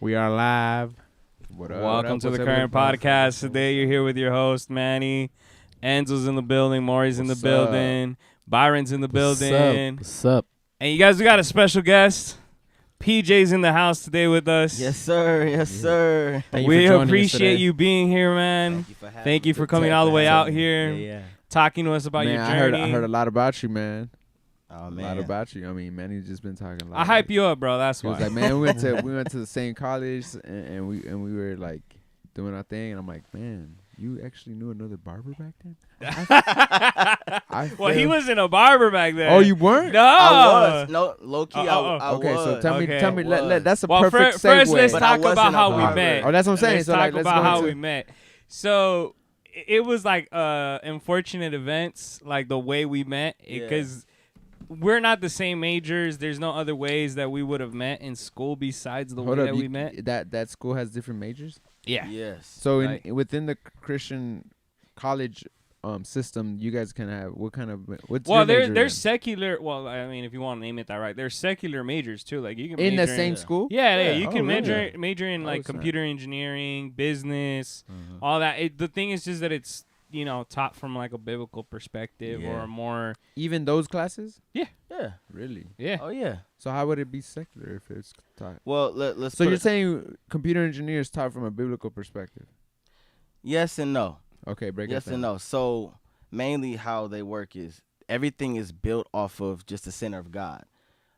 We are live. What up? Welcome to the current podcast. Today you're here with your host, Manny. Enzo's in the building. Maury's in the building. Byron's in the building. What's up? And you guys, we got a special guest. PJ's in the house today with us. Yes, sir. Yes, sir. We appreciate you being here, man. Thank you for coming all the way out here, Yeah. talking to us about your journey. I heard a lot about you, man. Oh, A man. lot about you. I mean, Manny's just been talking a lot. I hype you up, bro. That's He why. was like, man, we went to the same college, and we were like doing our thing, and I'm like, man, you actually knew another barber back then? Well, he wasn't a barber back then. Oh, you weren't? No. I was. No, low-key, I Okay, was. so tell me, I was. that's a Well, perfect segue. first let's But I talk about wasn't a how we barber. met. Oh, that's what I'm saying. Let's So, talk like, let's about go how into- we met. So it was like unfortunate events, like the way we met, Yeah. because we're not the same majors. There's no other ways that we would have met in school besides the Hold way up, that you- we met. That school has different majors. Yeah. Yes. So Right. within the Christian college system, you guys can have what kind of what's Well, your major there's then? secular. Well, I mean, if you want to name it that right, there's secular majors too. Like you can in the major same Yeah. school. Yeah, you Oh, can really? major in Oh, like snap. computer engineering, business, Uh-huh. all that. The thing is just that it's taught from like a biblical perspective or Yeah. a more Even those classes, Yeah. really. yeah. Oh, yeah. So how would it be secular if it's taught? Well, let's So put you're it- saying computer engineers taught from a biblical perspective? yes and no. Okay, break it Yes down. and no. So mainly how they work is everything is built off of just the center of God.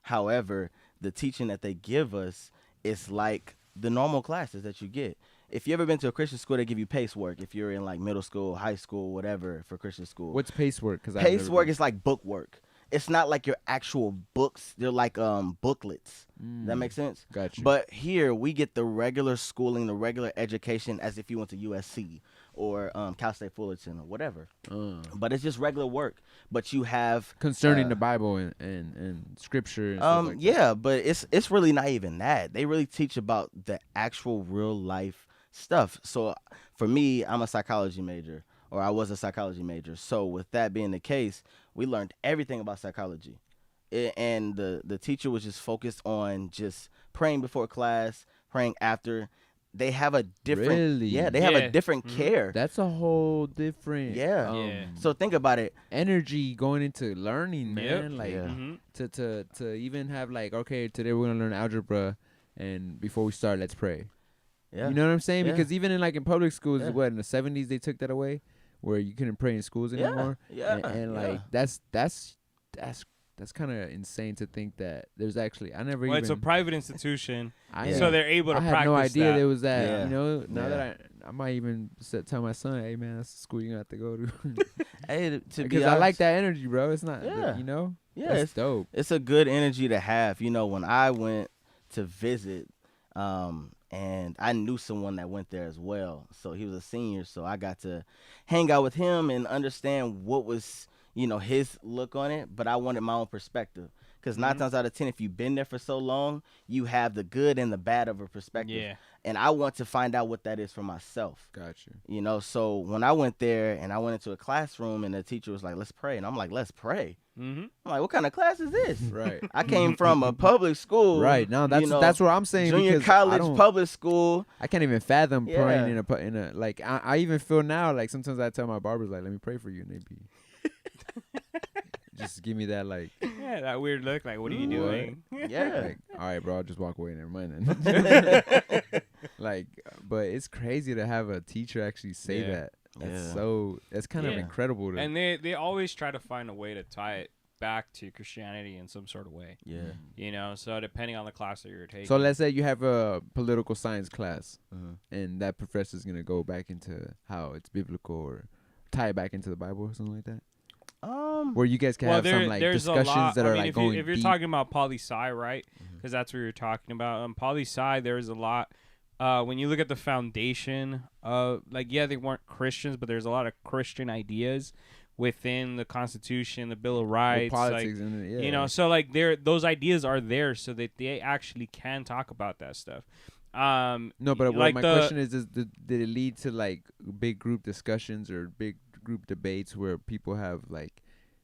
However, the teaching that they give us is like the normal classes that you get. If you ever been to a Christian school, they give you pace work. If you're in like middle school, high school, whatever for Christian school. What's pace work? Because Pace work is like book work. It's not like your actual books. They're like booklets. That makes sense? Gotcha. But here we get the regular schooling, the regular education as if you went to USC or Cal State Fullerton or whatever. But it's just regular work. But you have concerning the Bible and scripture. And stuff like that. yeah, but it's really not even that. They really teach about the actual real life stuff. So for me, I'm a psychology major, or I was a psychology major. So with that being the case, we learned everything about psychology. And the teacher was just focused on just praying before class, praying after. They have a different Really? yeah, they have Yeah. a different care. That's a whole different Yeah. Yeah. So think about it. energy going into learning, man. Yep. Like Yeah. Mm-hmm. to even have like, okay, today we're gonna learn algebra, and before we start, let's pray. Yeah. You know what I'm saying? Yeah. Because even in public schools, Yeah. what in the 70s they took that away, where you couldn't pray in schools anymore. Yeah. And yeah. like that's kind of insane to think that there's actually I never Well, even it's a private institution, I, Yeah. so they're able to I had practice no idea that. there was that. Yeah. You know, now Yeah. that I might even tell my son, hey man, that's the school you have to go to. Hey, to be Because I like honest, that energy, bro. It's not, Yeah. you know. Yeah, That's dope. it's a good energy to have. You know, when I went to visit, and I knew someone that went there as well. So he was a senior, so I got to hang out with him and understand what was, his look on it. But I wanted my own perspective. Because 9 times out of 10, if you've been there for so long, you have the good and the bad of a perspective. Yeah. And I want to find out what that is for myself. Gotcha. So when I went there and I went into a classroom and the teacher was like, let's pray. And I'm like, let's pray. Mm-hmm. I'm like, what kind of class is this? Right. I came from a public school. Right. No, that's what I'm saying. Junior because I college, don't- public school. I can't even fathom Yeah. praying in a like. I even feel now like sometimes I tell my barbers like, let me pray for you, and they be just give me that like, Yeah, that weird look. Like, what are you What? doing? Yeah. like, all right, bro, I'll just walk away. Never mind then. Like, but it's crazy to have a teacher actually say Yeah. that. That's Yeah. that's kind of Yeah. incredible. To, And they always try to find a way to tie it back to Christianity in some sort of way. Yeah. So depending on the class that you're taking. so let's say you have a political science class, Mhm. and that professor's gonna go back into how it's biblical or tie it back into the Bible or something like that. Where you guys can have some like there's a discussions lot. that I are mean, like if going if you're deep. talking about poli-sci, right? Mhm. Because that's what you're talking about. Poli-sci, there's a lot. When you look at the foundation of, like, yeah, they weren't Christians, but there's a lot of Christian ideas within the Constitution, the Bill of With Rights, politics and yeah. So like those ideas are there so that they actually can talk about that stuff. No, but like my question is did it lead to like big group discussions or big group debates where people have like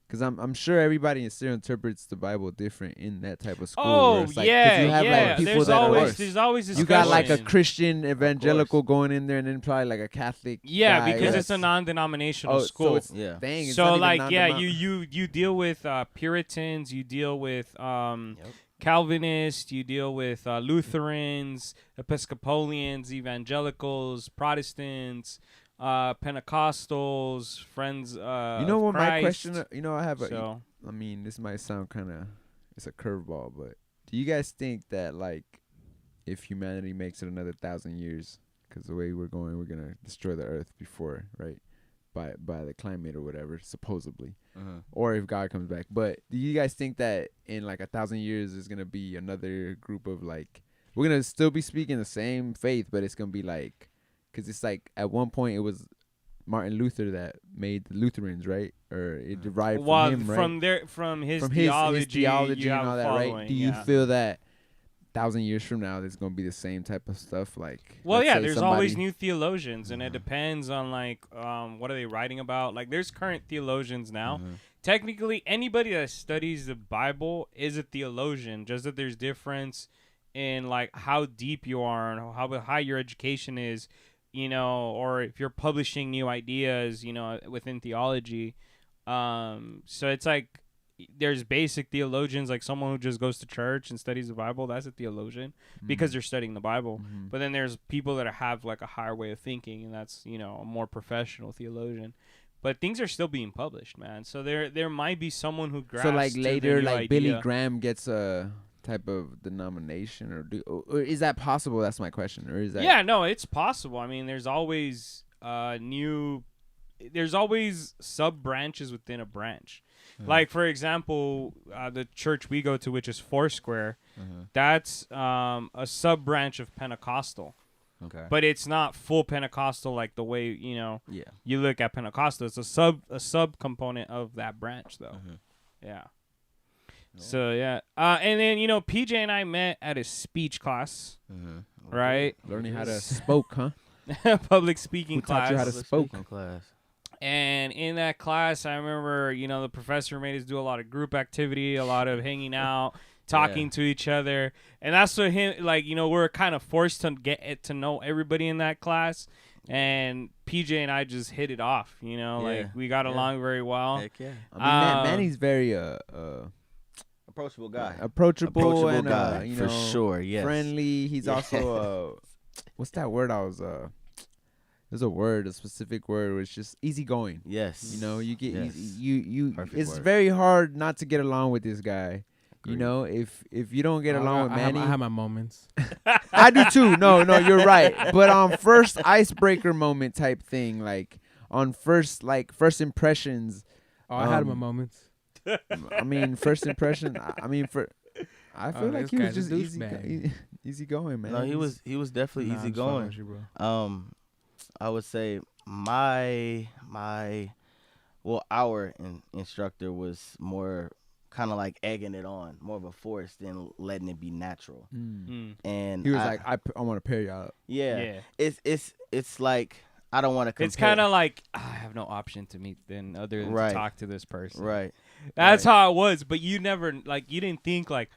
Because I'm sure everybody still interprets the Bible different in that type of school. Oh where it's like, 'cause yeah, you have yeah. like people There's that always are. there's always You discussion. got like a Christian evangelical going in there, and then probably like a Catholic. Yeah, guy because it's a that's- non-denominational So school. it's dang. It's So not even like yeah, non-denom- you deal with Puritans, you deal with Yep. Calvinists, you deal with Lutherans, Episcopalians, Evangelicals, Protestants, Pentecostals, Friends. You know what my question? You know I have a. So I mean, this might sound kind of, it's a curveball, but do you guys think that like, if humanity makes it another 1,000 years, because the way we're going, we're gonna destroy the Earth before, right? By the climate or whatever, supposedly, or if God comes back. But do you guys think that in like 1,000 years, there's gonna be another group of like, we're gonna still be speaking the same faith, but it's gonna be like, because it's like at one point it was Martin Luther that made the Lutherans, right? Or it derived from him, right? From his From theology, his theology you and have all that, following, right? Do you feel that 1,000 years from now there's gonna be the same type of stuff? Like, well, let's yeah, say there's somebody- always new theologians, and it depends on like what are they writing about. Like, there's current theologians now. Technically, anybody that studies the Bible is a theologian. Just that there's difference in like how deep you are and how high your education is, you know, or if you're publishing new ideas, you know, within theology. So it's like there's basic theologians, like someone who just goes to church and studies the Bible. That's a theologian because they're studying the Bible. But then there's people that have like a higher way of thinking, and that's, you know, a more professional theologian. But things are still being published, man. So there might be someone who grasps. So like to the later, new like idea. Billy Graham gets a type of denomination, or is that possible? That's my question. Or is that? Yeah, no, it's possible. I mean, there's always there's always sub branches within a branch. Like, for example, the church we go to, which is Foursquare, that's a sub branch of Pentecostal. Okay. But it's not full Pentecostal like the way, you know, you look at Pentecostal. It's a sub component of that branch, though. Yeah. So, yeah. And then, you know, PJ and I met at a speech class, right? Learning how to spoke, huh? Public speaking Who taught class. you how to spoke? And in that class, I remember, you know, the professor made us do a lot of group activity, a lot of hanging out, talking to each other. And that's what him, like, you know, we're kind of forced to get to know everybody in that class. And PJ and I just hit it off, you know, like we got along very well. Heck yeah. I mean, Manny's very approachable guy. Approachable and guy, you for know, sure. Yes. friendly. He's also what's that word? There's a word, a specific word, where it's just easygoing. Yes. You know, you get Yes. you. Perfect It's word. very hard not to get along with this guy. Agreed. You know, if you don't get along with Manny, I have my moments. I do too. No, you're right. But on first icebreaker moment type thing, like on first impressions. Oh, I had my moments. I mean, first impression. I feel like this he was guy's a just douchebag. easy going, man. No, he was definitely Nah, easy I'm just fucking going. with you, bro. I would say my our instructor was more kind of like egging it on, more of a force than letting it be natural. And He was like, I want to pair y'all up. yeah. It's like I don't want to compare. It's kind of like I have no option to meet then other than to talk to this person. right. That's how it was. But you never you didn't think like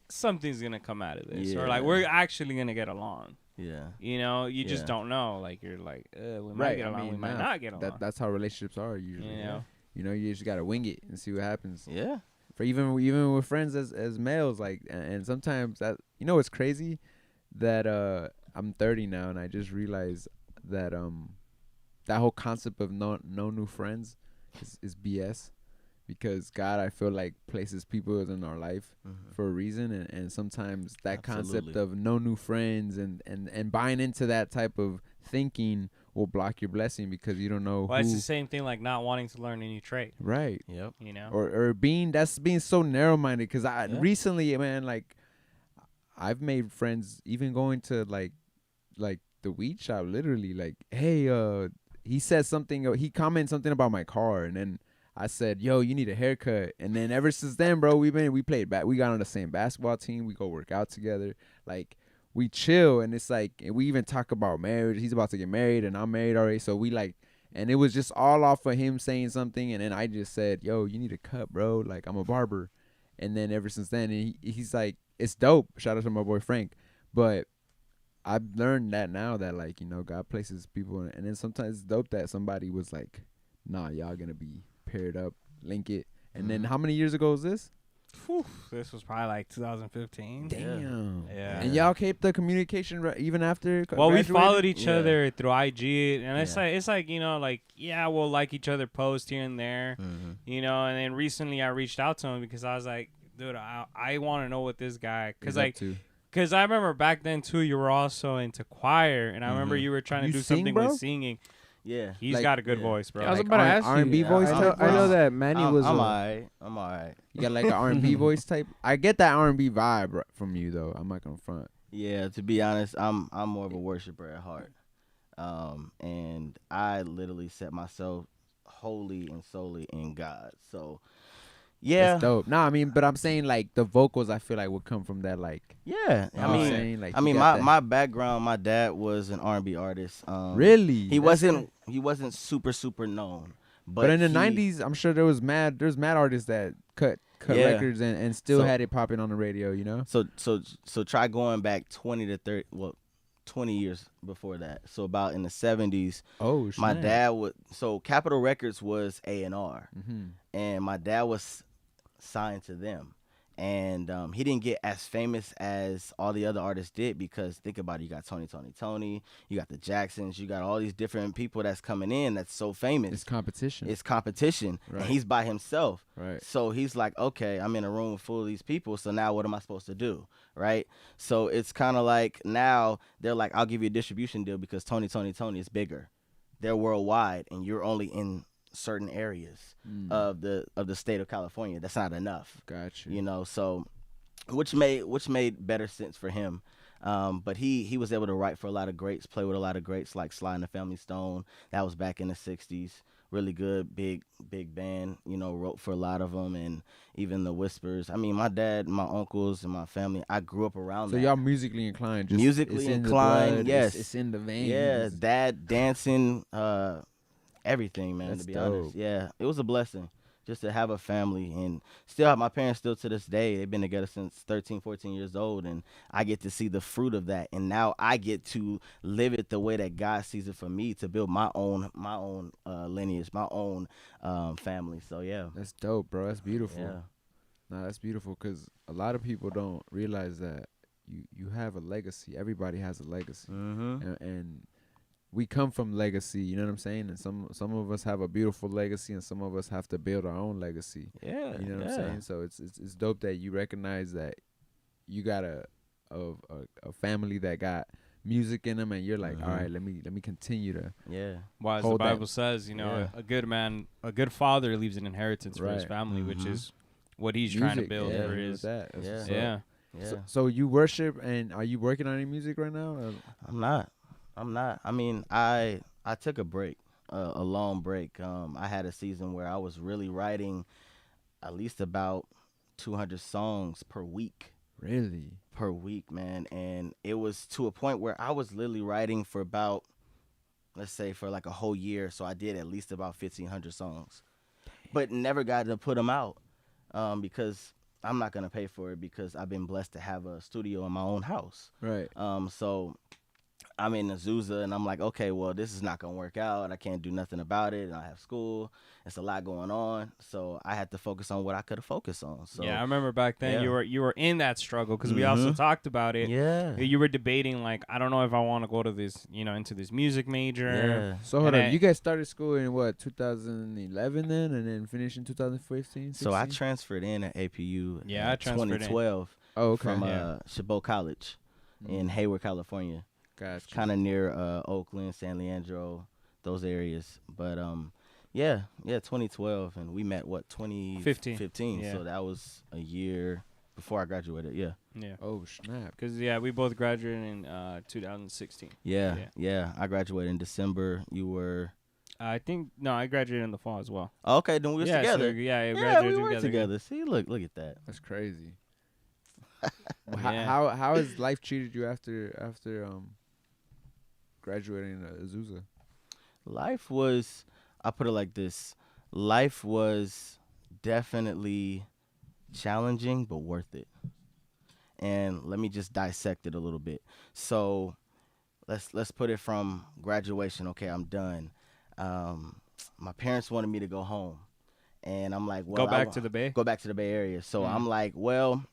something's gonna come out of this or like Yeah. we're actually gonna get along. Yeah. You know, you just Yeah. don't know. Like you're like, we might Right. get along, we might not get along. That's how relationships are usually. You know? You know, you just gotta wing it and see what happens. Yeah. For even with friends as males, like, and sometimes that, you know, what's crazy that I'm 30 now, and I just realized that that whole concept of no new friends is BS. Because God, I feel like, places people in our life for a reason, and sometimes that concept of no new friends and buying into that type of thinking will block your blessing because you don't know Well, who. it's the same thing like not wanting to learn a new trait. Right. Yep. You know? Or being so narrow minded. Because I recently, man, like, I've made friends even going to like the weed shop. Literally, like, hey, he said something. He commented something about my car, and then I said, yo, you need a haircut. And then ever since then, bro, we played back. We got on the same basketball team. We go work out together. Like, we chill. And it's like, and we even talk about marriage. He's about to get married and I'm married already. So we like, And it was just all off of him saying something, and then I just said, "Yo, you need a cut, bro. Like I'm a barber." And then ever since then, he's like, "It's dope." Shout out to my boy Frank, but I've learned that now that like God places people, and then sometimes it's dope that somebody was like, "Nah, y'all gonna be paired up, link it." And then how many years ago was this? Whew, this was probably like 2015. Damn. Yeah. And y'all kept the communication even after. Well, we graduating? followed each Yeah. other through IG, and it's Yeah. like like we'll like each other post here and there, Mm-hmm. And then recently I reached out to him because I was like, dude, I want to know what this guy, He's up to. because I remember back then too, you were also into choir, and I remember Mhm. you were trying to You do sing, something bro? with singing. Yeah. He's Like- got a good Yeah. voice, bro. I was Like about to ask R&B you. voice I know, type I know voice? that Manny I'm was. alright. I'm alright. You got like an R&B voice type. I get that R&B vibe from you though. I'm not gonna front. Yeah, to be honest, I'm more of a worshiper at heart. And I literally set myself wholly and solely in God. So yeah. That's dope. Nah, I mean, but I'm saying like the vocals. I feel like would come from that like. Yeah. You know I what I'm mean saying? Like, I you mean got my background, my dad was an R&B artist. really. He That's wasn't super known. But in the he- '90s, I'm sure there's mad artists that cut Yeah. records and still So- had it popping on the radio. So try going back 20 to 30 20 years before that. So about in the 70s, Oh, my dad would Capitol Records was A&R, Mm-hmm. and my dad was signed to them. And he didn't get as famous as all the other artists did because think about it, you got Tony, you got the Jacksons, you got all these different people that's coming in that's so famous. It's competition. It's competition, Right. and he's by himself. Right. So he's like, okay, I'm in a room full of these people, so now what am I supposed to do, right? So it's kind of like now they're like, I'll give you a distribution deal because Tony is bigger. They're worldwide, and you're only in certain areas of the state of California. That's not enough. Got you. So which made better sense for him. But he was able to write for a lot of greats, play with a lot of greats like Sly and the Family Stone. That was back in the 60s. Really good, big band, wrote for a lot of them, and even the Whispers. I mean, my dad, my uncles, and my family, I grew up around So that. y'all musically inclined. Just, Musically it's in the inclined, blood, yes. It's in the veins. Yeah, dad dancing, everything, man, That's to be dope. honest. Yeah, it was a blessing just to have a family and still have my parents still to this day. They've been together since 13, 14 years old, and I get to see the fruit of that. And now I get to live it the way that God sees it for me to build my own lineage, my own family. So, yeah. That's dope, bro. That's beautiful. Yeah. Nah, that's beautiful because a lot of people don't realize that you have a legacy. Everybody has a legacy, Mm-hmm. and we come from legacy. You know what I'm saying? And some of us have a beautiful legacy, and some of us have to build our own legacy. Yeah. You know what I'm saying? So it's dope that you recognize that you got a family that got music in them, and you're like, all right, let me continue to. Yeah. Well, as the Hold that. Bible says, Yeah. a good man, a good father leaves an inheritance for his Right. family, which Mhm. is what he's trying to Music, build yeah, for you know his. that. That's Yeah. what's up. Yeah. Yeah. So you worship, and are you working on any music right now? Or? I'm not. I mean, I took a break, a long break. I had a season where I was really writing at least about 200 songs per week, Really? man. And it was to a point where I was literally writing for about, let's say, for like a whole year. So I did at least about 1,500 songs, but never got to put them out because I'm not going to pay for it because I've been blessed to have a studio in my own house. Right. So I'm in Azusa, and I'm like, okay, well, this is not gonna work out. I can't do nothing about it, and I have school. It's a lot going on, so I had to focus on what I could focus on. So Yeah, I remember back then yeah. you were in that struggle because we also Mhm. talked about it. yeah, You were debating like, I don't know if I want to go to this, into this music major. yeah. So hold And on, you guys started school in what 2011 then, and then finished in 2015. So I 16? transferred in at APU. Yeah, I transferred in. 2012 Oh, okay. from Yeah. Chabot College in Hayward, California. Gotcha. Kind of near Oakland, San Leandro, those areas. But yeah, 2012, and we met 2015. 15, yeah. So that was a year before I graduated. Yeah. Yeah. Oh snap. Because, we both graduated in 2016. Yeah. I graduated in December. You were I graduated in the fall as well. okay. Then we were yeah, together. So, we Yeah, graduated we were together. together. See, look at that. That's crazy. Yeah. How has life treated you after graduating Azusa? Life was, I put it like this. Life was definitely challenging, but worth it. And let me just dissect it a little bit. So let's put it from graduation. Okay, I'm done. My parents wanted me to go home, and I'm like, well, Go back to the Bay. go back to the Bay Area. So Mm. I'm like, well,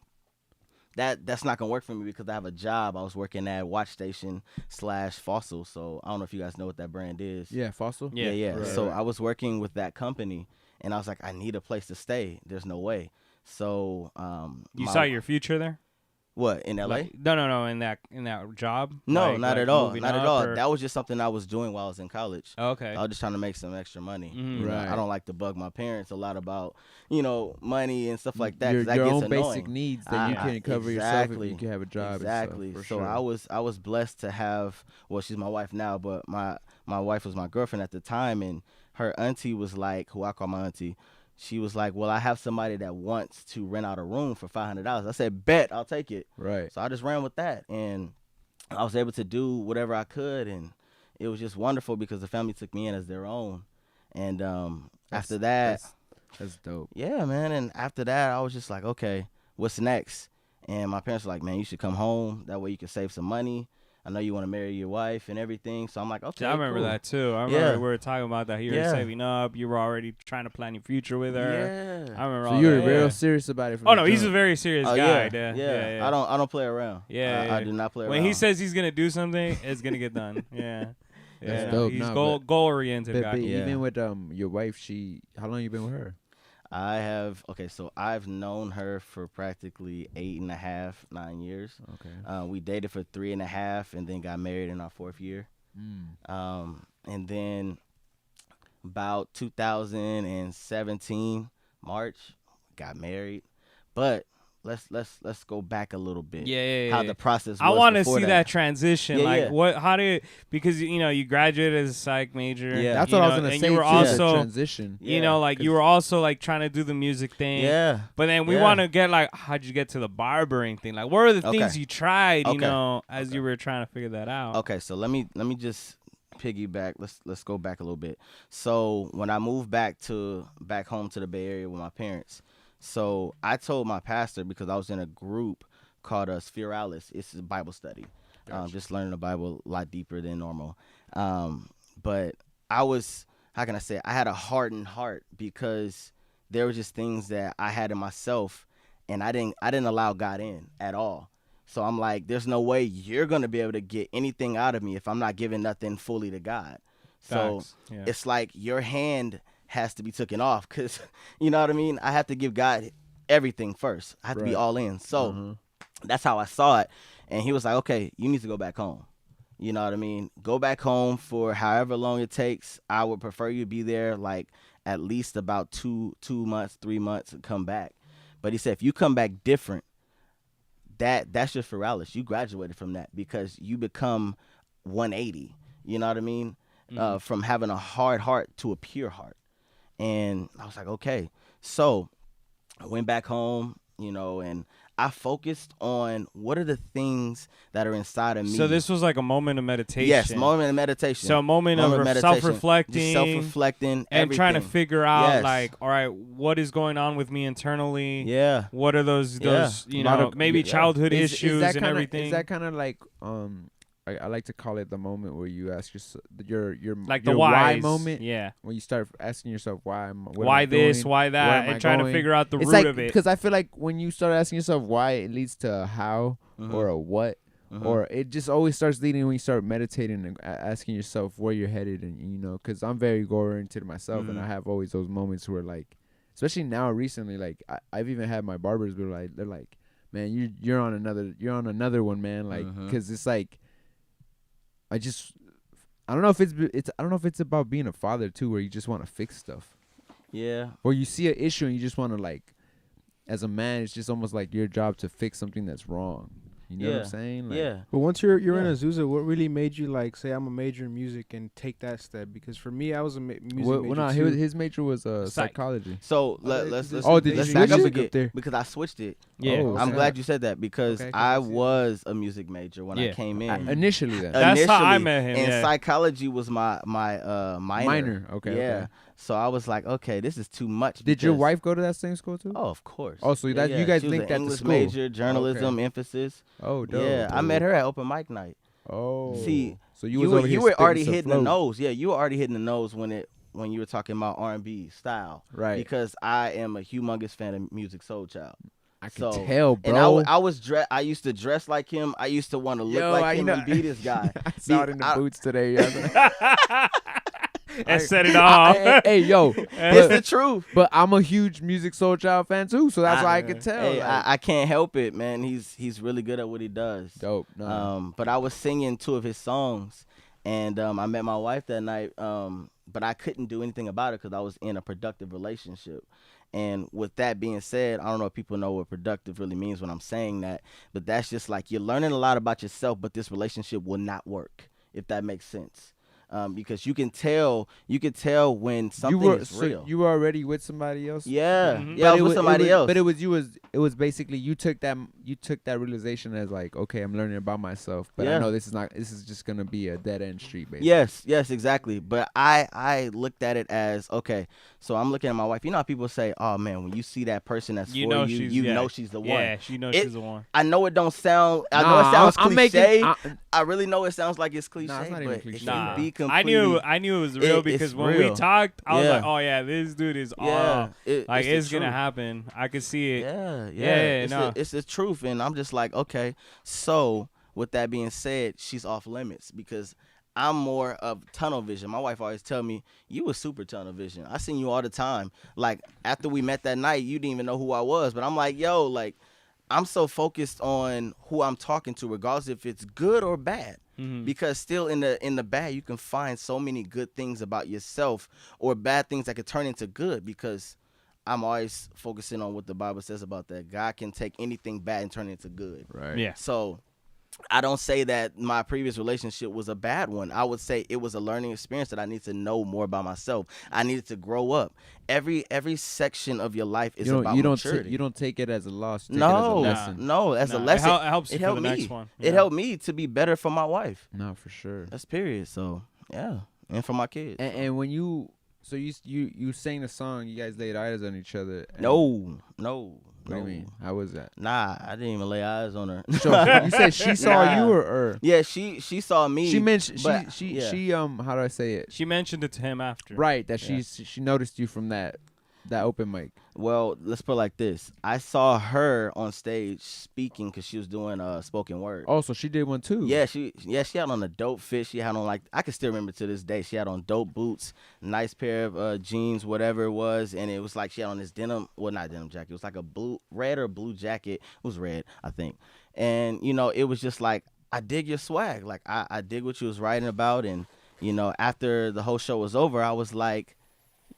that's not gonna work for me because I have a job. I was working at Watch Station / Fossil. So I don't know if you guys know what that brand is. Yeah, Fossil. Yeah. Yeah. Right, So right. I was working with that company, and I was like, I need a place to stay. There's no way. So You saw your future there? what in LA? Like, no, in that job? No, Like- not like at all. moving Not at up, all. or- That was just something I was doing while I was in college. Oh, okay. I was just trying to make some extra money. Mhm. You know, Right. I don't like to bug my parents a lot about, money and stuff like that. 'cause Your, that your gets own annoying. basic needs that you can cover yourself if you can have a job. Exactly. And stuff, for So sure. I was blessed to have. Well, she's my wife now, but my wife was my girlfriend at the time, and her auntie was like, who I call my auntie. She was like, well, I have somebody that wants to rent out a room for $500. I said, bet, I'll take it. Right. So I just ran with that, and I was able to do whatever I could, and it was just wonderful because the family took me in as their own. And after that, That's dope. yeah, man. And after that, I was just like, okay, what's next? And my parents were like, man, you should come home. That way you can save some money. I know you want to marry your wife and everything. So I'm like, okay, I remember cool. that too. I remember Yeah. we were talking about that. You were Yeah. saving up. You were already trying to plan your future with her. Yeah. I remember So all you were that. real Yeah. serious about it. From Oh the no, he's a jump. very serious Oh, guy. yeah. Yeah. I don't play around. Yeah, I yeah. do not play When around. he says he's gonna do something, it's gonna get done. Yeah. That's Yeah. dope. He's Nah, goal oriented guy. But Yeah. even with your wife, how long you been with her? So I've known her for practically 8.5, 9 years. Okay. We dated for 3.5 and then got married in our 4th year. And then about 2017 March, got married. But let's go back a little bit. Yeah. How the process was. I want to before see that transition. Yeah, like yeah. how did because you graduated as a psych major. Yeah. That's you what I know, was gonna and say. you were too, also the transition. you know like you were also like trying to do the music thing. Yeah. But then we Yeah. want to get like how'd you get to the barbering thing? Like what are the things Okay. you tried? You Okay. know as you were trying to figure that out. Okay, so let me just piggyback. Let's go back a little bit. So when I moved back home to the Bay Area with my parents, so I told my pastor because I was in a group called Spheeralis. It's a Bible study. Just learning the Bible a lot deeper than normal. But I was, how can I say, I had a hardened heart because there were just things that I had in myself, and I didn't allow God in at all. So I'm like, there's no way you're gonna be able to get anything out of me if I'm not giving nothing fully to God. So Facts. Yeah. it's like your hand has to be taken off because, you know what I mean? I have to give God everything first. I have to be Right. all in. So that's how I saw it. And he was like, okay, you need to go back home. You know what I mean? Go back home for however long it takes. I would prefer you to be there like at least about 2 months, 3 months and come back. But he said, if you come back different, that's just Ferralis. You graduated from that because you become 180. You know what I mean? From having a hard heart to a pure heart. And I was like, okay. So I went back home, and I focused on what are the things that are inside of me. So this was like a moment of meditation. Yes, moment of meditation. So a moment of meditation. self-reflecting. Just self-reflecting. And trying to everything. figure out Yes. like, all right, what is going on with me internally? Yeah. What are those Yeah. you Lot know of- maybe yeah. childhood Is issues that and kinda, everything? Is that kind of like I like to call it the moment where you ask yourself your like your the why whys. moment. Yeah. When you start asking yourself why what Why am I this? doing? Why Where that? am And I trying to going? figure out the It's root like of it. because I feel like when you start asking yourself why, it leads to a how or a what. Or it just always starts leading when you start meditating and asking yourself where you're headed, and because I'm very goal oriented myself, and I have always those moments where like, especially now recently, like I've even had my barbers be like, they're like, man, you're on another one, man, like, because it's like, I don't know if I don't know if it's about being a father too, where you just want to fix stuff, Yeah. or you see an issue and you just want to like, as a man, it's just almost like your job to fix something that's wrong. You know what I'm saying? Like, yeah. But once you're in Yeah. Azusa, what really made you like say I'm a major in music and take that step? Because for me, I was a music well, major no, too. his major was Psych. psychology. So they- let's they- Oh, did let's you back switch up it? again Up there. because I switched it. Yeah. Oh, I'm snap. glad you said that because Okay, 'cause I I see that. was a music major when I Yeah. came in. Initially then. That's how I Initially, met him, And yeah. psychology was my minor. Minor. Okay. Yeah. Okay. So I was like, okay, this is too much. Did your because- wife go to that same school too? Oh, of course. Oh, so that you guys She was linked an that to English school. major, journalism, emphasis. Oh, dope. Yeah, I met her at open mic night. Oh. See, so You was were, over you here were spitting already some hitting the flow. nose. Yeah, you were already hitting the nose when you were talking about R&B style. Right. Because I am a humongous fan of Music Soul Child. I can So- tell, bro. And I was I used to dress like him. I used to want to look Yo, like I him know- and be this guy. I saw it in the boots today. And set it off. Hey, yo. It's the truth. But I'm a huge Music Soul Child fan too, so that's why I could tell. Hey, like, I can't help it, man. He's really good at what he does. dope. No. But I was singing 2 of his songs, and I met my wife that night. But I couldn't do anything about it because I was in a productive relationship. And with that being said, I don't know if people know what productive really means when I'm saying that, but that's just like you're learning a lot about yourself, but this relationship will not work, if that makes sense. Because you can tell when something is real. You were already with somebody else. Yeah, Mhm. yeah, I was with somebody else. But it was basically you took that realization as like, okay, I'm learning about myself, but I Yeah. know this is just gonna be a dead end street, basically. Yes, exactly. But I looked at it as, okay, so I'm looking at my wife. You know how people say, oh man, when you see that person that's You for know you, she's you yeah. know she's the one. Yeah, she knows It- she's the one. I know it don't sound. I know Nah, it sounds I'm cliche. making. I really know it sounds like it's cliche, Nah, it's not even but cliche. it Nah, can be completely. I knew it was real It's because when we real. talked, I was Yeah. like, oh yeah, this dude is Yeah, like the it's gonna truth. happen. I could see it. Yeah, Yeah, it's, no. it's the truth, and I'm just like, okay. So with that being said, she's off limits because I'm more of tunnel vision. My wife always tell me, you was super tunnel vision. I seen you all the time. Like after we met that night, you didn't even know who I was, but I'm like, yo, like I'm so focused on who I'm talking to, regardless if it's good or bad. Mhm. Because still in the bad, you can find so many good things about yourself or bad things that could turn into good. Because I'm always focusing on what the Bible says about that. God can take anything bad and turn it into good. Right. Yeah. So I don't say that my previous relationship was a bad one. I would say it was a learning experience that I need to know more about myself. I needed to grow up. Every section of your life is about maturity. You don't take it as a loss. You take No, it as a lesson. no, as a Nah, lesson. It helps you it for helped the me. next one. It Yeah. helped me to be better for my wife. No, for sure. That's period. So yeah, and for my kids. And when you sang the song, you guys laid eyes on each other. and- No. What do you mean? How was that? Nah, I didn't even lay eyes on her. So you said she saw Nah. you or Yeah, she saw me. she mentioned but, she yeah. how do I say it? She mentioned it to him after. Right, that Yeah. she noticed you from that open mic. Well, let's put it like this. I saw her on stage speaking because she was doing spoken word. Oh, so she did one too. Yeah, she had on a dope fit. She had on like I can still remember to this day. She had on dope boots, nice pair of jeans, whatever it was, and it was like she had on this denim, well not denim jacket. It was like a red or blue jacket. It was red, I think. And it was just like I dig your swag. Like I dig what you was writing about, and after the whole show was over, I was like,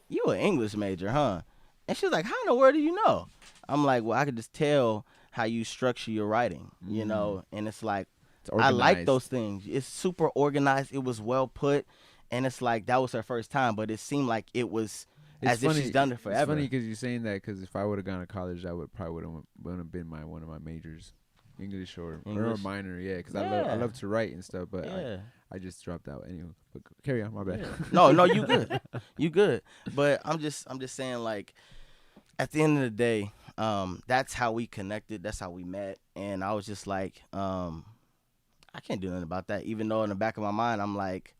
"You an English major, huh?" And she was like, "How in the world do you know?" I'm like, "Well, I could just tell how you structure your writing, and it's like." It's I like organized. those things. It's super organized. It was well put, and it's like that was her first time, but it seemed like it was as if she's done it forever. It's funny because you're saying that because if I would have gone to college, that would have been one of my majors, English or English? minor. Yeah, because Yeah. I love to write and stuff, but Yeah. I just dropped out anyway. But carry on, my bad. No, you good. You good. But I'm just saying, like, at the end of the day, that's how we connected. That's how we met. And I was just like, I can't do nothing about that. Even though in the back of my mind, I'm like,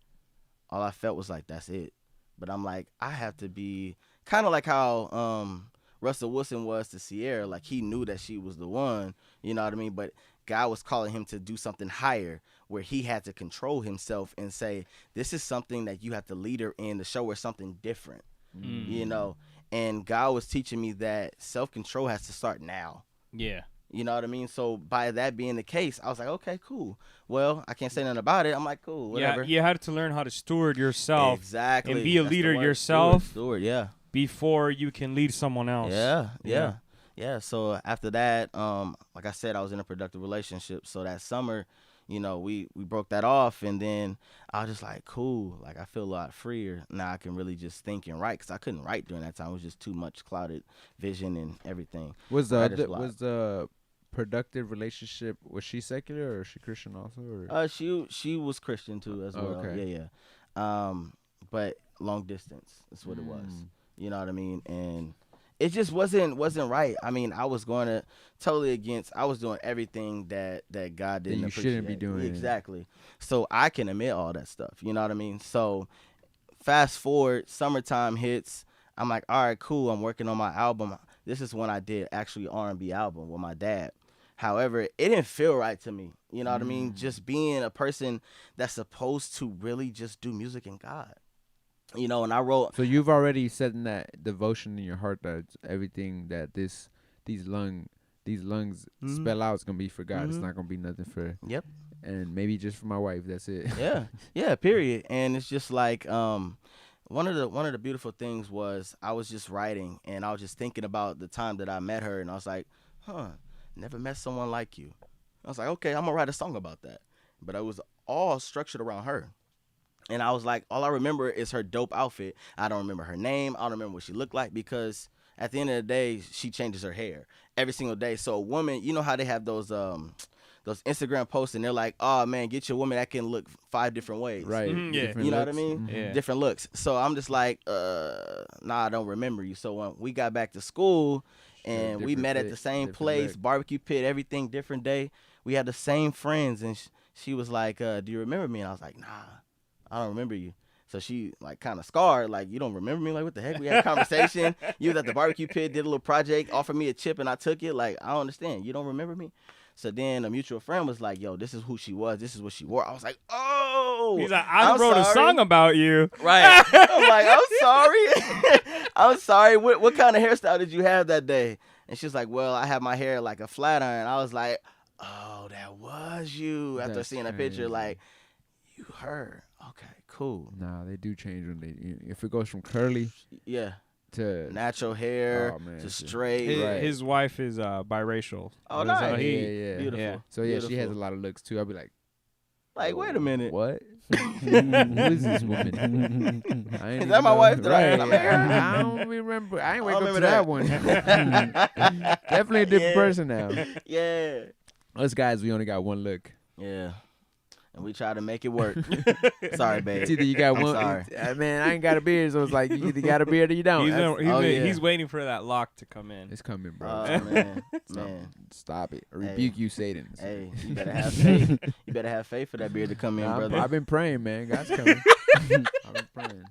all I felt was like, that's it. But I'm like, I have to be kind of like how Russell Wilson was to Sierra. Like, he knew that she was the one, you know what I mean? But God was calling him to do something higher where he had to control himself and say, this is something that you have to lead her in to show her something different, you know? And God was teaching me that self-control has to start now. Yeah. You know what I mean? So by that being the case, I was like, okay, cool. Well, I can't say nothing about it. I'm like, cool, whatever. Yeah, you had to learn how to steward yourself Exactly. and be a That's the leader word. yourself Steward, yeah. before you can lead someone else. Yeah. Yeah, so after that, like I said, I was in a productive relationship. So that summer, we broke that off, and then I was just like, cool, like I feel a lot freer now. I can really just think and write because I couldn't write during that time. It was just too much clouded vision and everything. Writer's block. Was the productive relationship, was she secular or is she Christian also? Or? She was Christian too as well. Okay. Yeah, but long distance is what it was. You know what I mean? And it just wasn't right. I mean, I was going to totally against. I was doing everything that God didn't you appreciate. shouldn't be doing. Exactly. So I can admit all that stuff. You know what I mean? So fast forward, summertime hits. I'm like, all right, cool. I'm working on my album. This is when I did actually R&B album with my dad. However, it didn't feel right to me. You know what I mean? Just being a person that's supposed to really just do music and God. And I wrote. So you've already said in that devotion in your heart that everything that these lungs spell out is gonna be for God. It's not gonna be nothing for. Yep. And maybe just for my wife. That's it. Yeah. Period. And it's just like one of the beautiful things was I was just writing and I was just thinking about the time that I met her and I was like, never met someone like you. I was like, okay, I'm gonna write a song about that. But it was all structured around her. And I was like, all I remember is her dope outfit. I don't remember her name. I don't remember what she looked like because at the end of the day, she changes her hair every single day. So a woman, you know how they have those Instagram posts and they're like, oh man, get your woman that can look 5 different ways. Right. Yeah. You know what I mean? Yeah. Different looks. So I'm just like, I don't remember you. So when we got back to school and we met at the same place, look. barbecue pit, everything different day. We had the same friends and she was like, do you remember me? And I was like, nah. I don't remember you. So she like kind of scarred, like, you don't remember me? Like, what the heck? We had a conversation. You was at the barbecue pit, did a little project, offered me a chip, and I took it. Like, I don't understand. You don't remember me? So then a mutual friend was like, yo, this is who she was. This is what she wore. I was like, oh. He's like, I wrote sorry. a song about you. Right. I'm like, I'm sorry. I'm sorry. What kind of hairstyle did you have that day? And she was like, well, I had my hair like a flat iron. I was like, oh, that was you. After That's seeing that crazy. picture, like, you her. Okay, cool. Nah, they do change when they. If it goes from curly Yeah. to Natural hair Oh, man, to shit. straight. Right. His wife is biracial. Oh, So nice. Yeah. Beautiful. Yeah. So yeah, she has a Beautiful. lot of looks too. I'll be like, Like, wait a minute. what? Who is this woman? I ain't Is even that my know. wife that I Right. had on my hair? I don't remember. I ain't wake up to remember that one. Definitely a different Yeah. person now. Yeah. Us guys, we only got one look. Yeah. And we try to make it work. Sorry, babe. It's either you got I'm one. sorry. Man, I ain't got a beard, so it's like you either got a beard or you don't. He's waiting for that lock to come in. It's coming, bro. Oh, man. Stop, Man. Stop it. Hey. Rebuke you, Satan. Hey, you better have faith. You better have faith for that beard to come in, brother. I've been praying, man. God's coming. I've been praying.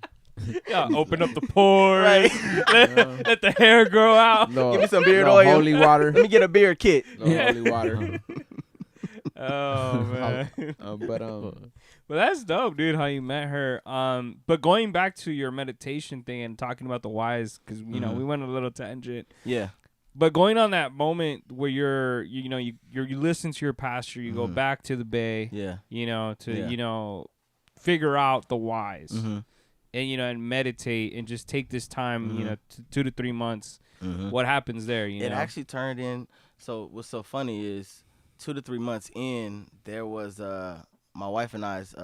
Yeah, open up the pores. Right. Let the hair grow out. Give me some beard little oil. holy water. Let me get a beard kit. Little holy water. Oh man. But that's dope, dude. How you met her. But going back to your meditation thing and talking about the whys, because we went a little tangent. Yeah. But going on that moment where you listen to your pastor, you go back to the Bay. Yeah. Figure out the whys, Mm-hmm. and meditate and just take this time. 2 to 3 months. What happens there? It actually turned in. So what's so funny is 2 to 3 months in, there was my wife and I's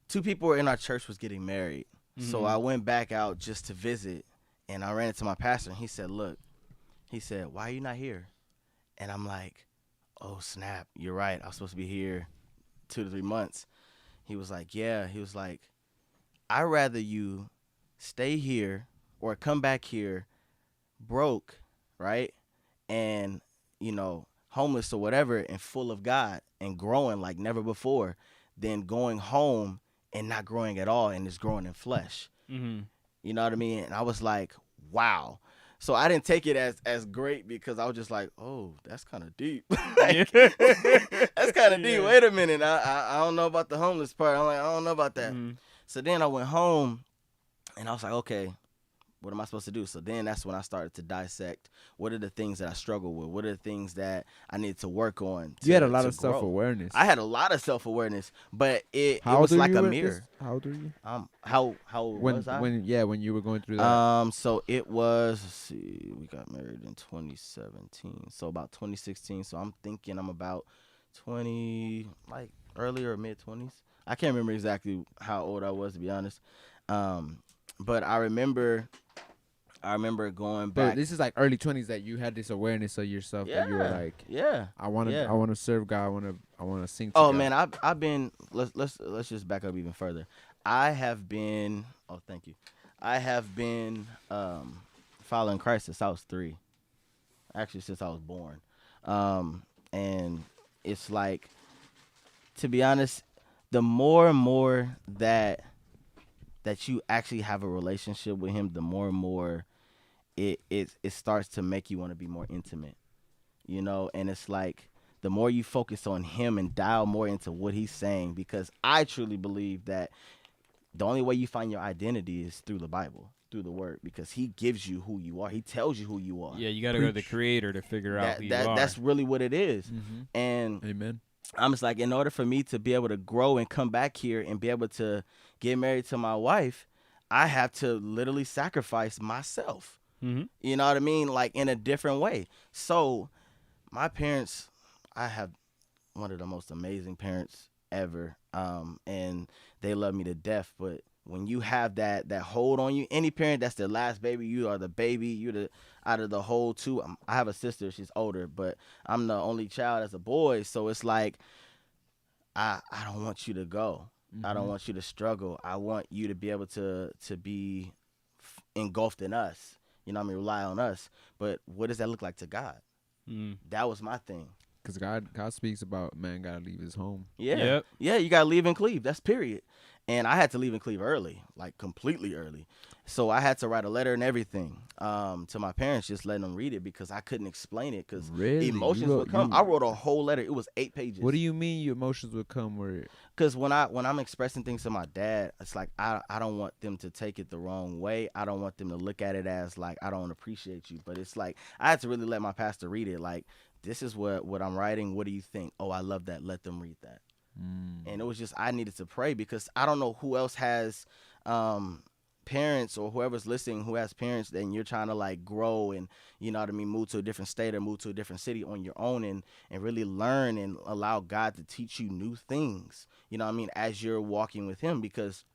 2 people in our church was getting married. So I went back out just to visit, and I ran into my pastor, and he said, look, why are you not here? And I'm like, oh, snap, you're right. I was supposed to be here 2 to 3 months. He was like, yeah. He was like, I'd rather you stay here or come back here broke, right? And, homeless or whatever and full of God and growing like never before than going home and not growing at all and just growing in flesh. Mm-hmm. You know what I mean? And I was like, wow. So I didn't take it as great because I was just like, oh, that's kind of deep. That's kind of deep. Wait a minute. I don't know about the homeless part. I'm like, I don't know about that. So then I went home and I was like, okay, What am I supposed to do? So then that's when I started to dissect what are the things that I struggle with? What are the things that I need to work on You had a lot to of grow? self-awareness. I had a lot of self-awareness, but it How old was were like a you at this? mirror. How old were you? How old was I? When you were going through that. So it was, let's see, we got married in 2017. So about 2016. So I'm thinking I'm about 20, like early or mid 20s. I can't remember exactly how old I was, to be honest. But I remember going But back. this is like early 20s that you had this awareness of yourself that you were like, yeah. I want to Yeah. I want to serve God. I want to sing to Oh God. man, I've been let's just back up even further. I have been thank you. I have been following Christ since I was 3. Actually since I was born. And it's like, to be honest, the more and more that you actually have a relationship with him, the more and more it starts to make you want to be more intimate. And it's like the more you focus on him and dial more into what he's saying, because I truly believe that the only way you find your identity is through the Bible, through the word, because he gives you who you are. He tells you who you are. Yeah, you got to go to the Creator to figure out who you are. That's really what it is. Mm-hmm. And Amen. I'm just like, in order for me to be able to grow and come back here and be able to get married to my wife, I have to literally sacrifice myself. Mm-hmm. You know what I mean? Like in a different way. So my parents, I have one of the most amazing parents ever. And they love me to death. But when you have that hold on you, any parent that's their last baby, you are the baby, you're the out of the whole two. I have a sister, she's older, but I'm the only child as a boy. So it's like, I don't want you to go. I don't want you to struggle. I want you to be able to be engulfed in us. You know what I mean? Rely on us. But what does that look like to God? That was my thing. Because God speaks about man got to leave his home. Yeah. Yep. Yeah, you got to leave and cleave. That's period. And I had to leave and cleave early, like completely early. So I had to write a letter and everything to my parents, just letting them read it because I couldn't explain it because Really? emotions would come. I wrote a whole letter. It was 8 pages. What do you mean your emotions would come where? Because when I'm expressing things to my dad, it's like I don't want them to take it the wrong way. I don't want them to look at it as like I don't appreciate you. But it's like I had to really let my pastor read it. Like, this is what I'm writing. What do you think? Oh, I love that. Let them read that. And it was just I needed to pray because I don't know who else has parents or whoever's listening who has parents and you're trying to like grow and, you know what I mean, move to a different state or move to a different city on your own and really learn and allow God to teach you new things, you know what I mean, as you're walking with him, because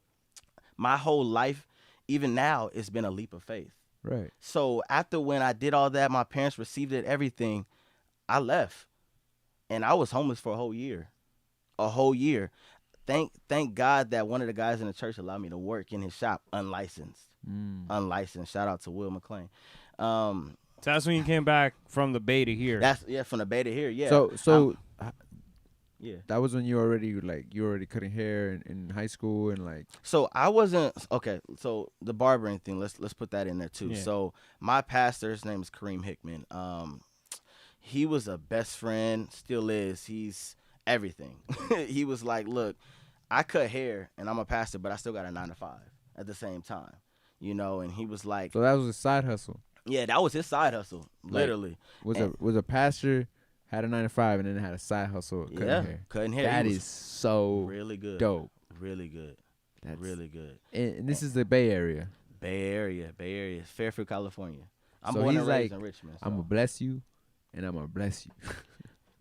my whole life, even now, it's been a leap of faith. Right. So after when I did all that, my parents received it, everything, I left and I was homeless for a whole year. Thank God that one of the guys in the church allowed me to work in his shop unlicensed. Shout out to Will McClain. So that's when you came back from the Bay to here. That's from the Bay to here. Yeah. So yeah. that was when you already cutting hair in high school and like. So I wasn't okay. So the barbering thing, let's put that in there too. Yeah. So my pastor's name is Kareem Hickman. He was a best friend, still is. He's everything. He was like, look, I cut hair and I'm a pastor, but I still got a 9-to-5 at the same time, you know. And he was like, so that was a side hustle. Yeah, that was his side hustle, literally. Was a pastor, had a 9-to-5 and then had a side hustle cutting hair. Cutting hair. That is so really good, dope. Really good. That's really good. And this is the Bay Area. Bay Area, Fairfield, California. I'm So born he's and raised like, in Richmond. I'm gonna bless you, and I'm gonna bless you.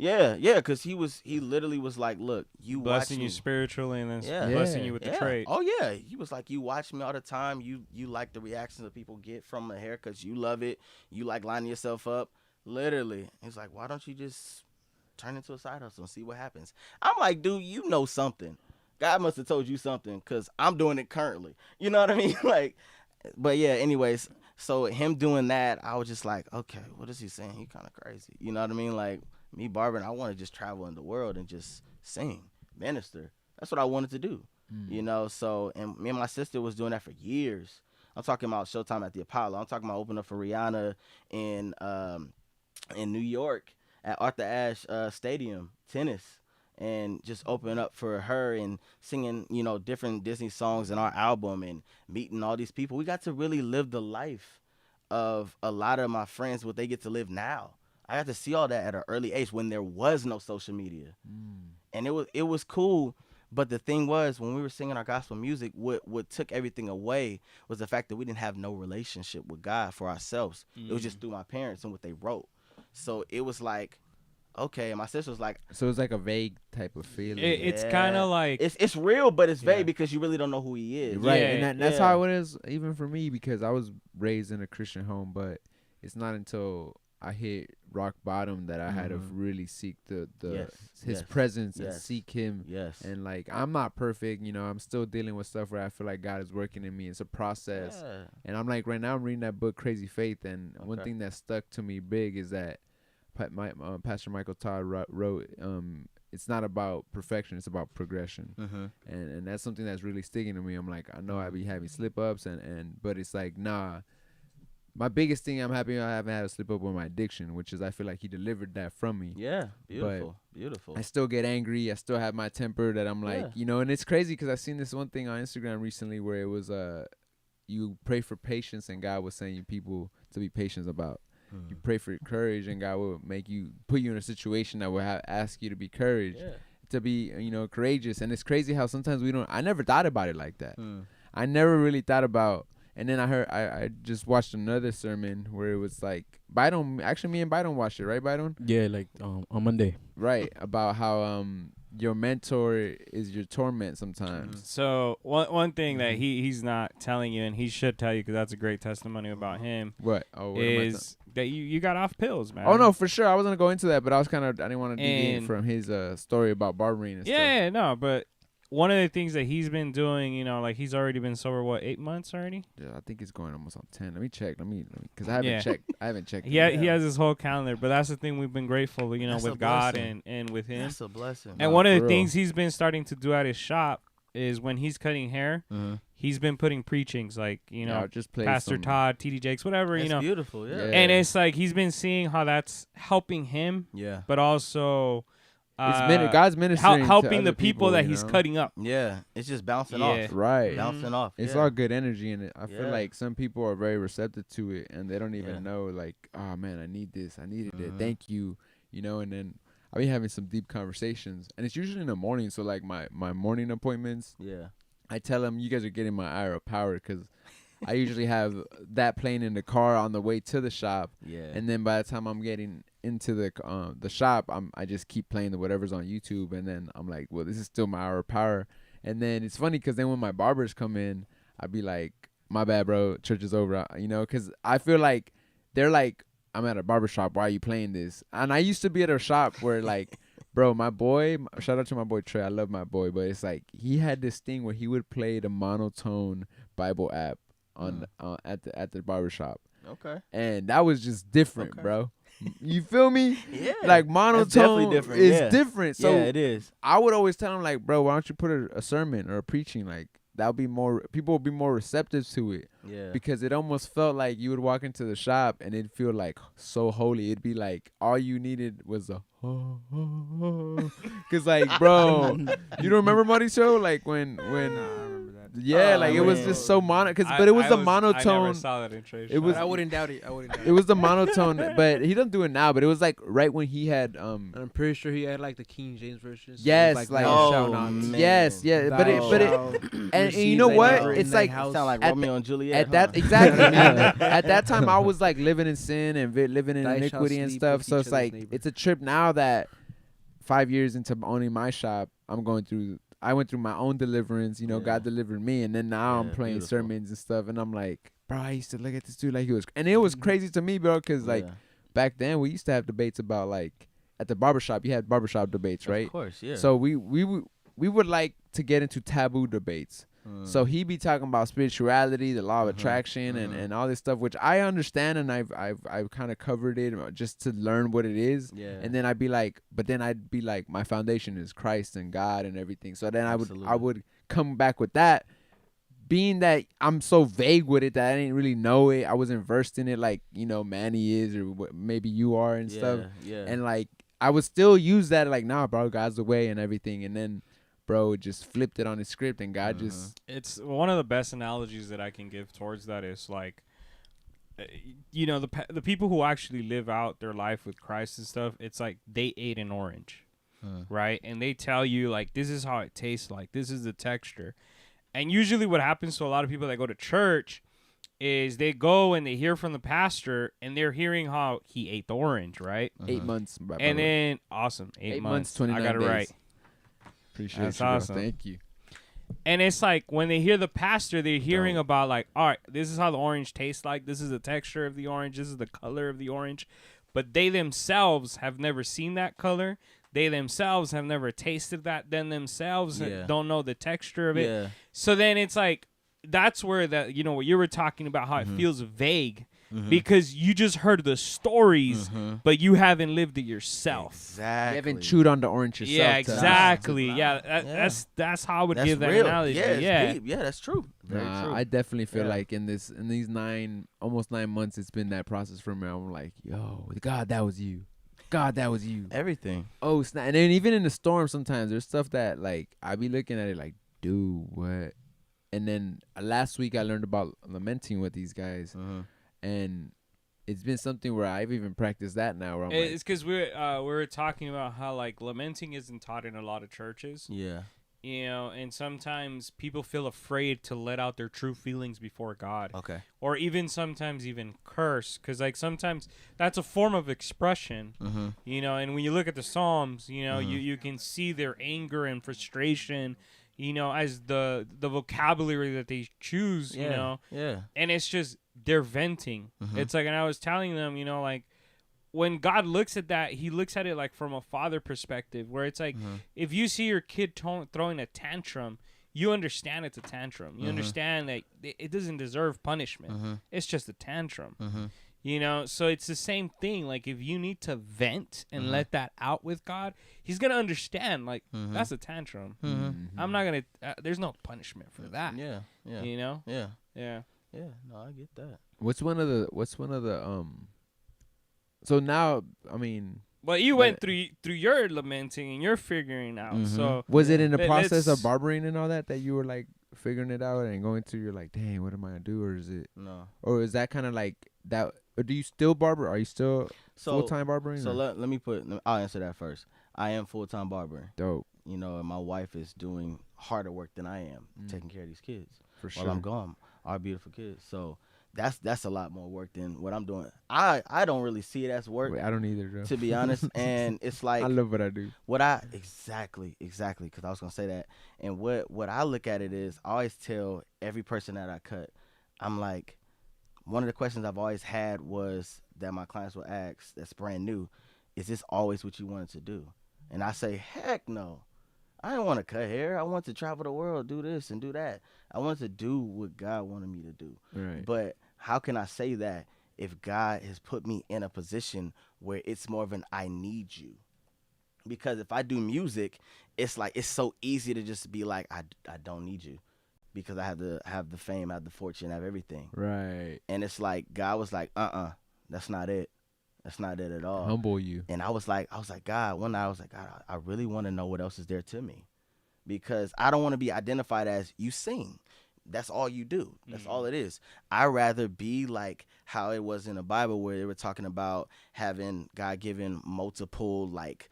Yeah, because he literally was like, look, you blessing watch you me. spiritually and then Yeah. blessing you with the trade. Oh yeah, he was like, you watch me all the time. You like the reactions that people get from a haircut. You love it. You like lining yourself up. Literally, he's like, why don't you just turn into a side hustle and see what happens? I'm like, dude, you know something. God must have told you something because I'm doing it currently. You know what I mean? Like, but yeah. Anyways, so him doing that, I was just like, okay, what is he saying? He kind of crazy. You know what I mean? Like. Me barbering, I want to just travel in the world and just sing, minister. That's what I wanted to do, you know. So, and me and my sister was doing that for years. I'm talking about Showtime at the Apollo. I'm talking about opening up for Rihanna in New York at Arthur Ashe Stadium, tennis. and just opening up for her and singing, you know, different Disney songs in our album and meeting all these people. We got to really live the life of a lot of my friends, what they get to live now. I got to see all that at an early age when there was no social media. And it was cool. But the thing was, when we were singing our gospel music, what took everything away was the fact that we didn't have no relationship with God for ourselves. It was just through my parents and what they wrote. So it was like, okay. And my sister was like, So it's like a vague type of feeling. It's kind of like it's real, but it's vague Yeah. because you really don't know who he is. Right, Yeah, and that's yeah. how it is even for me because I was raised in a Christian home, but it's not until I hit rock bottom that I had to really seek the Yes, his yes, presence and yes. seek him. Yes. And like I'm not perfect, you know, I'm still dealing with stuff where I feel like God is working in me. It's a process. Yeah. And I'm like right now I'm reading that book Crazy Faith, and one Okay. thing that stuck to me big is that Pastor Michael Todd wrote it's not about perfection, it's about progression. And that's something that's really sticking to me. I'm like, I know I be having slip ups but it's like, nah. My biggest thing I'm happy I haven't had a slip up with my addiction, which is I feel like he delivered that from me. Yeah. Beautiful. Beautiful. I still get angry. I still have my temper that I'm like, Yeah. you know, and it's crazy because I seen this one thing on Instagram recently where it was you pray for patience and God was saying people to be patient about. You pray for courage and God will put you in a situation that will ask you to be courage, to be, you know, courageous. And it's crazy how sometimes I never thought about it like that. I never really thought about. And then I just watched another sermon where it was like Biden. Actually, me and Biden watched it, right, Biden? Yeah, like on Monday. Right, about how your mentor is your torment sometimes. so one thing that he's not telling you, and he should tell you because that's a great testimony about him. What? Oh, what am I Is that you got off pills, man? Oh no, for sure. I wasn't gonna go into that, but I didn't want to dig in And- from his story about barbering and stuff. Yeah, no, but one of the things that he's been doing, you know, like he's already been sober, 8 months already? Yeah, I think it's going almost on 10. Let me check. Because I haven't Yeah. checked. I haven't checked. He has his whole calendar, but that's the thing we've been grateful, you know, That's a with God blessing. and with him. That's a blessing. And Nah, one of for the real. things he's been starting to do at his shop is when he's cutting hair, he's been putting preachings like, you know, I'll just play Pastor some, Todd, TD Jakes, whatever, That's you know. beautiful. Yeah. Yeah. And it's like he's been seeing how that's helping him, Yeah. but also God's ministering to helping other the people that you he's know? cutting up. Yeah. It's just bouncing Yeah. off. Right. Bouncing off. It's yeah. all good energy in it. I feel Yeah. like some people are very receptive to it and they don't even Yeah. know like, oh man, I need this. I needed it. Mhm. Thank you. You know, and then I'll be having some deep conversations. And it's usually in the morning. So like my morning appointments, Yeah. I tell them you guys are getting my hour of power because I usually have that playing in the car on the way to the shop. Yeah. And then by the time I'm getting into the shop, I just keep playing whatever's on YouTube, and then I'm like, well, this is still my hour of power. And then it's funny because then when my barbers come in, I'd be like, my bad, bro, church is over, you know, because I feel like they're like, I'm at a barber shop, why are you playing this? And I used to be at a shop where like, bro, my boy, shout out to my boy Trey, I love my boy, but it's like he had this thing where he would play the monotone Bible app on at the barber shop. Okay. And that was just different, Okay. bro. You feel me? Yeah. Like That's monotone definitely different. is Yeah. different. So yeah, it is. I would always tell him like, bro, why don't you put a sermon or a preaching? Like that'll be more, people would be more receptive to it Yeah. because it almost felt like you would walk into the shop and it'd feel like so holy. It'd be like all you needed was a cause like, bro, you don't remember Money Show? Like when Nah, I remember that. yeah, Oh, like it was man. just so but it was the I monotone. never saw that in Trey's It was- shop. I wouldn't doubt it. I wouldn't doubt It was the monotone, but he doesn't do it now. But it was like right when he had And I'm pretty sure he had like the King James version. So Yes, it was like- thou Oh, shalt not. man. yes, yeah, but it Thou and receive you know thy what? neighbor in It's thy like house. Sound like at Romeo and Juliet. at that huh? exactly at that time I was like living in sin and living in Thou shalt iniquity and sleep stuff. with So each it's other's like neighbor. it's a trip now that 5 years into owning my shop, I went through my own deliverance. You know, Yeah. God delivered me, and then now I'm Yeah, playing beautiful. sermons and stuff, and I'm like, bro, I used to look at this dude like he was, and it was crazy to me, bro, because like Yeah. back then we used to have debates about like at the barbershop, you had barbershop debates, right? Of course, yeah. So we would like to get into taboo debates. So he be talking about spirituality, the law of attraction, and all this stuff, which I understand, and I've kind of covered it just to learn what it is. yeah. And then I'd be like, my foundation is Christ and God and everything. So then I Absolutely. would come back with that, being that I'm so vague with it that I didn't really know it. I wasn't versed in it like, you know, Manny is or maybe you are and stuff. Yeah. And like I would still use that like, nah, bro, God's the way and everything. And then, bro, just flipped it on his script, and God just It's one of the best analogies that I can give towards that is like, you know, the people who actually live out their life with Christ and stuff. It's like they ate an orange, right? And they tell you like, this is how it tastes like. This is the texture. And usually, what happens to a lot of people that go to church is they go and they hear from the pastor, and they're hearing how he ate the orange, right? 8 months. By And the way. then awesome, 8 months, months. 29 I got it days. right. Appreciate That's you, bro. awesome. Thank you. And it's like when they hear the pastor, they're hearing about like, all right, this is how the orange tastes like. This is the texture of the orange. This is the color of the orange. But they themselves have never seen that color. They themselves have never tasted that. Then themselves don't know the texture of it. Yeah. So then it's like, that's where that, you know, what you were talking about, how it feels vague because you just heard the stories, but you haven't lived it yourself. Exactly. You haven't chewed on the orange yourself. Yeah, to- exactly. Yeah, Yeah. that's how I would That's give that real. analogy. Yeah, Yeah, it's deep. Yeah, that's true. Very Nah, true. I definitely feel Yeah. like in these almost 9 months, it's been that process for me. I'm like, yo, God, that was you. God, that was you. Everything. Oh, snap. And then even in the storm, sometimes there's stuff that like I be looking at it like, dude, what? And then last week I learned about lamenting with these guys, and it's been something where I've even practiced that now. Where I'm like, it's because we were talking about how like lamenting isn't taught in a lot of churches. Yeah. You know, and sometimes people feel afraid to let out their true feelings before God. Okay. Or even sometimes even curse, because like sometimes that's a form of expression, you know. And when you look at the Psalms, you know, you can see their anger and frustration, you know, as the vocabulary that they choose, Yeah. you know. Yeah. And it's just they're venting. It's like, and I was telling them, you know, like when God looks at that, he looks at it like from a father perspective, where it's like if you see your kid throwing a tantrum, you understand it's a tantrum. You understand that it doesn't deserve punishment. It's just a tantrum. You know, so it's the same thing. Like if you need to vent and let that out with God, he's going to understand like that's a tantrum. I'm not going to there's no punishment for that. Yeah. Yeah. You know? Yeah. Yeah. Yeah. No, I get that. what's one of the so now, I mean, Well, you went through your lamenting and you're figuring out. So was it in the process let's- of barbering and all that you were like figuring it out and going through, you're like, dang, what am I gonna do? Or is it, No. or is that kind of like that, or do you still barber? Are you still So full-time barbering? So or- let me I'll answer that first. I am full-time barber. Dope, You know, and my wife is doing harder work than I am, taking care of these kids for sure. while I'm gone. Our beautiful kids. So that's a lot more work than what I'm doing. I don't really see it as work, Wait, I don't either, bro. to be honest. And it's like I love what I do. what I exactly because I was gonna say that. And what I look at it is, I always tell every person that I cut, I'm like, one of the questions I've always had was that my clients will ask, that's brand new, is this always what you wanted to do? And I say, heck no. I didn't want to cut hair. I want to travel the world, do this and do that. I wanted to do what God wanted me to do. Right. But how can I say that if God has put me in a position where it's more of an I need you? Because if I do music, it's like it's so easy to just be like, I don't need you, because I have the fame, I have the fortune, I have everything. Right. And it's like God was like, that's not it. That's not it at all. Humble you. And I was like, God, one night I was like, God, I really want to know what else is there to me, because I don't want to be identified as you sing. That's all you do. That's all it is. I'd rather be like how it was in the Bible, where they were talking about having God given multiple like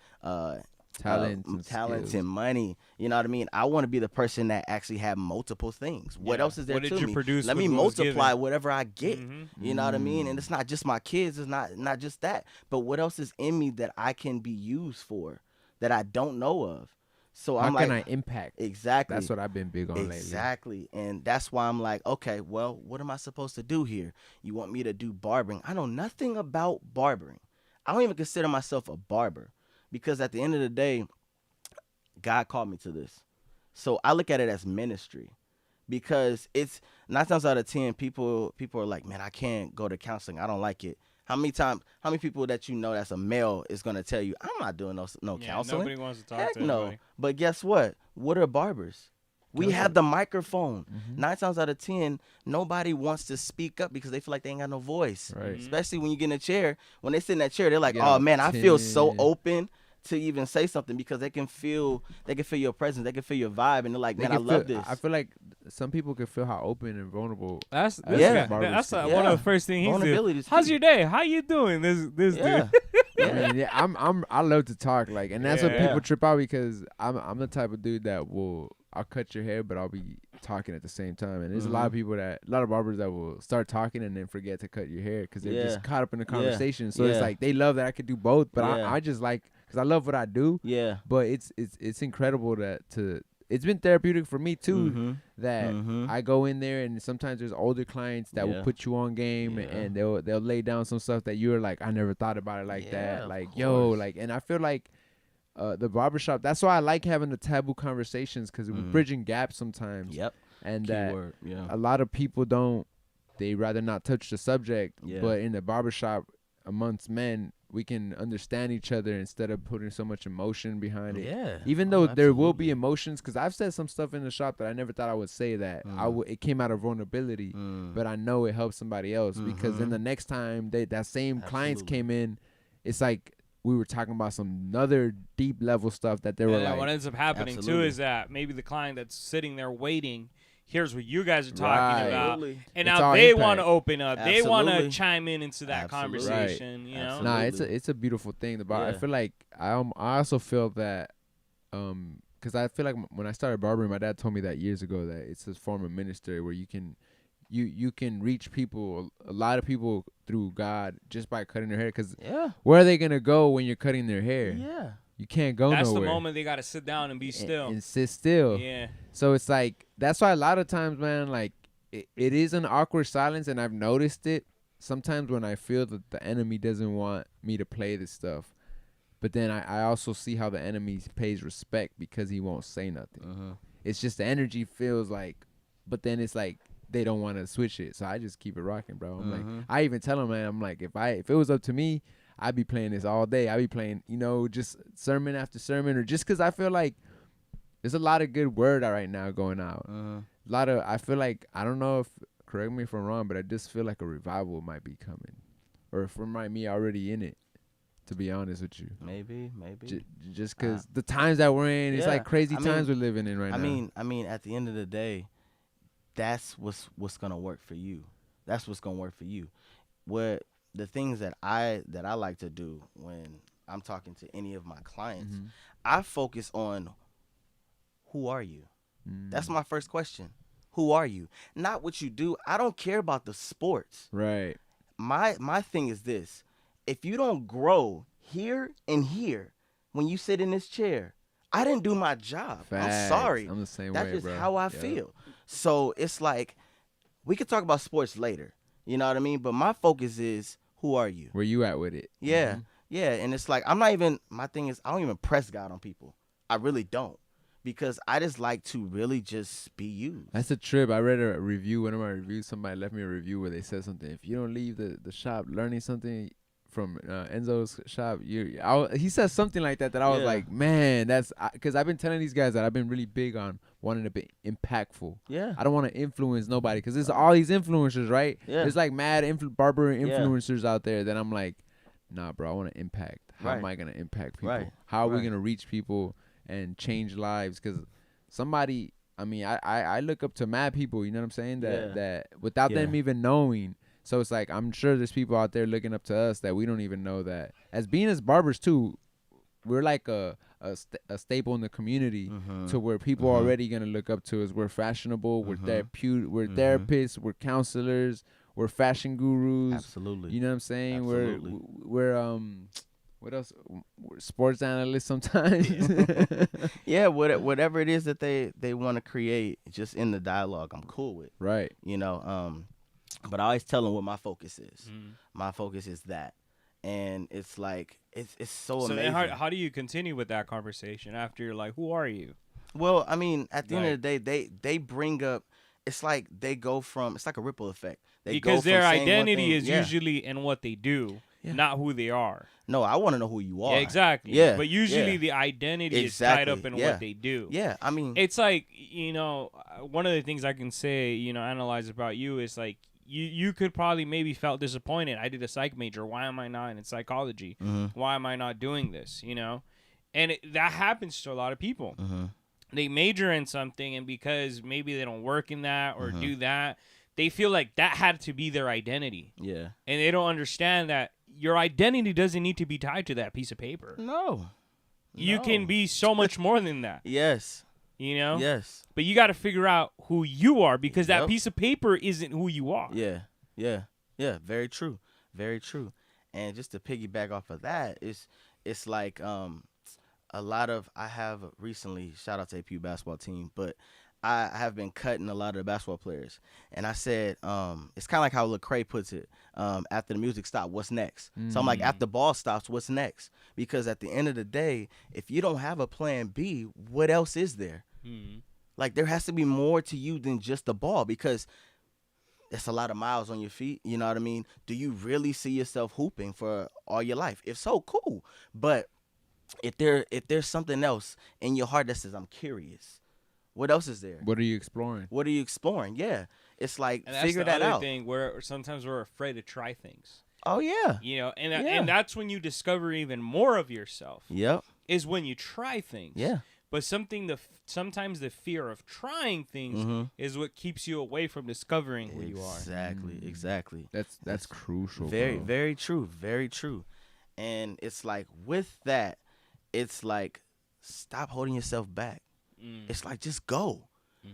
talents skills. and money. You know what I mean? I want to be the person that actually have multiple things. What Yeah. else is there What did to you me? produce Let with me what was multiply given? whatever I get. You know what I mean? And it's not just my kids. It's not just that. But what else is in me that I can be used for that I don't know of? So How I'm can like, I impact? exactly. That's what I've been big on lately. Exactly. And that's why I'm like, okay, well, what am I supposed to do here? You want me to do barbering? I know nothing about barbering. I don't even consider myself a barber, because at the end of the day, God called me to this. So I look at it as ministry, because it's 9 times out of 10, people are like, man, I can't go to counseling. I don't like it. How many people that you know that's a male is going to tell you, I'm not doing no Yeah, counseling? nobody wants to talk Heck to no. anybody. But guess what? What are barbers? We have the microphone. Mhm. 9 times out of 10, nobody wants to speak up because they feel like they ain't got no voice. Right. Mhm. Especially when you get in a chair. When they sit in that chair, they're like, Get "Oh all man, I feel so timid. open to even say something because they can feel your presence, they can feel your vibe, and they're like, They man, I can love feel, this." I feel like some people can feel how open and vulnerable. That's as Yeah. barbers That's can be. one of Yeah. the first things he's doing. Vulnerability is How's key. your day? How you doing? This Yeah. dude. I mean, yeah, I love to talk, like, and that's what Yeah. people trip out because I'm the type of dude that I'll cut your hair, but I'll be talking at the same time. And there's a lot of people a lot of barbers that will start talking and then forget to cut your hair because they're Yeah. just caught up in the Yeah. conversation. So it's Yeah. like they love that I could do both, but Yeah. I just like because I love what I do. Yeah. But it's incredible it's been therapeutic for me too. Mhm. That Mhm. I go in there and sometimes there's older clients that will Yeah. put you on game Yeah. and they'll lay down some stuff that you're like, I never thought about it like Yeah, that. of Like, yo, course. like, and I feel like the barbershop, that's why I like having the taboo conversations because we're bridging gaps sometimes. Yep. And that Keyword. Yeah. a lot of people they rather not touch the subject. Yeah. But in the barbershop amongst men, we can understand each other instead of putting so much emotion behind it. Yeah. Even Oh, though there will be absolutely. emotions, because I've said some stuff in the shop that I never thought I would say that it came out of vulnerability, but I know it helps somebody else because then the next time that same clients Absolutely. came in, it's like we were talking about some other deep level stuff that they were And then like, what ends up happening too Absolutely. is that maybe the client that's sitting there waiting hears what you guys are talking Right. about, Absolutely. and It's now all they impact. want to open up. They want to Absolutely. chime into that Absolutely. conversation. You know, Absolutely. nah, it's a beautiful thing. I Yeah. feel like I also feel that because I feel like when I started barbering, my dad told me that years ago that it's a form of ministry where you can reach people, a lot of people through God just by cutting their hair. Because Yeah. where are they gonna go when you're cutting their hair? Yeah. You can't go that's nowhere. the moment they got to sit down and be still. And sit still. Yeah, So it's like that's why a lot of times, man, like it is an awkward silence, and I've noticed it sometimes when I feel that the enemy doesn't want me to play this stuff. But then I also see how the enemy pays respect because he won't say nothing. It's just the energy feels like, but then it's like they don't want to switch it. So I just keep it rocking, bro. I'm like, I even tell them, man, I'm like, if it was up to me, I'd be playing this all day. I'd be playing, just sermon after sermon, or just because I feel like there's a lot of good word right now going out. I feel like, I don't know if, correct me if I'm wrong, but I just feel like a revival might be coming. Or if it might be already in it, to be honest with you. Maybe. Just because the times that we're in, it's yeah, like crazy I times mean- we're living in right now. I mean, at the end of the day, that's what's gonna work for you. That's what's gonna work for you. What the things that I like to do when I'm talking to any of my clients, I focus on who are you? That's my first question. Who are you? Not what you do. I don't care about the sports. Right. My thing is this. If you don't grow here and here when you sit in this chair, I didn't do my job. I'm Facts. sorry. I'm the same That's way, just bro. how I Yeah. feel. So it's like we could talk about sports later. You know what I mean? But my focus is who are you? Where you at with it? Yeah. Yeah. And it's like my thing is I don't even press God on people. I really don't. Because I just like to really just be used. That's a trip. I read a review. One of my reviews, somebody left me a review where they said something. If you don't leave the shop learning something from Enzo's shop, he said something like that I was Yeah. like, man, that's because I've been telling these guys that I've been really big on wanting to be impactful. Yeah. I don't want to influence nobody because there's all these influencers, right? Yeah. There's like mad barber Yeah. influencers out there that I'm like, nah, bro, I want to impact. How am Right. I going to impact people? Right. How are we Right. going to reach people and change lives? Because somebody, I mean, I look up to mad people, you know what I'm saying? That without them Yeah. even knowing. So it's like, I'm sure there's people out there looking up to us that we don't even know that. As barbers too, we're like a staple in the community to where people are already going to look up to us. We're fashionable. We're we're therapists. We're counselors. We're fashion gurus. Absolutely. You know what I'm saying? Absolutely. We're what else? We're sports analysts sometimes. Yeah, whatever it is that they want to create, just in the dialogue, I'm cool with. Right. You know, but I always tell them what my focus is. My focus is that, and it's like it's so So amazing. then how do you continue with that conversation after you're like, who are you? Well, I mean, at the end of the day, they bring up. It's like they go from. It's like a ripple effect. They go Because from their saying one identity thing- is yeah. usually in what they do. Yeah. not who they are. No, I want to know who you are. Yeah, exactly. Yeah, But usually yeah. the identity is tied up in yeah. what they do. Yeah, I mean, It's like, one of the things I can say, analyze about you is like you could probably maybe felt disappointed. I did a psych major. Why am I not in psychology? Why am I not doing this? And that happens to a lot of people. They major in something, and because maybe they don't work in that or do that, they feel like that had to be their identity. yeah. And they don't understand that your identity doesn't need to be tied to that piece of paper. No. You can be so much more than that. Yes. Yes. But you got to figure out who you are, because that Yep. piece of paper isn't who you are. Yeah. Yeah. Yeah. Very true. Very true. And just to piggyback off of that, it's like a lot of I have recently, shout out to APU basketball team, but I have been cutting a lot of the basketball players. And I said, it's kind of like how Lecrae puts it, after the music stops, what's next? So I'm like, after the ball stops, what's next? Because at the end of the day, if you don't have a plan B, what else is there? Like, there has to be more to you than just the ball, because it's a lot of miles on your feet. You know what I mean? Do you really see yourself hooping for all your life? If so, cool. But if there's something else in your heart that says, I'm curious, what else is there? What are you exploring? What are you exploring? Yeah. It's like, And that's figure the that other out. thing where sometimes we're afraid to try things. Oh, yeah. And that's when you discover even more of yourself. Yep. Is when you try things. Yeah. But sometimes the fear of trying things is what keeps you away from discovering who you are. Exactly. That's crucial. Very, bro. very true. Very true. And it's like, with that, it's like, stop holding yourself back. It's like, just go.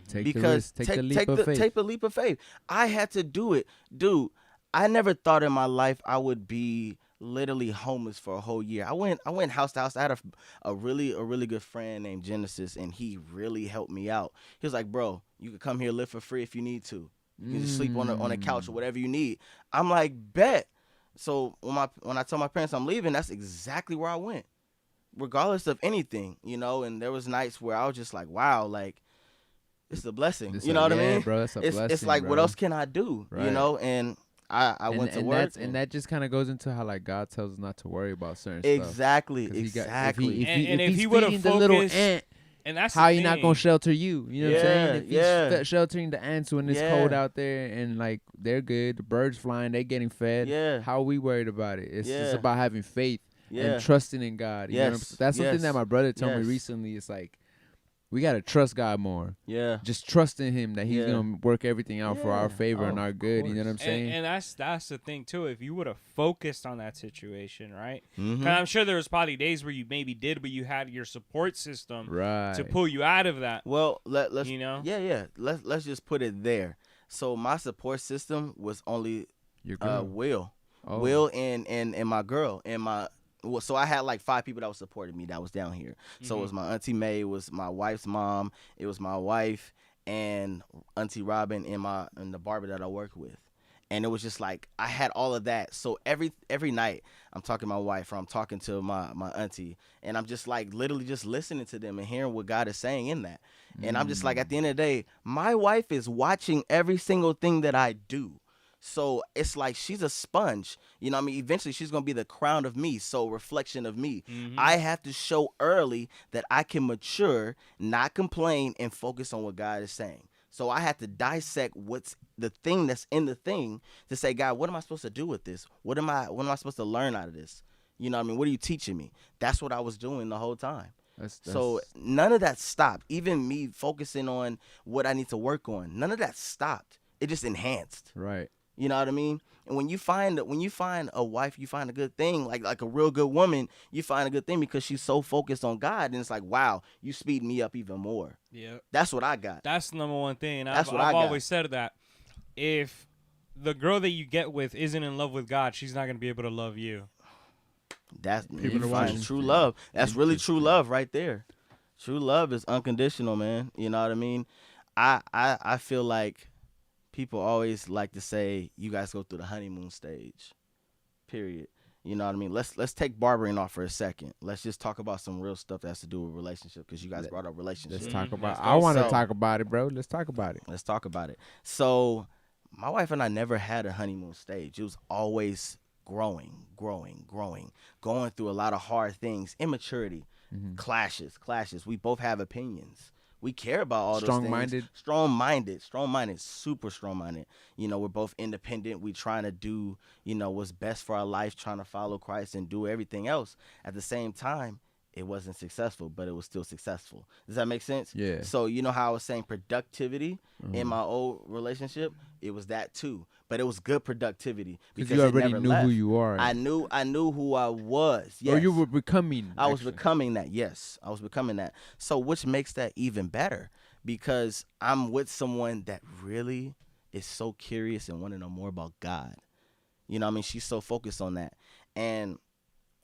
Take Because the risk, take the leap of faith. take the leap of faith. I had to do it. Dude, I never thought in my life I would be literally homeless for a whole year. I went house to house. I had a really good friend named Genesis, and he really helped me out. He was like, bro, you can come here, live for free if you need to. You can just sleep on a couch or whatever you need. I'm like, bet. So when I told my parents I'm leaving, that's exactly where I went, regardless of anything, And there was nights where I was just like, wow, like, it's a blessing. You know what I mean? Bro, that's a blessing, it's like, bro. what else can I do? Right. And I went to work. And that just kind of goes into how, like, God tells us not to worry about certain exactly, stuff. exactly. If he would have focused, the little ant, and that's how the he not thing. gonna shelter you? You know what I'm saying? If Yeah. he's sheltering the ants when it's cold out there, and like they're good, the birds flying, they getting fed. Yeah. How are we worried about it? It's just Yeah. about having faith Yeah. and trusting in God. You know what I'm Yes. That's something Yes. that my brother told me Yes. recently. It's like, we gotta trust God more. Yeah. Just trust in Him that He's Yeah. gonna work everything out for our Yeah. favor and Oh, our of good. You know what I'm course. saying? And that's the thing too. If you would have focused on that situation, right? Mhm. 'Cause I'm sure there was probably days where you maybe did, but you had your support system Right. to pull you out of that. Well, let's Yeah. Let's just put it there. So my support system was only Your girl. Will. Oh. Will and my girl and so I had like 5 people that was supporting me that was down here. So it was my Auntie May, it was my wife's mom, it was my wife and Auntie Robin and the barber that I work with. And it was just like I had all of that. So every night I'm talking to my wife or I'm talking to my auntie, and I'm just like literally just listening to them and hearing what God is saying in that. And I'm just like, at the end of the day, my wife is watching every single thing that I do. So it's like she's a sponge. You know what I mean? Eventually she's going to be the crown of me, so reflection of me. I have to show early that I can mature, not complain, and focus on what God is saying. So I had to dissect what's the thing that's in the thing to say, God, what am I supposed to do with this? What am I supposed to learn out of this? You know what I mean? What are you teaching me? That's what I was doing the whole time. So none of that stopped. Even me focusing on what I need to work on, none of that stopped. It just enhanced. Right. You know what I mean? And when you find a wife, you find a good thing, like a real good woman, you find a good thing because she's so focused on God, and it's like, wow, you speed me up even more. Yeah. That's what I got. That's the number one thing. And That's I've what I got. always said that if the girl that you get with isn't in love with God, she's not going to be able to love you. That's People you are find watching. true love. That's really true love right there. True love is unconditional, man. You know what I mean? I feel like people always like to say you guys go through the honeymoon stage. Period. You know what I mean? Let's take barbering off for a second. Let's just talk about some real stuff that has to do with relationship, because you guys brought up relationships. Let's talk about. Let's I go. want to So- talk about it, bro. Let's talk about it. Let's talk about it. So my wife and I never had a honeymoon stage. It was always growing, going through a lot of hard things, immaturity, Mhm. clashes. We both have opinions. We care about all those Strong-minded? things. Strong-minded, super strong-minded. You know, we're both independent. We trying to do, you know, what's best for our life, trying to follow Christ and do everything else. At the same time, it wasn't successful, but it was still successful. Does that make sense? Yeah. So you know how I was saying productivity in Mhm. my old relationship? It was that too. But it was good productivity because you it already never knew left. who you are. I knew who I was. Yes. Or you were becoming. I was actually. becoming that. Yes, I was becoming that. So, which makes that even better because I'm with someone that really is so curious and want to know more about God. You know what I mean? She's so focused on that. And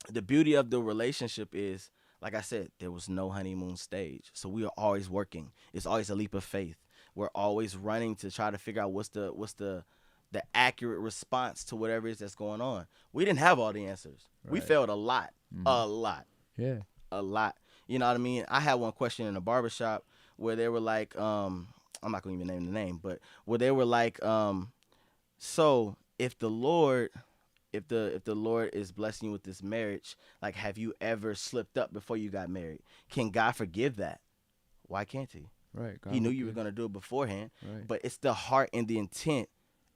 the beauty of the relationship is, like I said, there was no honeymoon stage. So we are always working. It's always a leap of faith. We're always running to try to figure out what's the accurate response to whatever it is that's going on. We didn't have all the answers. We Right. failed a lot. Mhm. A lot. Yeah. A lot. You know what I mean? I had one question in a barbershop where they were like, I'm not gonna even name the name, but where they were like, so if the Lord is blessing you with this marriage, like have you ever slipped up before you got married? Can God forgive that? Why can't he? Right. God He knew was you were good. gonna do it beforehand, Right. but it's the heart and the intent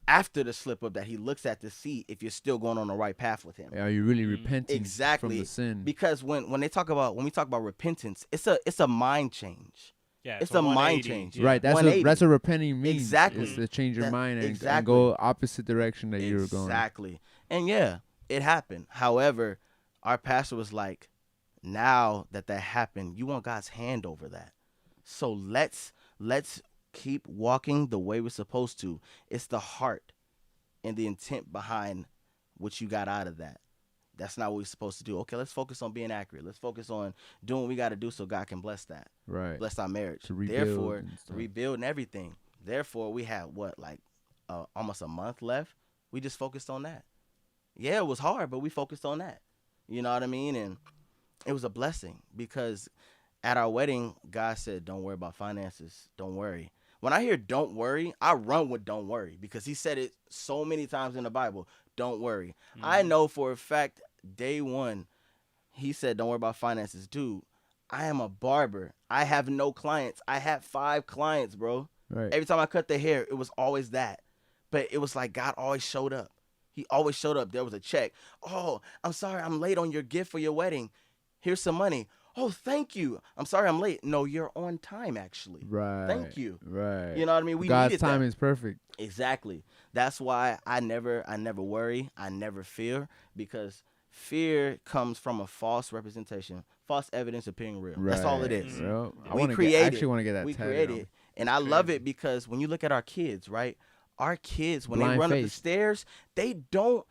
after the slip up that he looks at to see if you're still going on the right path with him. Are you really Mm. repenting Exactly. from the sin? Because when we talk about repentance, it's a mind change. Yeah, It's a mind 180, change. yeah. Right. That's 180. what repenting means. Exactly. Is to change your That- mind and exactly. go opposite direction that you were going. Exactly. And yeah, it happened. However, our pastor was like, now that happened, you want God's hand over that. So let's keep walking the way we're supposed to. It's the heart and the intent behind what you got out of that. That's not what we're supposed to do. Okay, let's focus on being accurate. Let's focus on doing what we got to do so God can bless that. Right. Bless our marriage. To rebuild Therefore, and stuff. rebuilding everything. Therefore, we had almost a month left. We just focused on that. Yeah, it was hard, but we focused on that. You know what I mean? And it was a blessing because at our wedding, God said, don't worry about finances. Don't worry. When I hear don't worry, I run with don't worry because he said it so many times in the Bible. Don't worry. Mm-hmm. I know for a fact, day one, he said, don't worry about finances. Dude, I am a barber. I have no clients. I had 5 clients, bro. Right. Every time I cut their hair, it was always that. But it was like God always showed up. He always showed up. There was a check. Oh, I'm sorry, I'm late on your gift for your wedding. Here's some money. Oh, thank you. I'm sorry I'm late. No, you're on time, actually. Right. Thank you. Right. You know what I mean? We God's needed time that. is perfect. Exactly. That's why I never worry. I never fear because fear comes from a false representation, false evidence appearing real. Right. That's all it is. Well, I We wanna create it. actually want to get that We tatted create on. it. And I love it because when you look at our kids, right? Our kids, when they Blind run up the faith. stairs, they don't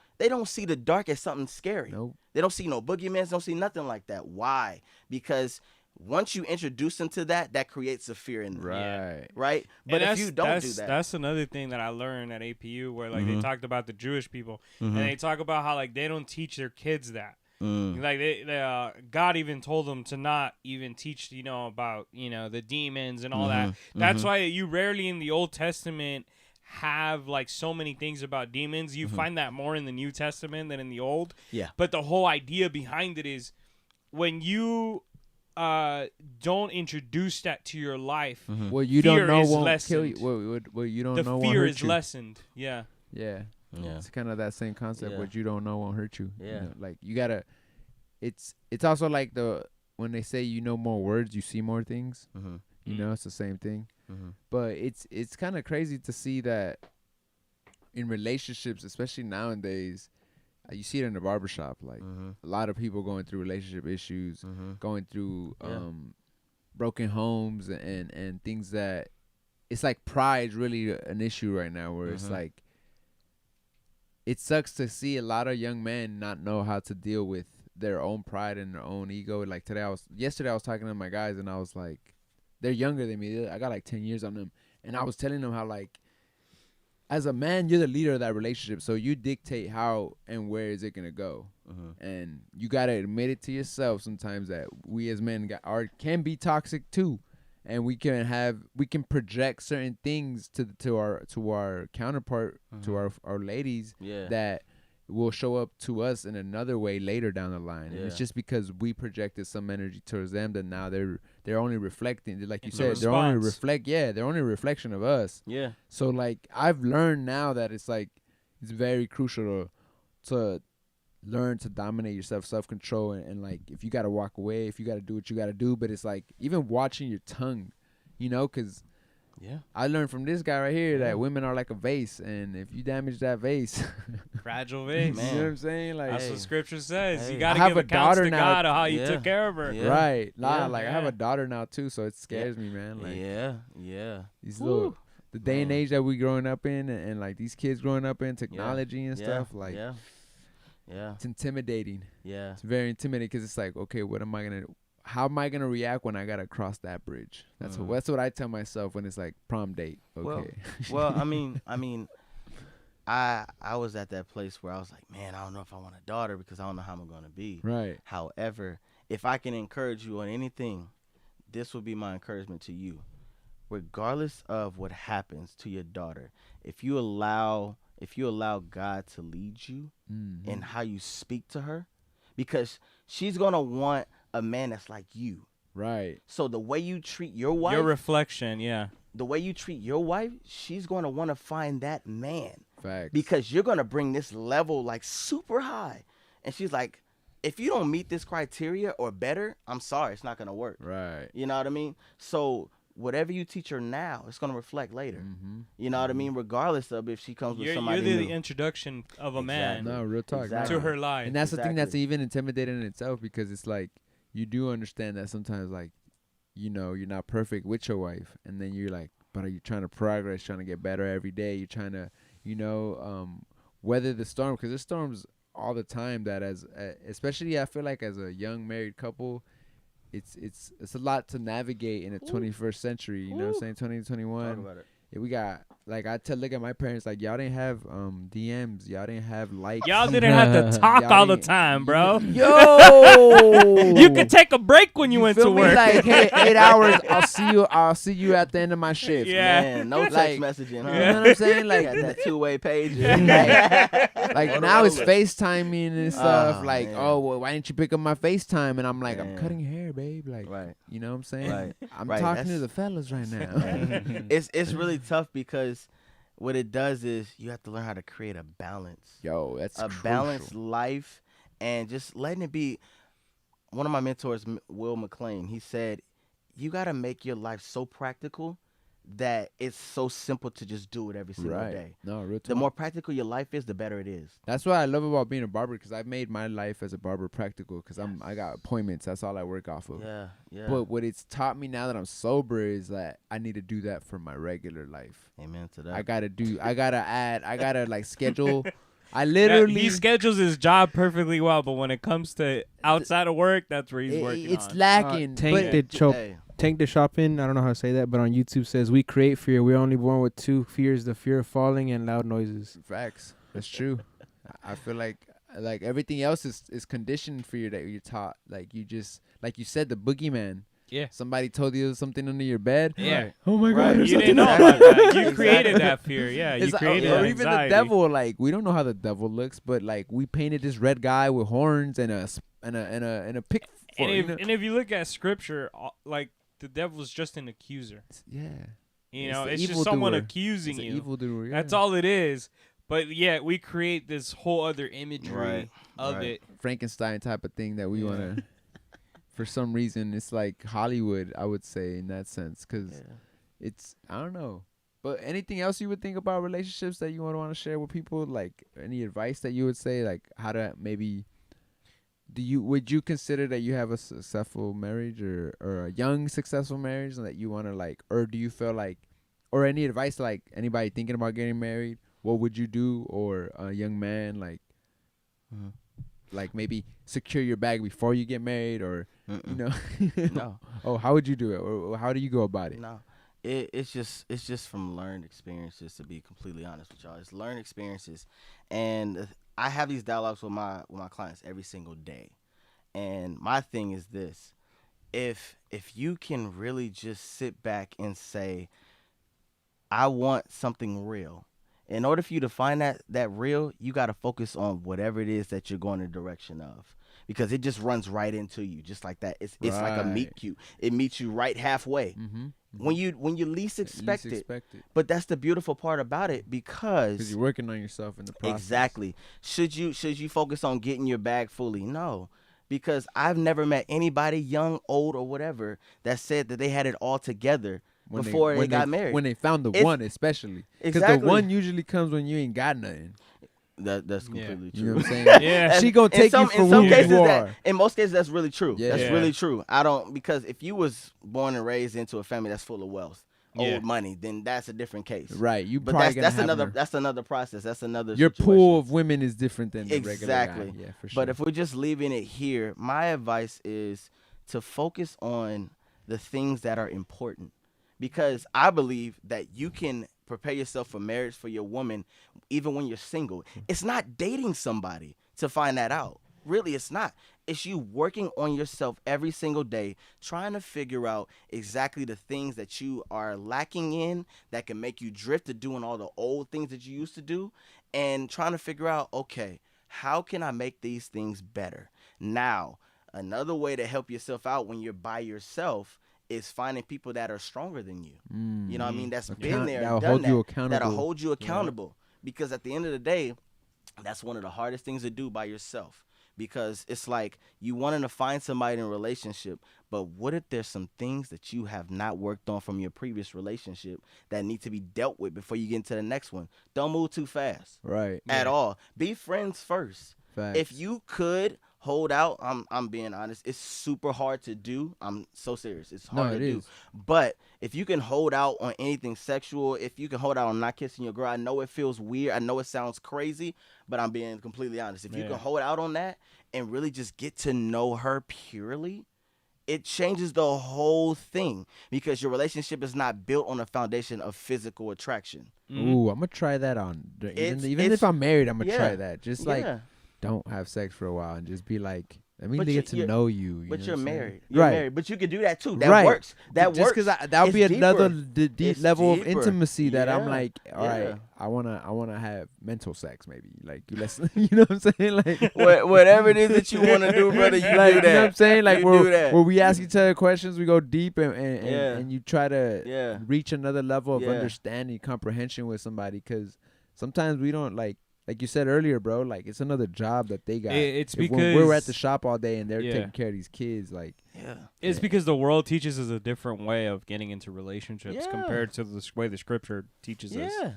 see the dark as something scary. Nope. They don't see no boogeymen, don't see nothing like that. Why? Because once you introduce them to that, that creates a fear in them. Right. Right? But And if you don't do that. that's another thing that I learned at APU, where like they Mhm. talked about the Jewish people, Mhm. and they talk about how like they don't teach their kids that. Mm. Like God even told them to not even teach, about the demons and all that. Mhm. That's Mhm. why you rarely in the Old Testament have like so many things about demons. You find that more in the New Testament than in the Old. Yeah. But the whole idea behind it is when you don't introduce that to your life, What you Fear don't know is won't kill you. lessened. What you don't the know won't fear hurt is you. lessened. Yeah. Yeah. Yeah. It's kind of that same concept. Yeah. What you don't know won't hurt you. Yeah. Like you gotta. It's also like when they say you know more words, you see more things. Mhm. You know, it's the same thing. Mhm. But it's kind of crazy to see that in relationships, especially nowadays. You see it in the barbershop. Like Mhm. a lot of people going through relationship issues, Mhm. going through Yeah. broken homes and things that it's like pride's really an issue right now where it's Mhm. like it sucks to see a lot of young men not know how to deal with their own pride and their own ego. Like yesterday I was talking to my guys and I was like, they're younger than me. I got like 10 years on them. And I was telling them how like, as a man, you're the leader of that relationship. So you dictate how and where is it going to go. Mhm. And you got to admit it to yourself sometimes that we as men can be toxic too. And we can project certain things to our counterpart, to our ladies Yeah. that will show up to us in another way later down the line. And it's Yeah. just because we projected some energy towards them that now they're only reflecting. Like you It's a said, they're only response. they're only a reflection of us. Yeah. So like I've learned now that it's like it's very crucial to learn to dominate yourself, self-control, and like if you got to walk away, if you got to do what you got to do, but it's like even watching your tongue, you know, because Yeah. I learned from this guy right here Yeah. that women are like a vase, and if you damage that vase, Fragile vase. Man. you know what I'm saying? Like, That's Hey. what Scripture says. Hey. You got to I have give a accounts daughter to now. God of how you Yeah. took care of her. Yeah. right? Nah, Yeah. like I have a daughter now too, so it scares me, man. Like Yeah. Yeah. these Woo. little the day and Man. age that we growing up in, and like these kids growing up in technology and Yeah. stuff, like Yeah. Yeah. it's intimidating. Yeah. It's very intimidating because it's like, okay, what am I gonna? How am I gonna react when I gotta cross that bridge? That's Mhm. that's what I tell myself when it's like prom date. Okay. Well, I mean, I was at that place where I was like, man, I don't know if I want a daughter because I don't know how I'm gonna be. right. However, if I can encourage you on anything, this would be my encouragement to you. Regardless of what happens to your daughter, if you allow God to lead you Mm-hmm. in how you speak to her, because she's gonna want a man that's like you. Right. So the way you treat your wife, Your reflection, yeah. she's gonna want to find that man. Facts. Because you're going to bring this level like super high. And she's like, if you don't meet this criteria or better, I'm sorry, it's not going to work. right. You know what I mean? So whatever you teach her now, it's going to reflect later. Mm-hmm. You know what I mean? Regardless of if she comes with You're somebody the new. introduction of a man Exactly. No, real talk. Exactly. to her life. And that's the thing that's Exactly. even intimidating in itself, because it's like you do understand that sometimes, like, you know, you're not perfect with your wife, and then you're like, but are you trying to progress, trying to get better every day? You're trying to, you know, weather the storm, because there's storms all the time that especially I feel like as a young married couple, it's a lot to navigate in the 21st century. You know what I'm saying? 2021. Talk about it. Yeah, we got, like, look at my parents, like, y'all didn't have DMs, y'all didn't have likes. Y'all didn't have to talk Y'all all the didn't- time, bro. Yo, You could take a break when you went feel to me? work. Like, hey, 8 hours. I'll see you at the end of my shift. Yeah. Man, no text Like, messaging, huh? You know what I'm saying? Like Like, got that two-way page. like now it's FaceTiming and stuff. Oh, like, man. oh, well, why didn't you pick up my FaceTime? And I'm like, I'm Man. cutting hair, babe. Like, Right. you know what I'm saying? Right. I'm Right, talking to that's- the fellas right now. It's really tough because what it does is you have to learn how to create a balance. Yo, that's A crucial. balanced life, and just letting it be. One of my mentors, Will McLean, he said, you got to make your life so practical that it's so simple to just do it every single Right. day. No, real talk. The more practical your life is, the better it is. That's what I love about being a barber, because I've made my life as a barber practical, because I got appointments. That's all I work off of. Yeah, yeah. But what it's taught me now that I'm sober is that I need to do that for my regular life. Amen to that. I gotta like schedule. I Yeah, literally, he schedules his job perfectly well, but when it comes to outside of work, that's where he's working it's on. lacking. Tank but did chop. Hey, Tank the Shopping, I don't know how to say that, but on YouTube says we create fear. We're only born with two fears: the fear of falling and loud noises. facts. That's true. I feel like everything else is conditioned for you that you're taught. Like you just, like you said, the boogeyman. Yeah. Somebody told you something under your bed. Yeah. Oh my Right. God. there's You didn't something know under- about that. You Exactly. created that fear. Yeah, you It's like- created or that even anxiety. the devil. Like we don't know how the devil looks, but like we painted this red guy with horns and a pick. And you if, know? and if you look at scripture, like the devil's just an accuser. Yeah. You It's know, the it's just someone evildoer. accusing It's an you. evildoer. Yeah. That's all it is. But yeah, we create this whole other imagery Right, of right. it. Frankenstein type of thing that we Yeah. want to. For some reason, it's like Hollywood, I would say, in that sense, because yeah. it's, I don't know. But anything else you would think about relationships that you would want to share with people? Like any advice that you would say, like how to maybe, would you consider that you have a successful marriage or a young successful marriage and that you want to like, or do you feel like, or any advice to like anybody thinking about getting married? What would you do? Or a young man, like, Mhm. like maybe secure your bag before you get married, or you Mm-mm. know, No. oh, how would you do it, or how do you go about it? No, it's just from learned experiences. To be completely honest with y'all, it's learned experiences, and I have these dialogues with my clients every single day. And my thing is this: if you can really just sit back and say, I want something real, In order for you to find that real, you got to focus on whatever it is that you're going the direction of, because it just runs right into you, just like that. It's like a meet Right. cute. It meets you right halfway Mm-hmm. when you least expect it. Expect it. But that's the beautiful part about it, Because because you're working on yourself in the process. exactly. Should you focus on getting your bag fully? No. Because I've never met anybody, young, old, or whatever, that said that they had it all together before they got married. When they found the It's- one, especially. Because Exactly. the one usually comes when you ain't got nothing. That's Yeah. completely You know true. what I'm saying? Yeah. She gonna take you for in who some you cases are. in most cases that's really true. Yeah. That's Yeah. really true. I don't, because if you was born and raised into a family that's full of wealth, Yeah. old money, then that's a different case. Right. You But probably that's gonna have that's another process. That's another your situation. pool of women is different than the Exactly. regular guy. Yeah, for sure. But if we're just leaving it here, my advice is to focus on the things that are important, because I believe that you can prepare yourself for marriage for your woman even when you're single. It's not dating somebody to find that out. Really, it's not. It's you working on yourself every single day, trying to figure out exactly the things that you are lacking in that can make you drift to doing all the old things that you used to do, and trying to figure out, okay, how can I make these things better? Now, another way to help yourself out when you're by yourself is finding people that are stronger than you. You know what I mean? That's been there That'll and done hold that. you accountable. That'll hold you accountable. Because at the end of the day, that's one of the hardest things to do by yourself. Because it's like you wanting to find somebody in a relationship, but what if there's some things that you have not worked on from your previous relationship that need to be dealt with before you get into the next one? Don't move too fast Right. at Yeah. all. Be friends first. Facts. If you could hold out, I'm being honest, it's super hard to do. I'm so serious. It's hard No, to it do. is. But if you can hold out on anything sexual, if you can hold out on not kissing your girl, I know it feels weird. I know it sounds crazy, but I'm being completely honest. If you Yeah. can hold out on that and really just get to know her purely, it changes the whole thing, because your relationship is not built on a foundation of physical attraction. Mhm. Ooh, I'm gonna try that on. It's- Even it's- if I'm married, I'm gonna yeah. try that. Just like Yeah. don't have sex for a while and just be like, let me But get to you're- know you. But know you're what I'm saying? married. You're Right. married. But you can do that too. That Right. works. That Just works. because that'll It's be another deeper. deep It's level of deeper. intimacy that I'm Yeah. like, all right, Yeah. I wanna have mental sex maybe. Like let's, you know what I'm saying? Like Whatever it is that you want to do, brother, you like, do that. you know what I'm saying? Like You where, do that. where we ask each other questions, we go deep and Yeah. and you try to Yeah. reach another level of Yeah. understanding, comprehension with somebody. Because sometimes we don't like you said earlier, bro. Like it's another job that they got. It's If when we're at the because- shop all day and they're Yeah. taking care of these kids, like Yeah. It's because the world teaches us a different way of getting into relationships Yeah. compared to the way the scripture teaches us, Yeah.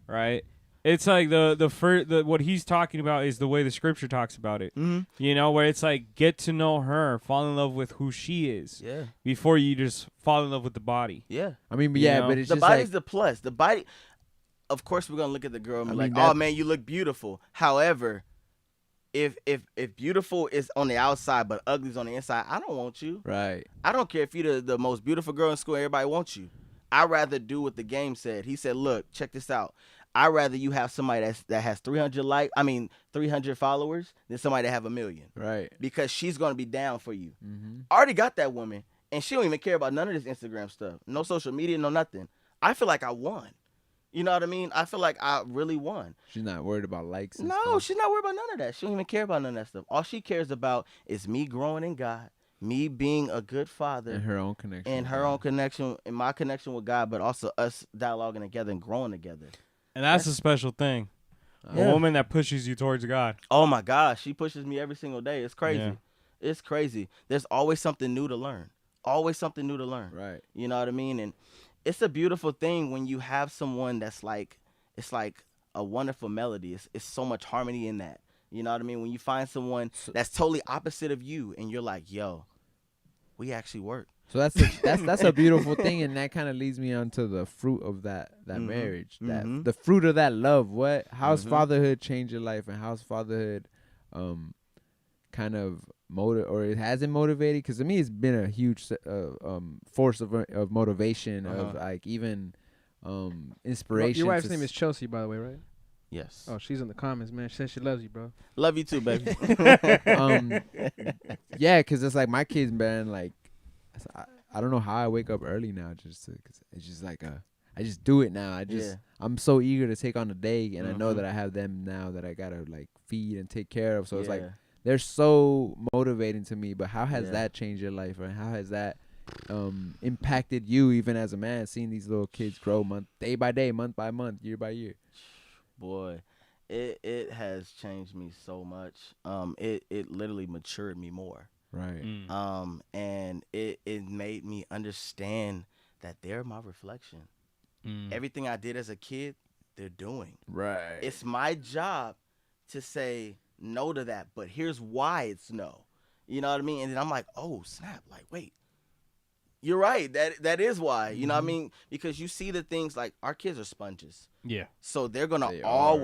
right? It's like what he's talking about is the way the scripture talks about it. Mm-hmm. You know, where it's like get to know her, fall in love with who she is Yeah. before you just fall in love with the body. Yeah. I mean, but You yeah, know? but it's The just body's like the plus. The body. Of course, we're gonna look at the girl and be I like, mean, "Oh that- man, you look beautiful." However, if beautiful is on the outside but ugly's on the inside, I don't want you. right. I don't care if you're the most beautiful girl in school. Everybody wants you. I'd rather do what the game said. He said, "Look, check this out. I'd rather you have somebody that has 300 followers than somebody that have 1 million, Right. because she's gonna be down for you. Mm-hmm. I already got that woman, and she don't even care about none of this Instagram stuff. No social media, no nothing. I feel like I won. You know what I mean? I feel like I really won. She's not worried about likes. And No, stuff. she's not worried about none of that. She don't even care about none of that stuff. All she cares about is me growing in God, me being a good father, and her own connection. and with her God. own connection, and my connection with God, but also us dialoguing together and growing together. And that's a special thing. Yeah. A woman that pushes you towards God. Oh my gosh, she pushes me every single day. It's crazy. Yeah. It's crazy. There's always something new to learn. Always something new to learn. Right. You know what I mean? And it's a beautiful thing when you have someone that's like, it's like a wonderful melody. It's so much harmony in that. You know what I mean? When you find someone that's totally opposite of you and you're like, yo, we actually work. So that's a beautiful thing, and that kind of leads me on to the fruit of that Mhm. marriage, that Mhm. the fruit of that love. How's Mhm. fatherhood changed your life, and how's fatherhood, kind of it hasn't motivated? Because to me, it's been a huge force of motivation, of Uh-huh. like even inspiration. Your wife's to name is Chelsea, by the way, right? Yes. Oh, she's in the comments, man. She says she loves you, bro. Love you too, baby. Yeah, because it's like my kids, man. Like, I don't know how I wake up early now, cause it's just like I just do it now. Yeah. I'm so eager to take on the day, and I know Mhm. that I have them now that I gotta like feed and take care of. So it's like Yeah. they're so motivating to me. But how has Yeah. that changed your life, or how has that impacted you even as a man, seeing these little kids grow day by day, month by month, year by year? Boy, it has changed me so much. It literally matured me more. Right. And it made me understand that they're my reflection. Everything I did as a kid, they're doing. Right. It's my job to say no to that, but here's why it's no. You know what I mean? And then I'm like, oh snap! Like, wait, you're right. That is why. You know what I mean? Because you see the things like our kids are sponges, Yeah. so they're gonna They are.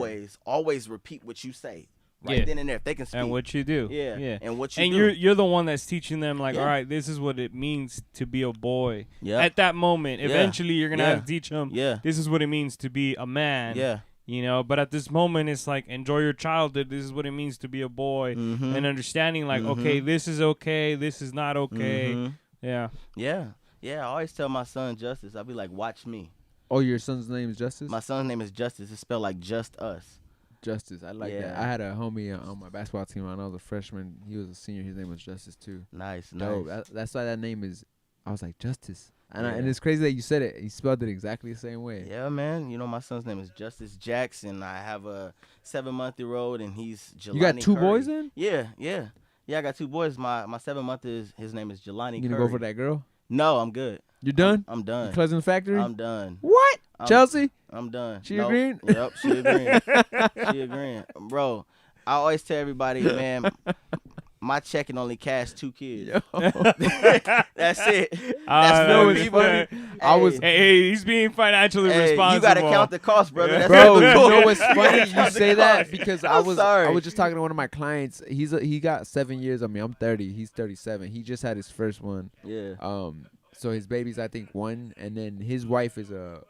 always repeat what you say right Yeah. then and there if they can speak. And what you do. Yeah. Yeah. And what you And do. you're the one that's teaching them like, Yeah. all right, this is what it means to be a boy. Yeah. At that moment, Yeah. eventually you're gonna Yeah. have to teach them. Yeah. This is what it means to be a man. Yeah. You know, but at this moment, it's like enjoy your childhood. This is what it means to be a boy, Mhm. and understanding like, okay, this is okay, this is not okay. Mhm. Yeah. Yeah. Yeah. I always tell my son Justice. I'll be like, watch me. Oh, your son's name is Justice? My son's name is Justice. It's spelled like just us. Justice. I like that. Yeah. I had a homie on my basketball team when I was a freshman. He was a senior. His name was Justice too. Nice. Dope. Nice. That's why that name is. I was like Justice, and Yeah. and it's crazy that you said it. He spelled it exactly the same way. Yeah, man. You know, my son's name is Justice Jackson. I have a 7-month-old, and he's Jelani You got two Curry. boys in? Yeah, yeah. Yeah, I got 2 boys. My 7-month his name is Jelani You gonna Curry. go for that girl? No, I'm good. You done? I'm done. You closing the factory? I'm done. What? I'm- Chelsea? I'm done. She Nope. agreeing? Yep, she agreeing. She agreeing. Bro, I always tell everybody, man, my checking only cash 2 kids. That's it. That's no, for it's people. funny. I was- Hey, he's being financially Hey, responsible. you gotta count the cost, brother. That's Bro, the you cost. know what's funny? You Count the say that cost. because I'm I sorry. was just talking to one of my clients. He got 7 years. I mean, I'm 30. He's 37. He just had his first one. Yeah. So his baby's I think 1, and then his wife is a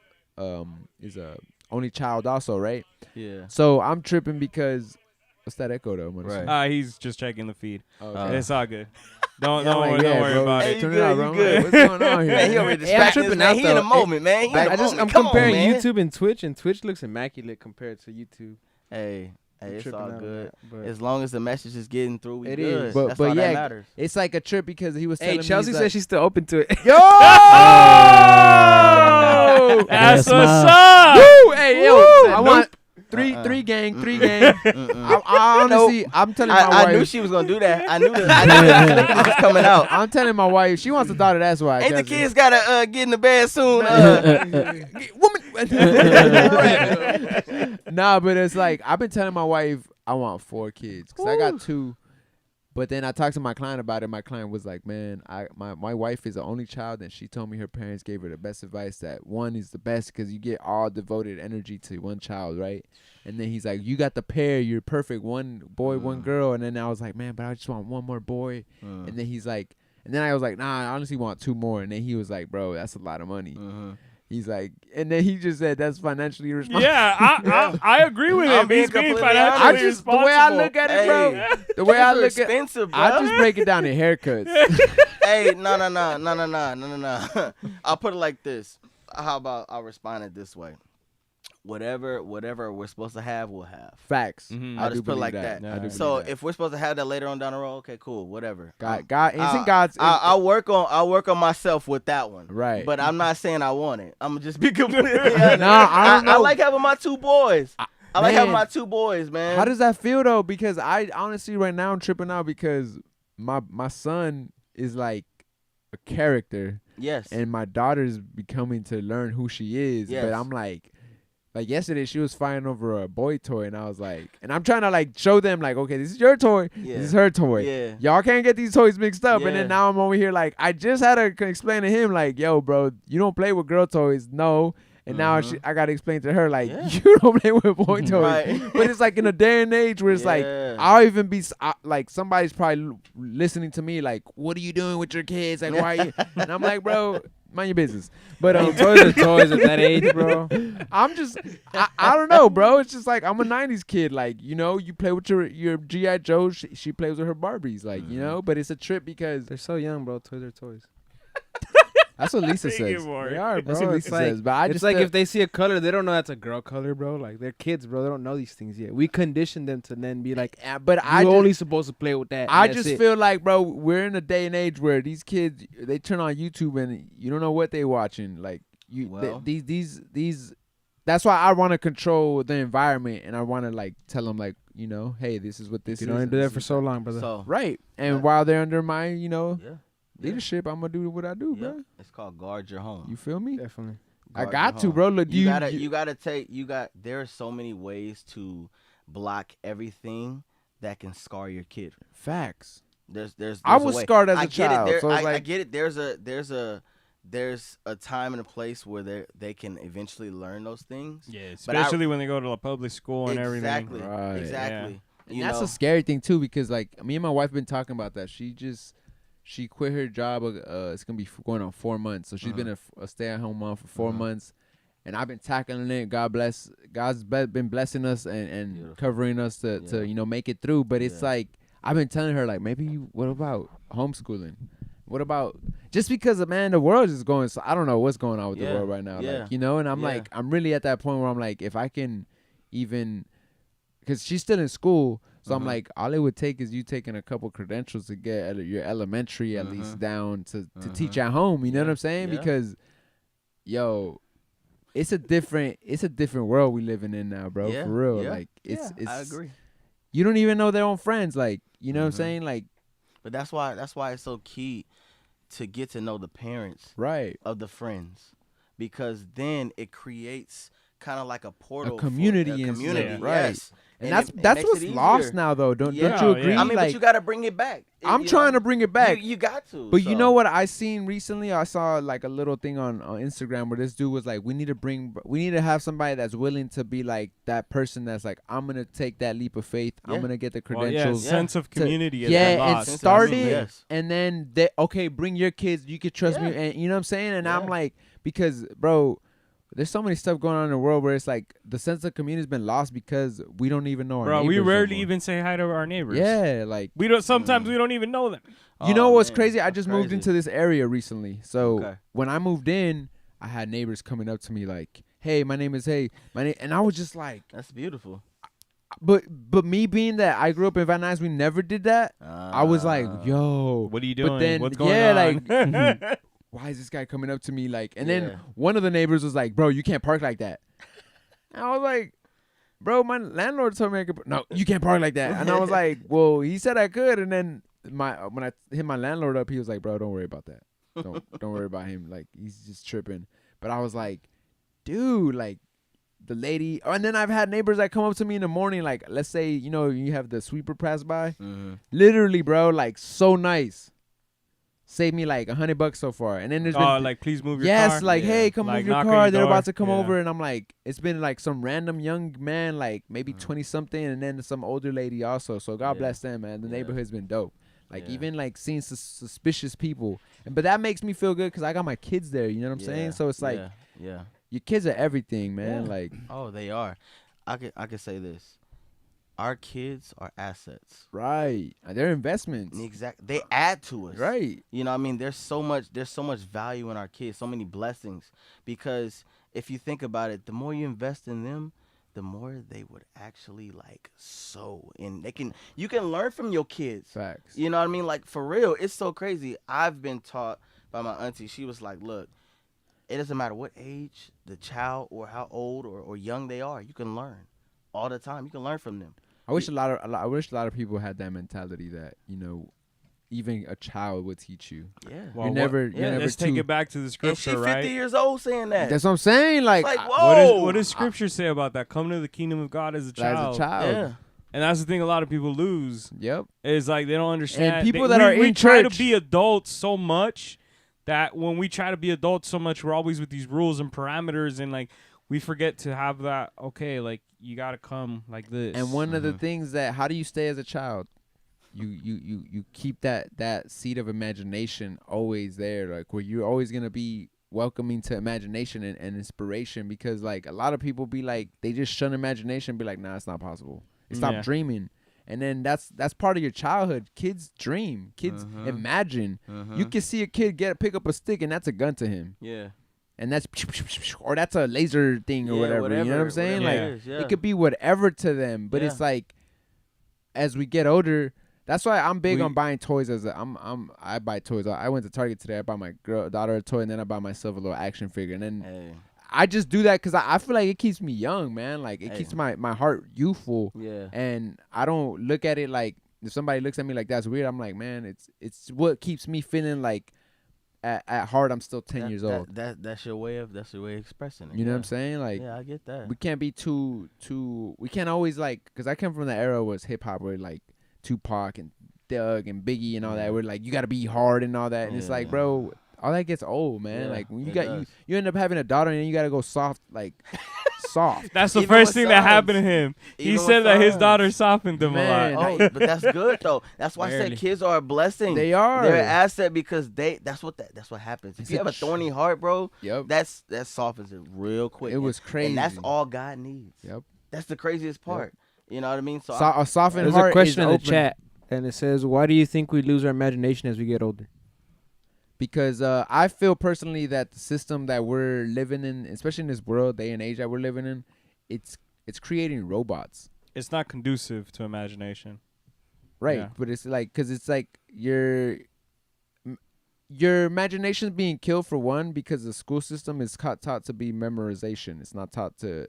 only child also, right? Yeah. So I'm tripping because what's that echo though? Right. He's just checking the feed. Okay. It's all good. Don't Yeah, I'm like, yeah, worry bro. about Hey, it. you Turn good, it out, you bro. I'm good. like, what's going on here? Man, he over Hey, I'm distracting tripping man. out, He in the though. moment, man. He in the I'm moment. Come comparing on, man. YouTube and Twitch, and Twitch looks immaculate compared to YouTube. Hey, I'm it's tripping all out on good. that, but- As long as the message is getting through, we It good. is. But- That's but all yeah, that matters. It's like a trip because he was telling Hey, me Chelsea he's said like, she's still open to it. Yo! That's Yes, what's ma. up. Woo! Hey, yo! Woo! I want three Uh-uh. gang. Mm-mm. I honestly, I'm telling my I knew wife. she was gonna do that. I knew that was coming out. I'm telling my wife. She wants a daughter. That's why. Ain't the Chelsea. kids gotta get in the bed soon? Woman. Nah, but it's like I've been telling my wife I want 4 kids because I got 2. But then I talked to my client about it. My client was like, "Man, my wife is the only child, and she told me her parents gave her the best advice that 1 is the best because you get all devoted energy to 1 child, right?" And then he's like, "You got the pair. You're perfect. 1 boy, 1 girl." And then I was like, "Man, but I just want 1 more boy." And then he's like, and then I was like, "Nah, I honestly want 2 more." And then he was like, "Bro, that's a lot of money." He's like, and then he just said that's financially irresponsible. Yeah, I agree with I'm him. being He's being completely financially honest. I just the way I look at it, bro. Hey, The way I those are look at, expensive, bro. I just break it down in haircuts. Hey, no. I'll put it like this. How about I'll respond it this way? Whatever we're supposed to have, we'll have. Facts. Mhm. I I'll do just put it believe like that. that. I do So believe that. if we're supposed to have that later on down the road, okay, cool, whatever. God, it's in God's. I'll work on myself with that one. Right. But I'm not saying I want it. I'm gonna just be completely honest. Nah, I don't know. I like having my 2 boys. I like having man. my 2 boys, man. How does that feel though? Because I honestly right now I'm tripping out because my son is like a character Yes. and my daughter's becoming to learn who she is. Yes. But I'm like yesterday she was fighting over a boy toy and I was like, and I'm trying to like show them like, okay, this is your toy, Yeah. this is her toy. Yeah. Y'all can't get these toys mixed up. And Yeah. then now I'm over here like I just had to explain to him like, yo, bro, you don't play with girl toys, no. And now I gotta explain to her like, Yeah. you don't play with boy toys. Right. But it's like in a day and age where it's like Yeah. I'll even be like somebody's probably listening to me like, what are you doing with your kids? Like why? Are you? And I'm like, bro, mind your business. But Toys are toys at that age, bro. I'm just I don't know, bro. It's just like I'm a '90s kid. Like you know, you play with your GI Joe. She plays with her Barbies. Like you know, but it's a trip because They're so young, bro. Toys are toys. That's what Lisa Make it says. more. They are, That's bro. what It's Lisa like says. But I it's just like feel- if they see a color, they don't know that's a girl color, bro. Like they're kids, bro. They don't know these things yet. We condition them to then be like, but you're I just, only supposed to play with that. I and that's just it. feel like, bro, we're in a day and age where these kids they turn on YouTube and you don't know what they watching. Like Well. these. That's why I want to control the environment and I want to like tell them like hey, this is what this you is. can only and do this that for is- so long, brother. So right. And Yeah. while they're under my yeah, leadership, I'm gonna do what I do, yeah. bro. It's called guard your home. You feel me? Definitely. I Guard got your to, home. bro. Look, There are so many ways to block everything that can scar your kid. facts. There's I a was way. scarred as I a get child, It. so it's I like get it. There's a time and a place where they can eventually learn those things. Yeah, But I- especially when they go to a public school and everything. Exactly. Right. Exactly. and You that's know, a scary thing too because like me and my wife been talking about that. She quit her job. It's gonna be going on 4 months, so she's been a stay-at-home mom for 4 months. And I've been tackling it. God's been blessing us and Beautiful. covering us to make it through. But it's Yeah. like I've been telling her like what about homeschooling? What about just because the world is going. So I don't know what's going on with the Yeah. world right now. Yeah. Like and I'm Yeah. like I'm really at that point where I'm like if I can even because she's still in school. So I'm like, all it would take is you taking a couple credentials to get your elementary at least down to teach at home. You know what I'm saying? Yeah. Because, it's a different world we living in now, bro. Yeah, For real. yeah, Like it's I agree. You don't even know their own friends. Like you know what I'm saying? Like But that's why it's so key to get to know the parents right. of the friends, because then it creates kind of like a portal, community for, and a community, stuff, right. yes. And it that's makes what's it lost easier. now though. Don't Yeah. you agree? Yeah. I mean, like, but you got to bring it back. I'm trying to bring it back. You got to. But you so. know what I seen recently? I saw like a little thing on Instagram where this dude was like, we need to have somebody that's willing to be like that person that's like, I'm gonna take that leap of faith. Yeah. I'm gonna get the Well, credentials. sense of community. has yeah, been and lost. Sense of start community, it, yes. and then bring your kids. You could trust me, Yeah. and you know what I'm saying. And I'm Yeah. like, because bro, there's so many stuff going on in the world where it's like the sense of community has been lost because we don't even know our Bro, we neighbors no rarely more. even say hi to our neighbors. Yeah, like We don't. Sometimes we don't even know them. you know Oh, what's man, crazy? I that's just moved crazy. into this area recently. So Okay. when I moved in, I had neighbors coming up to me like, "Hey, my name is and I was just like, That's beautiful. but me being that I grew up in Van Nuys, we never did that. I was like, yo, What are you doing? But then, What's going yeah, on? why is this guy coming up to me like? And Yeah. then one of the neighbors was like, bro, you can't park like that. And I was like, bro, my landlord told me I could. No, you can't park like that. And I was like, well, he said I could. And then when I hit my landlord up, he was like, bro, don't worry about that. Don't worry about him. Like he's just tripping. But I was like, dude, like the lady. Oh, and then I've had neighbors that come up to me in the morning, like let's say you have the sweeper pass by. Mm-hmm. Literally, bro, like so nice. Saved me like $100 so far. And then there's been Like please move your yes, car. like Yeah. hey, come Like, move your knock on car. your They're door. about to come Yeah. over, and I'm like, it's been like some random young man, like maybe 20 something, and then some older lady also. So God Yeah. bless them, man. The Yeah. neighborhood's been dope. Like Yeah. even like seeing suspicious people, but that makes me feel good because I got my kids there. You know what I'm saying? So it's like yeah. your kids are everything, man. Yeah. Like Oh, they are. I could say this. Our kids are assets. right, they're investments. Exactly. They add to us. Right. You know what I mean? There's so much value in our kids, so many blessings. Because if you think about it, the more you invest in them, the more they would actually like sow. And you can learn from your kids. Facts. You know what I mean? Like for real, it's so crazy. I've been taught by my auntie. She was like, look, it doesn't matter what age the child or how old or young they are, you can learn all the time. You can learn from them. I wish a lot of people had that mentality that even a child would teach you. Yeah. Well, You're never Let's take too- it back to the And she scripture, 50 right? years old saying that. That's what I'm saying. Like, It's like, I- whoa. What does scripture say about that? Come to the kingdom of God as a child. as a child. Yeah. And that's the thing a lot of people lose. Yep. Is like they don't understand. And people They- that are we in try church- to be adults so much that when we try to be adults so much, we're always with these rules and parameters, and like we forget to have that. Okay, like you gotta come like this. And one of the things that how do you stay as a child? You keep that seed of imagination always there, like where you're always gonna be welcoming to imagination and inspiration, because like a lot of people be like they just shun imagination, be like, nah, it's not possible. Stop Yeah. dreaming. And then that's part of your childhood. Kids dream. Kids imagine. You can see a kid pick up a stick and that's a gun to him. Yeah. And that's or that's a laser thing or whatever. You know what I'm saying? Like it could be whatever to them. But it's like as we get older, that's why I'm big on buying toys. I buy toys. I went to Target today. I bought my daughter a toy, and then I bought myself a little action figure. And then I just do that because I feel like it keeps me young, man. Like it keeps my heart youthful. Yeah. And I don't look at it like if somebody looks at me like that's weird. I'm like, man, it's what keeps me feeling like at heart I'm still 10 years old. That's your way of expressing it. You know what I'm saying? Like, yeah, I get that. We can't be too. We can't always like because I come from the era was hip hop where like Tupac and Thug and Biggie and all that. We're like you got to be hard and all that, and it's like, bro, all that gets old, man. Like when you end up having a daughter and then you got to go soft, like soft. That's the first thing that happened to him. He said that his daughter softened him a lot. Oh, but that's good though. That's why I said kids are a blessing. They are. They're an asset because that's what happens. If you have a thorny heart, bro, that softens it real quick. It was crazy. And that's all God needs. Yep. That's the craziest part. You know what I mean? So a softened There's heart. a question is in the open. chat, and it says, "Why do you think we lose our imagination as we get older?" Because I feel personally that the system that we're living in, especially in this world, day and age that we're living in, it's creating robots. It's not conducive to imagination. Right. Yeah. But it's like, because it's like your imagination's being killed for one, because the school system is taught to be memorization. It's not taught to,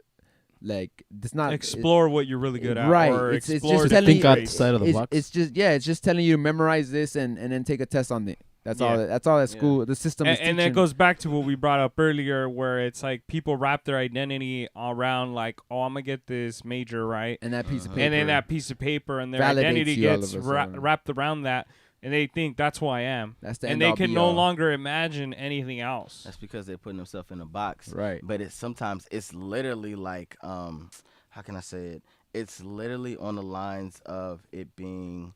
like, it's not explore what you're really good at. Right. Or It's explore just the telling you, think outside of the box. It's just telling you to memorize this and then take a test on it. That's all. That's all that school, the system is teaching. And it goes back to what we brought up earlier, where it's like people wrap their identity around like, oh, I'm gonna get this major right, and that piece of paper, and then that piece of paper, and their validates identity you all gets of a sudden. wrapped around that, and they think that's who I am. That's the and end they all can be no all. longer imagine anything else. that's because they're putting themselves in a box. Right. But sometimes it's literally like how can I say it? It's literally on the lines of it being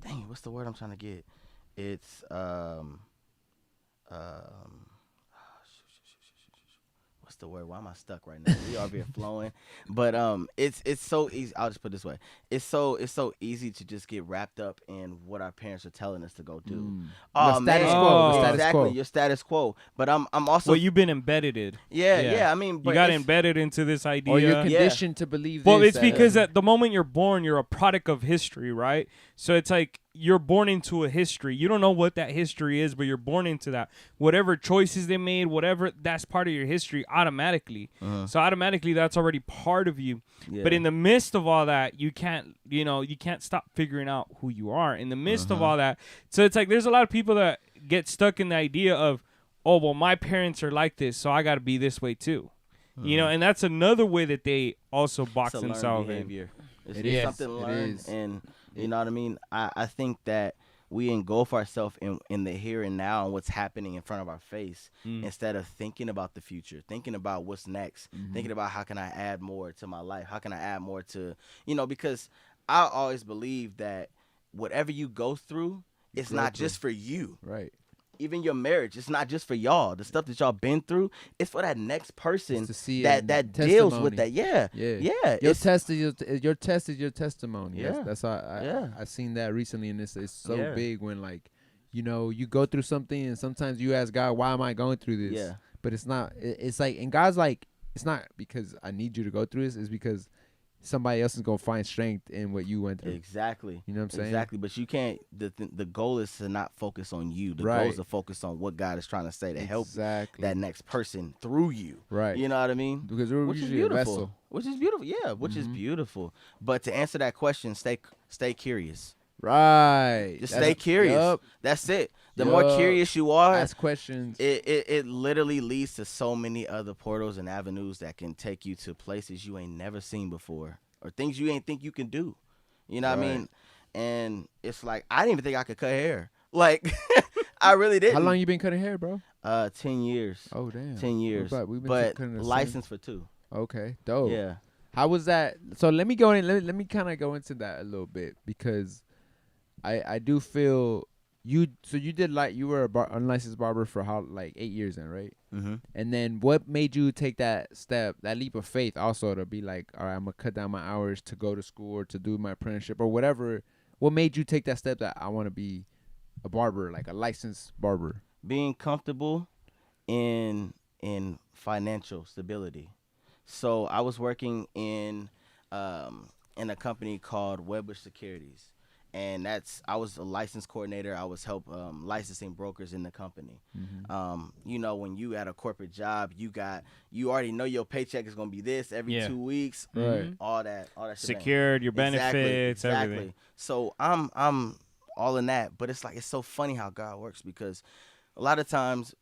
dang, what's the word I'm trying to get? It's what's the word? Why am I stuck right now? We are being flowing, but it's so easy. I'll just put it this way: it's so easy to just get wrapped up in what our parents are telling us to go do. The status quo. The status exactly, quo. your status quo. But I'm also Well, you've been embedded. yeah. I mean, but You got it's- embedded into this idea. Or you're conditioned to believe Well, this. it's because at the moment you're born, you're a product of history, right? So it's like you're born into a history. You don't know what that history is, but you're born into that. Whatever choices they made, whatever, that's part of your history automatically. So automatically that's already part of you. Yeah. But in the midst of all that, you can't stop figuring out who you are in the midst of all that. So it's like there's a lot of people that get stuck in the idea of, oh, well, my parents are like this, so I got to be this way too. You know, and that's another way that they also box it's a learned themselves in. behavior. It's It is. something It learned, is. and you know what I mean. I think that we engulf ourselves in the here and now and what's happening in front of our face instead of thinking about the future, thinking about what's next, thinking about how can I add more to my life, how can I add more to, because I always believe that whatever you go through, it's not just for you. right. Even your marriage, it's not just for y'all. The stuff that y'all been through, it's for that next person It's to see that it, deals with testimony. that. Yeah. Your it's- test is your test is your testimony. Yeah. That's I seen that recently, and it's so Yeah. big when like you go through something, and sometimes you ask God, why am I going through this? Yeah. But it's not. It's like, and God's like, it's not because I need you to go through this. It's because somebody else is gonna find strength in what you went through. Exactly. You know what I'm saying? Exactly. But you can't. The goal is to not focus on you. The goal Right. is to focus on what God is trying to say to help Exactly. that next person through you. Right. You know what I mean? Because we're Which is usually a beautiful. vessel. Which is beautiful. Yeah. Which is beautiful. But to answer that question, stay curious. Right. Just stay curious. Yup. That's it. The more Yup. curious you are, Ask questions. it literally leads to so many other portals and avenues that can take you to places you ain't never seen before or things you ain't think you can do. You know what I Right. mean? And it's like I didn't even think I could cut hair. Like I really didn't. How long you been cutting hair, bro? 10 years. Oh damn. 10 years. We've been But cutting the same- licensed for 2. Okay, dope. Yeah. How was that? So let me go in. Let me kind of go into that a little bit because I do feel you did like you were a unlicensed barber for how like 8 years then, right? Mm-hmm. And then what made you take that step, that leap of faith, also to be like, all right, I'm gonna cut down my hours to go to school or to do my apprenticeship or whatever? What made you take that step that I want to be a barber, like a licensed barber? Being comfortable in financial stability. So I was working in a company called Weber Securities, and I was a license coordinator. I was licensing brokers in the company. You know, when you at a corporate job, you already know your paycheck is gonna be this every 2 weeks, Right? all that shebang. Secured your benefits, exactly. everything. So I'm all in that, but it's so funny how God works, because a lot of times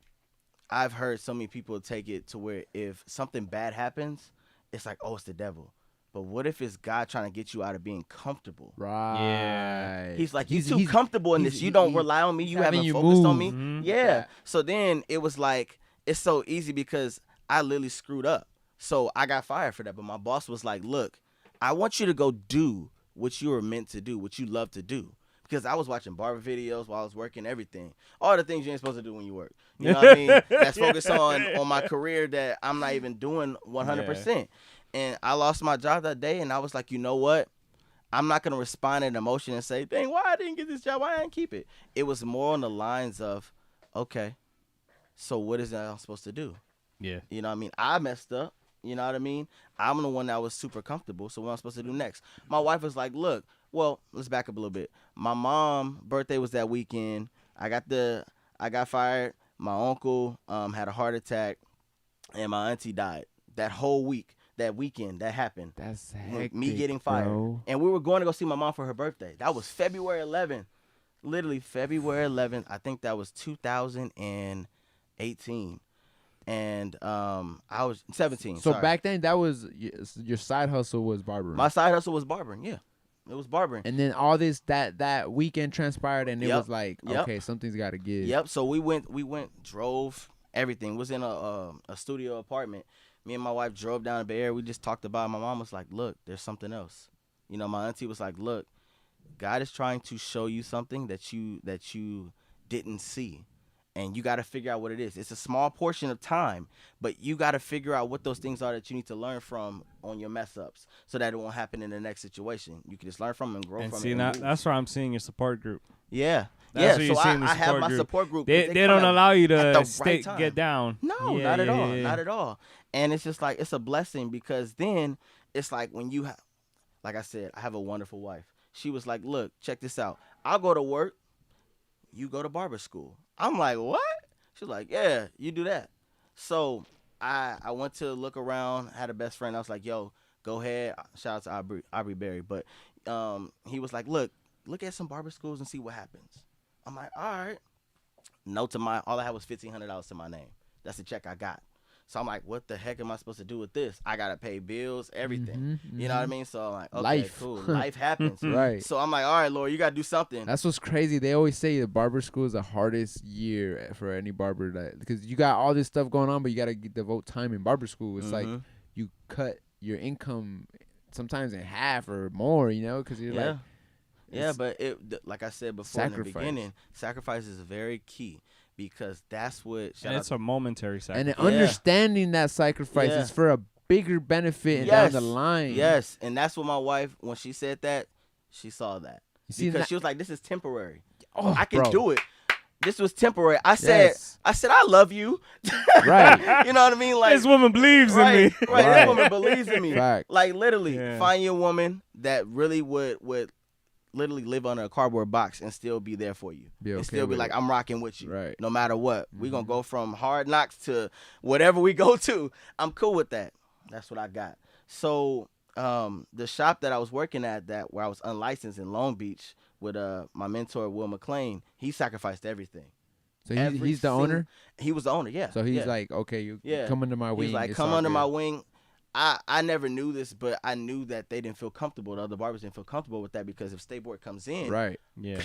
I've heard so many people take it to where if something bad happens, it's like, oh, it's the devil. But what if it's God trying to get you out of being comfortable? Right. Yeah. He's like, you're too comfortable in this. You don't rely on me. You haven't you focused on move. me. Yeah. So then it was like, it's so easy because I literally screwed up. So I got fired for that. But my boss was like, look, I want you to go do what you were meant to do, what you love to do. Because I was watching barber videos while I was working, everything. All the things you ain't supposed to do when you work. You know what I mean? That's focused on my career that I'm not even doing 100%. Yeah. And I lost my job that day, and I was like, you know what? I'm not going to respond in emotion and say, dang, why I didn't get this job? Why I didn't keep it? It was more on the lines of, okay, so what is that I'm supposed to do? Yeah. You know what I mean? I messed up. You know what I mean? I'm the one that was super comfortable, so what am I supposed to do next? My wife was like, look, well, let's back up a little bit. My mom's birthday was that weekend. I got fired. My uncle had a heart attack, and my auntie died. That whole week, that weekend, that happened. That's hectic, me getting fired. bro. And we were going to go see my mom for her birthday. That was February 11th. Literally February 11th. I think that was 2018. And I was 17. So sorry. back then, that was your side hustle was barbering. My side hustle was barbering. Yeah, it was barbering. And then all this that weekend transpired, and it was like, okay, something's got to give. Yep. So we went, drove, everything. Was in a studio apartment. Me and my wife drove down to Bay Area. We just talked about it. My mom was like, look, there's something else. You know, my auntie was like, look, God is trying to show you something that you didn't see. And you got to figure out what it is. It's a small portion of time, but you got to figure out what those things are that you need to learn from on your mess ups, so that it won't happen in the next situation. You can just learn from them and grow and from see, it. That's why I'm seeing your support group. Yeah. That's So I have my group. support group. They don't allow you to right get down. No, Yeah, not at all. yeah. Not at all. And it's just like, it's a blessing, because then it's like when you have, like I said, I have a wonderful wife. She was like, look, check this out. I'll go to work. You go to barber school. I'm like, what? She's like, yeah, you do that. So I went to look around, had a best friend. I was like, yo, go ahead. Shout out to Aubrey Berry. But he was like, look at some barber schools and see what happens. I'm like, all right. All I had was $1,500 to my name. That's the check I got. So I'm like, what the heck am I supposed to do with this? I got to pay bills, everything. You know what I mean? So I'm like, okay, Life. cool. Life happens. Right. So I'm like, all right, Lord, you got to do something. That's what's crazy. They always say the barber school is the hardest year for any barber, because you got all this stuff going on, but you got to devote time in barber school. It's like you cut your income sometimes in half or more, because you're like. Yeah, but like I said before in the beginning, sacrifice is very key, because that's what. And it's a momentary sacrifice. And understanding that sacrifice is for a bigger benefit down the line. Yes, and that's what my wife, when she said that, she saw that. Because she was like, this is temporary. Oh, I can do it. This was temporary. I said, I love you. Right. You know what I mean? Like, this woman believes in me. Right. This woman believes in me. Fact. Like, literally, find you a woman that really would literally live under a cardboard box and still be there for you. And still be like, I'm rocking with you. Right. No matter what. We're going to go from hard knocks to whatever we go to. I'm cool with that. That's what I got. So the shop that I was working at, where I was unlicensed in Long Beach with my mentor, Will McLean, he sacrificed everything. So he's the owner? He was the owner, yeah. So he's like, okay, you come under my wing. He's like, come under my wing. I never knew this, but I knew that they didn't feel comfortable. The other barbers didn't feel comfortable with that, because if State Board comes in, right, pew,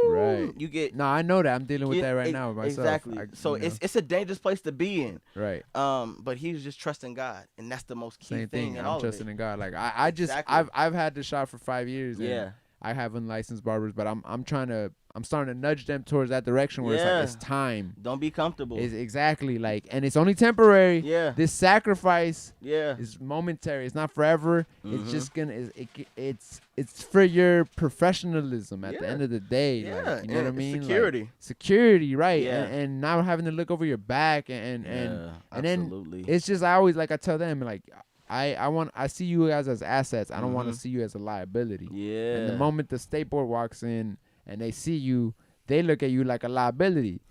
right, you get. No, I know that. I'm dealing with that right now myself. Exactly. So it's a dangerous place to be in. Right. But he was just trusting God, and that's the most key Same thing. in I'm all trusting of it. in God. Like I just Exactly. I've had the shop for 5 years. And I have unlicensed barbers, but I'm starting to nudge them towards that direction where Yeah. it's time. Don't be comfortable. It's exactly like, and it's only temporary. Yeah. This sacrifice Yeah. is momentary. It's not forever. It's Mhm. just gonna. It's for your professionalism at the Yeah. end of the day. Yeah. Like, you know what I and mean? Like, Security. security, right? Yeah. And not having to look over your back and Yeah, and then absolutely. it's just I always like I tell them like I see you guys as assets. I don't want to Mhm. see you as a liability. Yeah. And the moment the state board walks in and they see you, they look at you like a liability.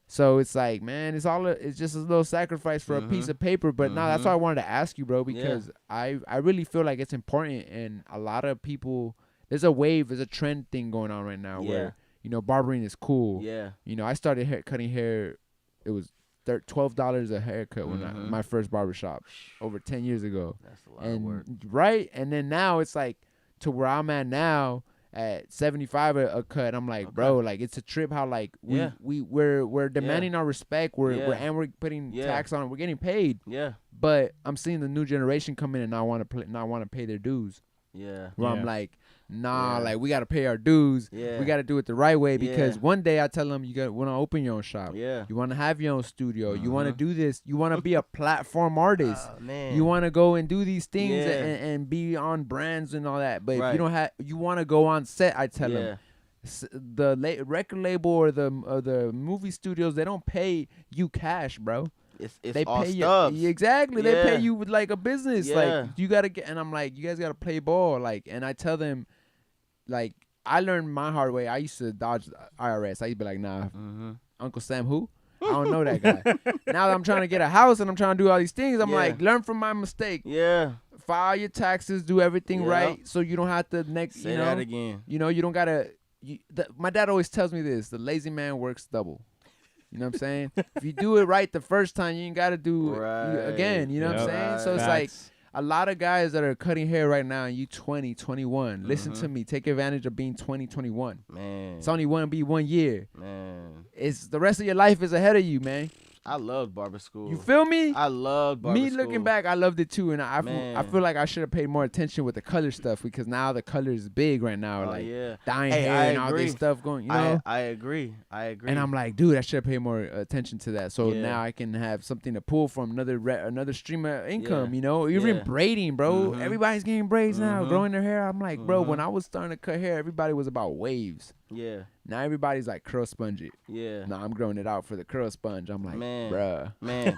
So it's like, man, it's just a little sacrifice for a piece of paper. But no, that's why I wanted to ask you, bro, because I really feel like it's important, and a lot of people, there's a trend thing going on right now where, you know, barbering is cool. Yeah. You know, I started cutting hair. It was $12 a haircut when my first barbershop over 10 years ago. That's a lot of work. Right? And then now it's like to where I'm at now at 75 a cut. I'm like, bro, like it's a trip how like we're demanding our respect. We're putting tax on it. We're getting paid. Yeah. But I'm seeing the new generation come in and not want to pay their dues. Yeah. Where I'm like, nah, Yeah. like we gotta pay our dues. Yeah. We gotta do it the right way because Yeah. one day I tell them you want to open your own shop. Yeah. You want to have your own studio. You want to do this. You want to be a platform artist. Oh, man. You want to go and do these things Yeah. and be on brands and all that. But if Right. you don't have, you want to go on set. I tell them the record label or the movie studios, they don't pay you cash, bro. It's They all pay stubs. you exactly. They Yeah. pay you with like a business. Yeah. Like you gotta get. And I'm like, you guys gotta play ball. Like, and I tell them, like, I learned my hard way. I used to dodge the IRS. I used to be like, nah, Uncle Sam, who? I don't know that guy. Now that I'm trying to get a house and I'm trying to do all these things, I'm like, learn from my mistake. Yeah. File your taxes, do everything right, so you don't have to Say that again. You know, you don't gotta. My dad always tells me this: the lazy man works double. You know what I'm saying? If you do it right the first time, you ain't gotta do it again. You know what I'm saying? So it's like a lot of guys that are cutting hair right now, and you 20, 21. Listen to me. Take advantage of being 20, 21. Man. It's only 1 year. Man. It's the rest of your life is ahead of you, man. I loved barber school. You feel me? I loved barber Me school. looking back, I loved it too, and I Man. feel like I should have paid more attention with the color stuff because now the color is big right now, like dyeing Hey, hair I and all agree. this stuff going. You know, I agree. and I'm like, dude, I should have paid more attention to that. So Yeah. now I can have something to pull from another stream of income. Yeah. You know, even Yeah. braiding, bro. Everybody's getting braids now, Mhm. growing their hair. I'm like, bro, when I was starting to cut hair, everybody was about waves. Yeah. Now everybody's like curl sponge it. Yeah. Now I'm growing it out for the curl sponge. I'm like, Man. bruh. Man.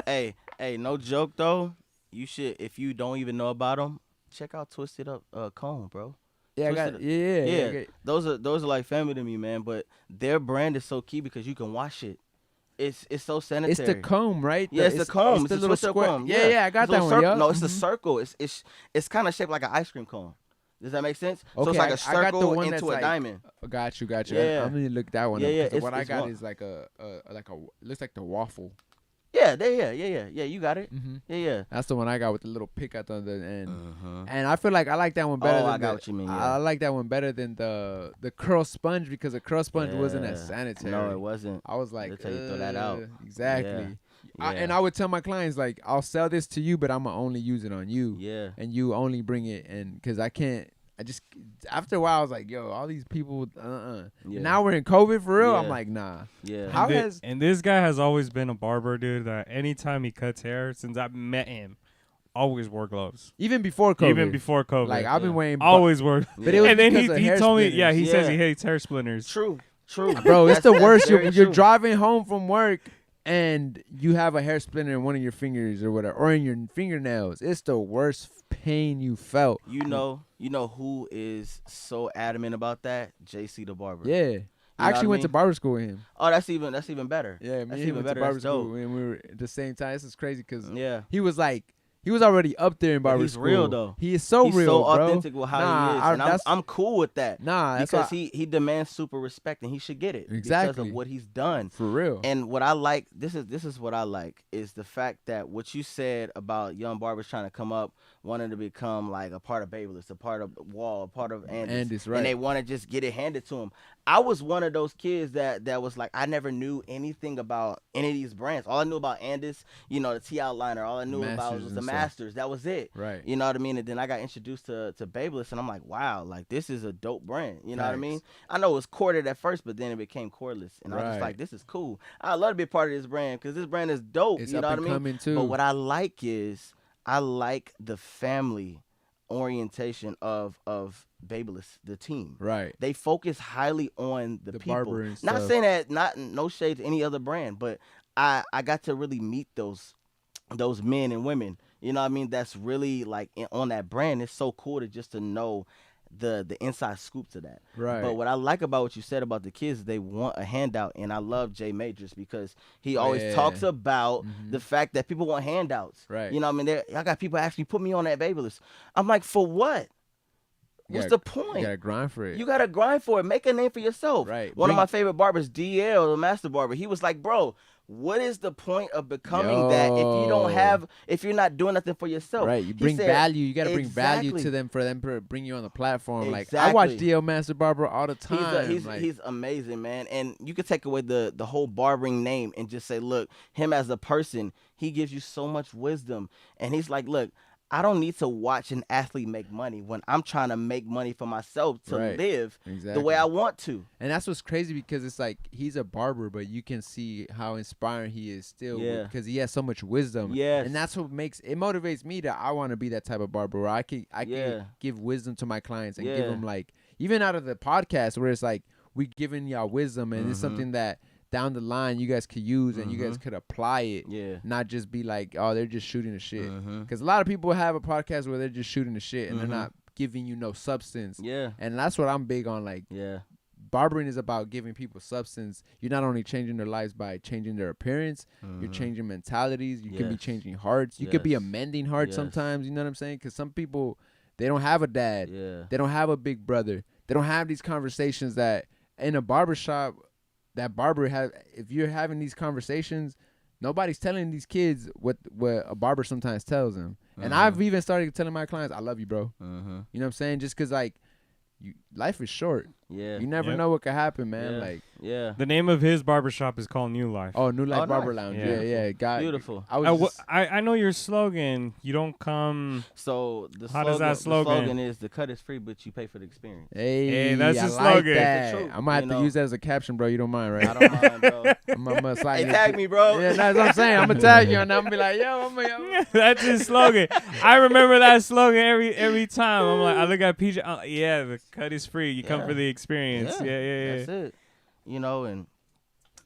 hey, no joke though. You should, if you don't even know about them, check out Twisted Up Comb, bro. Yeah, I got Twisted- yeah. Yeah. Those are like family to me, man. But their brand is so key because you can wash it. It's so sanitary. It's the comb, right? Yeah, it's the comb. It's the It's little twisted square. comb. Yeah, I got It's a that little one. circle. Yeah. No, it's a circle. It's kind of shaped like an ice cream cone. Does that make sense? So Okay, it's like I a got the circle one that's into a like- diamond. Got you. Yeah. I'm gonna look that one Yeah, up. yeah, 'Cause it's- what I it's got one- is like a looks like the waffle. Yeah, yeah. You got it. Mm-hmm. Yeah. That's the one I got with the little pick at the end. Uh-huh. And I feel like I like that one better. Oh, than I got what you mean, I yeah. like that one better than the curl sponge because the curl sponge wasn't as Yeah. sanitary. No, it wasn't. I was like, They'll tell you to throw that out. Exactly. Yeah. And I would tell my clients like, I'll sell this to you, but I'm gonna only use it on you. Yeah. And you only bring it, and because I can't. I just after a while I was like, yo, all these people. Yeah. Now we're in COVID for real. I'm Yeah. like, nah. Yeah. How And has and this guy has always been a barber, dude. That anytime he cuts hair, since I've met him, always wore gloves. even before COVID? Even before COVID, like I've been Yeah. wearing. always wore. But it was And then because of he hair told me, splitters. yeah, he says Yeah. he hates hair splinters. True. Bro, it's the That's worst. very You're true. driving home from work and you have a hair splinter in one of your fingers or whatever, or in your fingernails. It's the worst pain you felt. You know who is so adamant about that? JC the barber. Yeah. I actually what I went to mean? barber school with him. Oh, that's even better. Yeah, me That's and him even went to better. barber That's school dope. and we were at the same time. This is crazy because Yeah. he was already up there in barber he's school. real, though. He is so He's real, so bro. authentic with how Nah, he is, and that's- I'm cool with that. Nah, that's because why- he demands super respect, and he should get it because Exactly. of what he's done. for real. And what I like, this is what I like, is the fact that what you said about young barbers trying to come up, wanting to become like a part of Babelist, a part of Wall, a part of Andis, right. and they want to just get it handed to them. I was one of those kids that was like, I never knew anything about any of these brands. All I knew about Andis, the T outliner. All I knew about was Masters the and Masters. That was it. Right. You know what I mean? And then I got introduced to Babyliss, and I'm like, wow, like this is a dope brand. You know what I mean? I know it was corded at first, but then it became cordless, and I was just Right. like, this is cool. I love to be a part of this brand because this brand is dope. It's you up know what and I mean? coming too. But what I like is I like the family orientation of Babyliss, the team. Right. They focus highly on the people. barber and Not stuff. saying that, not no shade to any other brand, but I got to really meet those men and women. You know what I mean? That's really like on that brand. It's so cool to just to know the inside scoop to that. Right. But what I like about what you said about the kids, they want a handout, and I love Jay Majors because he always Yeah. talks about Mhm. the fact that people want handouts. Right. You know what I mean? I got people asking me, put me on that Babyliss. I'm like, for what? What's gotta- the point? You gotta grind for it. You gotta grind for it. Make a name for yourself. Right. One of Bring- my favorite barbers, DL, the master barber, he was like, bro, what is the point of becoming that if you're not doing nothing for yourself? Right. You He bring said, value. You gotta bring value Exactly. to them for them to bring you on the platform. Like I watch Exactly. DL Master Barber all the time. He's amazing, man. And you could take away the whole barbering name and just say, look, him as a person, he gives you so much wisdom. And he's like, look, I don't need to watch an athlete make money when I'm trying to make money for myself to Right. live Exactly. the way I want to. And that's what's crazy because it's like he's a barber, but you can see how inspiring he is still Yeah. because he has so much wisdom. Yes. And that's what motivates me that I want to be that type of barber where I can Yeah. give wisdom to my clients and give Yeah. them like even out of the podcast where it's like we giving y'all wisdom and it's Mhm. something that down the line you guys could use and you guys Mhm. could apply it. Yeah. Not just be like, oh, they're just shooting the shit. Mhm. Because a lot of people have a podcast where they're just shooting the shit and Mhm. they're not giving you no substance. Yeah. And that's what I'm big on. Like, Yeah. barbering is about giving people substance. You're not only changing their lives by changing their appearance, you're Mhm. changing mentalities. You can be Yes. changing hearts. You could be Yes. amending hearts Yes. sometimes. You know what I'm saying? Because some people, they don't have a dad. Yeah. They don't have a big brother. They don't have these conversations that in a barbershop, that barber have. If you're having these conversations, nobody's telling these kids what a barber sometimes tells them. And I've even started telling my clients, I love you, bro. Mhm. You know what I'm saying? Just because, like, life is short. Yeah. You never Yep. know what could happen, man. Yeah. Like, Yeah. The name of his barbershop is called New Life. oh, New Life Oh, Barber nice. Lounge. Yeah. Yeah, God. Beautiful. I was just, I know your slogan. You don't come. So How does that the slogan? slogan is the cut is free, but you pay for the experience. hey, that's I the like slogan. that. It's the truth, I'm gonna have you to know. use that as a caption, bro. You don't mind, right? I don't mind, bro. I'm gonna slide Hey, it. tag me, bro. Yeah, that's what I'm saying. I'm gonna tag you, and I'm gonna be like, yo, That's his slogan. I remember that slogan every time. I'm like, I look at PJ. Yeah, the cut is free. You come Yeah. for the experience. Yeah. That's it. You know, and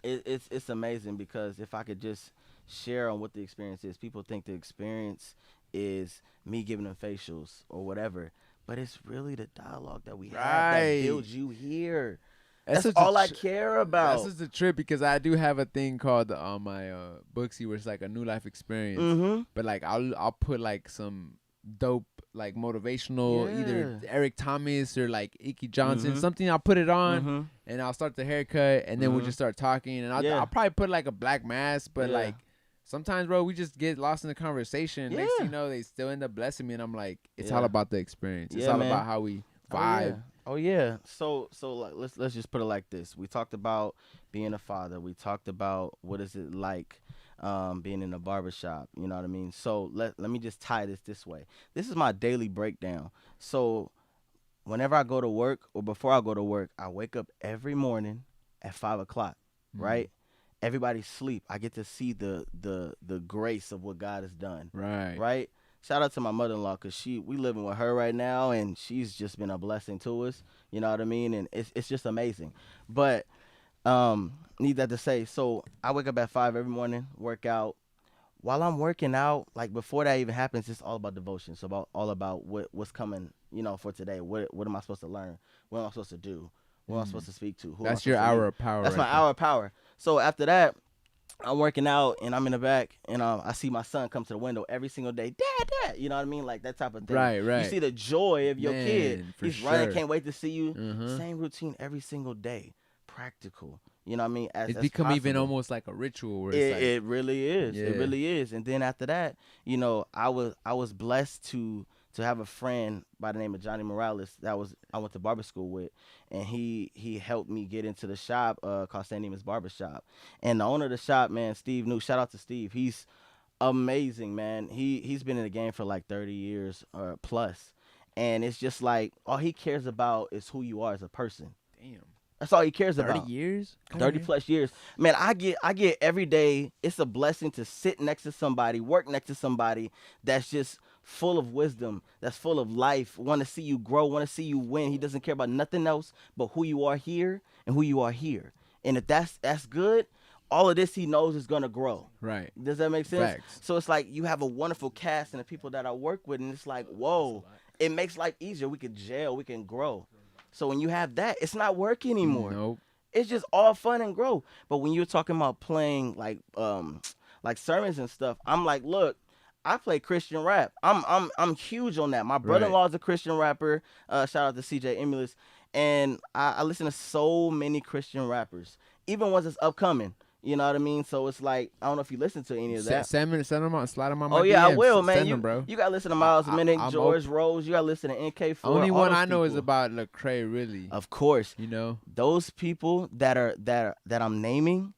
it's amazing because if I could just share on what the experience is, people think the experience is me giving them facials or whatever, but it's really the dialogue that we have that Right. builds you here. That's That's such a all I tr- care about. That's just a trip because I do have a thing called on my Booksy where it's like a new life experience. Mm-hmm. But like I'll put like some dope like motivational either Eric Thomas or like Icky Johnson Mhm. something. I'll put it on Mm-hmm. and I'll start the haircut and then we'll Mhm. just start talking and I'll, Yeah. I'll probably put like a black mask. But Yeah. like sometimes, bro, we just get lost in the conversation. Next thing Yeah. you know, they still end up blessing me and I'm like, it's Yeah. all about the experience. It's Yeah, all man. about how we vibe. Oh yeah. So like let's just put it like this. We talked about being a father. We talked about what is it like being in a barbershop. You know what I mean? So let me just tie this way. This is my daily breakdown. So whenever I go to work or before I go to work, I wake up every morning at 5:00. Right? Everybody's sleep. I get to see the grace of what God has done. Right. Right? Shout out to my mother-in-law because we living with her right now, and she's just been a blessing to us. You know what I mean? And it's just amazing. But need that to say, so I wake up at 5 every morning, work out. While I'm working out, like before that even happens, it's all about devotion. So all about what's coming, for today. What am I supposed to learn? What am I supposed to do? What am I supposed to speak to? Who am I That's your supposed to hour meet? of power. That's right my hour of power. So after that, I'm working out and I'm in the back and I see my son come to the window every single day. Dad. You know what I mean? Like that type of thing. Right. You see the joy of your kid. Man, for He's running, sure. can't wait to see you. Mhm. Same routine every single day. Practical. You know what I mean? It's become even possible. almost like a ritual where it's like, It really is. Yeah. It really is. And then after that, I was blessed to have a friend by the name of Johnny Morales I went to barber school with, and he helped me get into the shop called St. Neiman's Barber Shop. And the owner of the shop, man, Steve New, shout out to Steve. He's Amazing, man. He's been in the game for like 30 years or plus, and it's just like all he cares about is who you are as a person. Damn. That's all he cares 30 about. years? 30 plus years. Man, I get every day. It's a blessing to sit next to somebody, work next to somebody that's just full of wisdom, that's full of life, want to see you grow, want to see you win. He doesn't care about nothing else but who you are here and who you are here. And if that's good, all of this he knows is going to grow. Right. Does that make sense? Facts. So it's like you have a wonderful cast and the people that I work with, and it's like, whoa, it makes life easier. We can gel, we can grow. So when you have that, it's not work anymore. Nope. It's just all fun and grow. But when you're talking about playing like sermons and stuff, I'm like, look, I play Christian rap. I'm huge on that. My brother-in-law is a Christian rapper. Shout out to CJ Emulus. And I listen to so many Christian rappers, even ones that's upcoming. You know what I mean? So it's like, I don't know if you listen to any of that. Send them on, slide them on my Oh yeah, I DMs. will, man. Send them, bro. You gotta listen to Miles Minnick, I'm George Rose. You gotta listen to NK4. Only all one those I know is people. about Lecrae, really. Of course, You know? those people that I'm naming,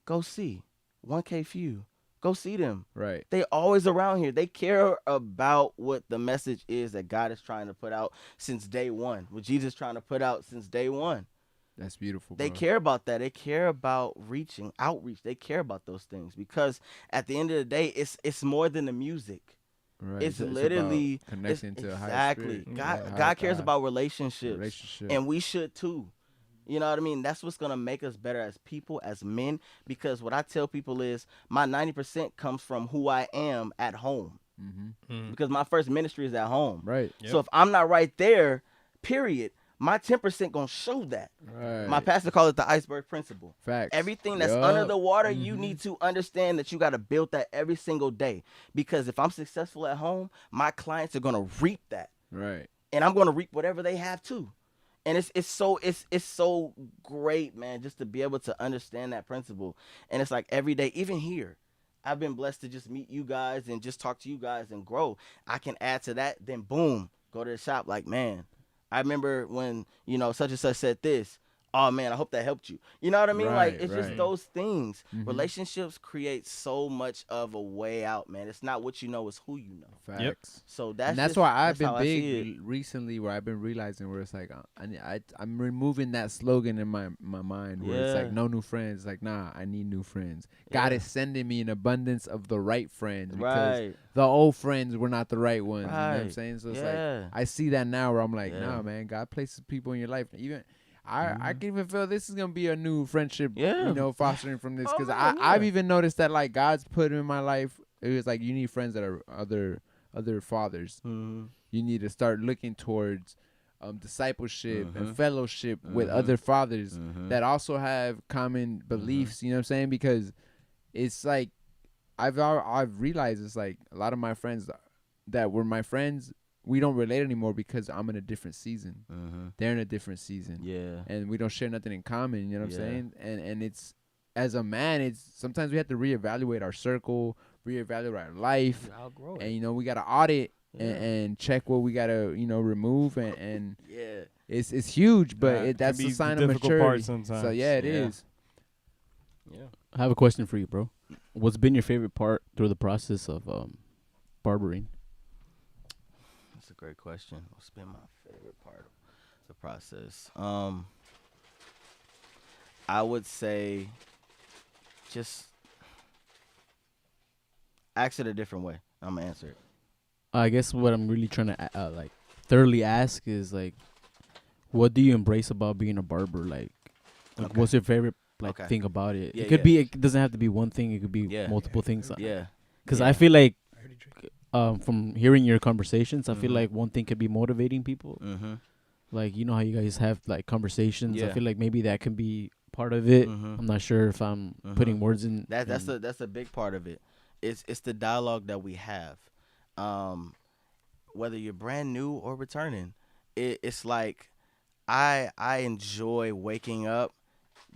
go see 1K Few. Go see them. Right. They always around here. They care about what the message is that God is trying to put out since day one. What Jesus is trying to put out since day one. That's beautiful, bro. They care about that. They care about outreach. They care about those things because at the end of the day, it's more than the music. Right. It's about literally connecting to a higher exactly. spirit. God cares about relationships, Relationship. and we should too. You know what I mean? That's what's gonna make us better as people, as men. Because what I tell people is my 90% comes from who I am at home. Mm-hmm. Because my first ministry is at home. Right. So if I'm not right there, period, my 10% gonna show that. Right. My pastor called it the iceberg principle. Facts. Everything that's Yup. under the water, Mm-hmm. you need to understand that you got to build that every single day. Because if I'm successful at home, my clients are gonna reap that, Right. and I'm gonna reap whatever they have too. And it's so great, man, just to be able to understand that principle. And it's like every day, even here, I've been blessed to just meet you guys and just talk to you guys and grow. I can add to that, then boom, go to the shop. Like, man, I remember when, such and such said this. Oh, man, I hope that helped you. You know what I mean? Right, Like, it's right. just those things. Mhm. Relationships create so much of a way out, man. It's not what you know, it's who you know. Facts. So that's And that's just- why I've that's how been I see it. big recently, where I've been realizing where it's like I'm removing that slogan in my mind where it's Yeah. like no new friends. Like, nah, I need new friends. God Yeah. is sending me an abundance of the right friends because Right. the old friends were not the right ones. You know what I'm Right. saying? So it's Yeah. like I see that now where I'm like, Yeah. nah, man, God places people in your life. Even I can even feel this is gonna be a new friendship. Yeah. Fostering from this Oh, because man, I've yeah. even noticed that like God's put in my life. It was like you need friends that are other fathers. Mhm. You need to start looking towards discipleship Mhm. and fellowship with Mhm. other fathers Mhm. that also have common beliefs. You know what I'm saying? Because it's like I've realized it's like a lot of my friends that were my friends, we don't relate anymore because I'm in a different season. Mhm. They're in a different season, Yeah. and we don't share nothing in common. You know what Yeah. I'm saying? And it's as a man, it's sometimes we have to reevaluate our circle, reevaluate our life, Outgrow and we gotta audit Yeah. and check what we gotta remove and Yeah. it's huge, but Yeah, it that's can a be sign the of difficult part maturity. sometimes. So yeah, it Yeah. is. Yeah. I have a question for you, bro. What's been your favorite part through the process of barbering? That's a great question. What's been my favorite part of the process? I would say just ask it a different way. I'm gonna answer it. I guess what I'm really trying to like thoroughly ask is like, what do you embrace about being a barber? Like Okay. what's your favorite Okay. thing about it? Yeah, it could yeah. be. It doesn't have to be one thing. It could be Yeah. multiple things. Yeah. Because Yeah. I feel like, from hearing your conversations, I feel Mhm. like one thing could be motivating people. Mm-hmm. Like, you know how you guys have like conversations. I Yeah. feel like maybe that can be part of it. Mhm. I'm not sure if I'm putting words in. That's a big part of it. It's the dialogue that we have. Whether you're brand new or returning, it's like I enjoy waking up,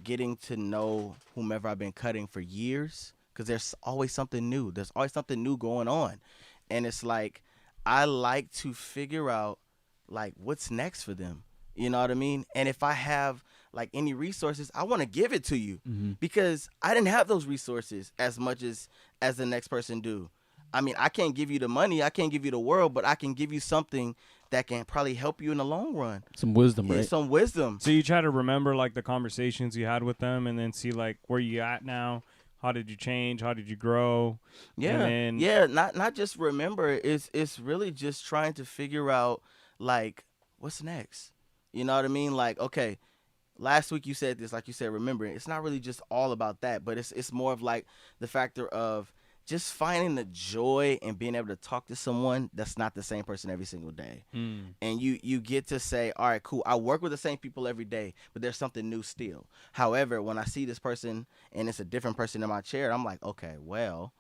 getting to know whomever I've been cutting for years, because there's always something new. There's always something new going on, and it's like I like to figure out like what's next for them. You know what I mean? And if I have like any resources, I want to give it to you Mm-hmm. because I didn't have those resources as much as the next person do. I mean, I can't give you the money, I can't give you the world, but I can give you something that can probably help you in the long run. Some wisdom, Yeah, right? some wisdom. So you try to remember like the conversations you had with them, and then see like where you at now. How did you change? How did you grow? Yeah, And then yeah. Not just remember. It's really just trying to figure out like what's next. You know what I mean? Like, okay, last week you said this, like you said, remembering. It's not really just all about that, but it's more of like the factor of just finding the joy and being able to talk to someone that's not the same person every single day. And you get to say, all right, cool, I work with the same people every day, but there's something new still. However, when I see this person and it's a different person in my chair, I'm like, okay, well,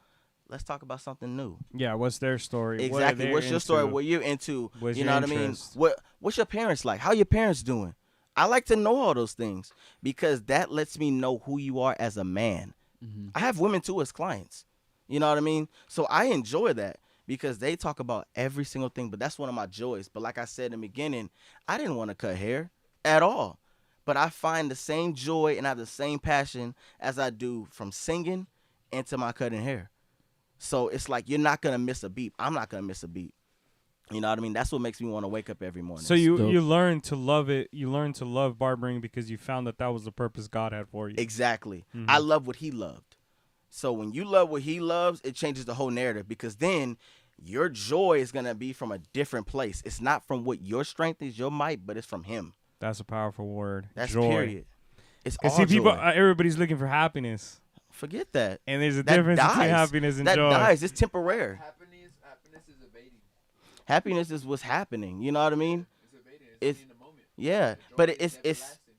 let's talk about something new. yeah, what's their story? Exactly. What are What's they your story? into? What you're into? What's You your know what I mean? interest? What's your parents like? How your parents doing? I like to know all those things because that lets me know who you are as a man. Mm-hmm. I have women too as clients. You know what I mean? So I enjoy that because they talk about every single thing, but that's one of my joys. But like I said in the beginning, I didn't want to cut hair at all. But I find the same joy and I have the same passion as I do from singing into my cutting hair. So it's like you're not going to miss a beat. I'm not going to miss a beat. You know what I mean? That's what makes me want to wake up every morning. So dope. you learn to love it. You learn to love barbering because you found that was the purpose God had for you. Exactly. Mhm. I love what he loved. So when you love what he loves, it changes the whole narrative because then your joy is going to be from a different place. It's not from what your strength is, your might, but it's from him. That's a powerful word. That's joy. period. It's Cause all see, people, joy. everybody's looking for happiness, Forget that. and there's a That difference between dies. happiness and That joy. dies. It's temporary. Happiness is evading. Happiness is what's happening. You know what I mean? It's evading. It's- in the moment. Yeah, but it's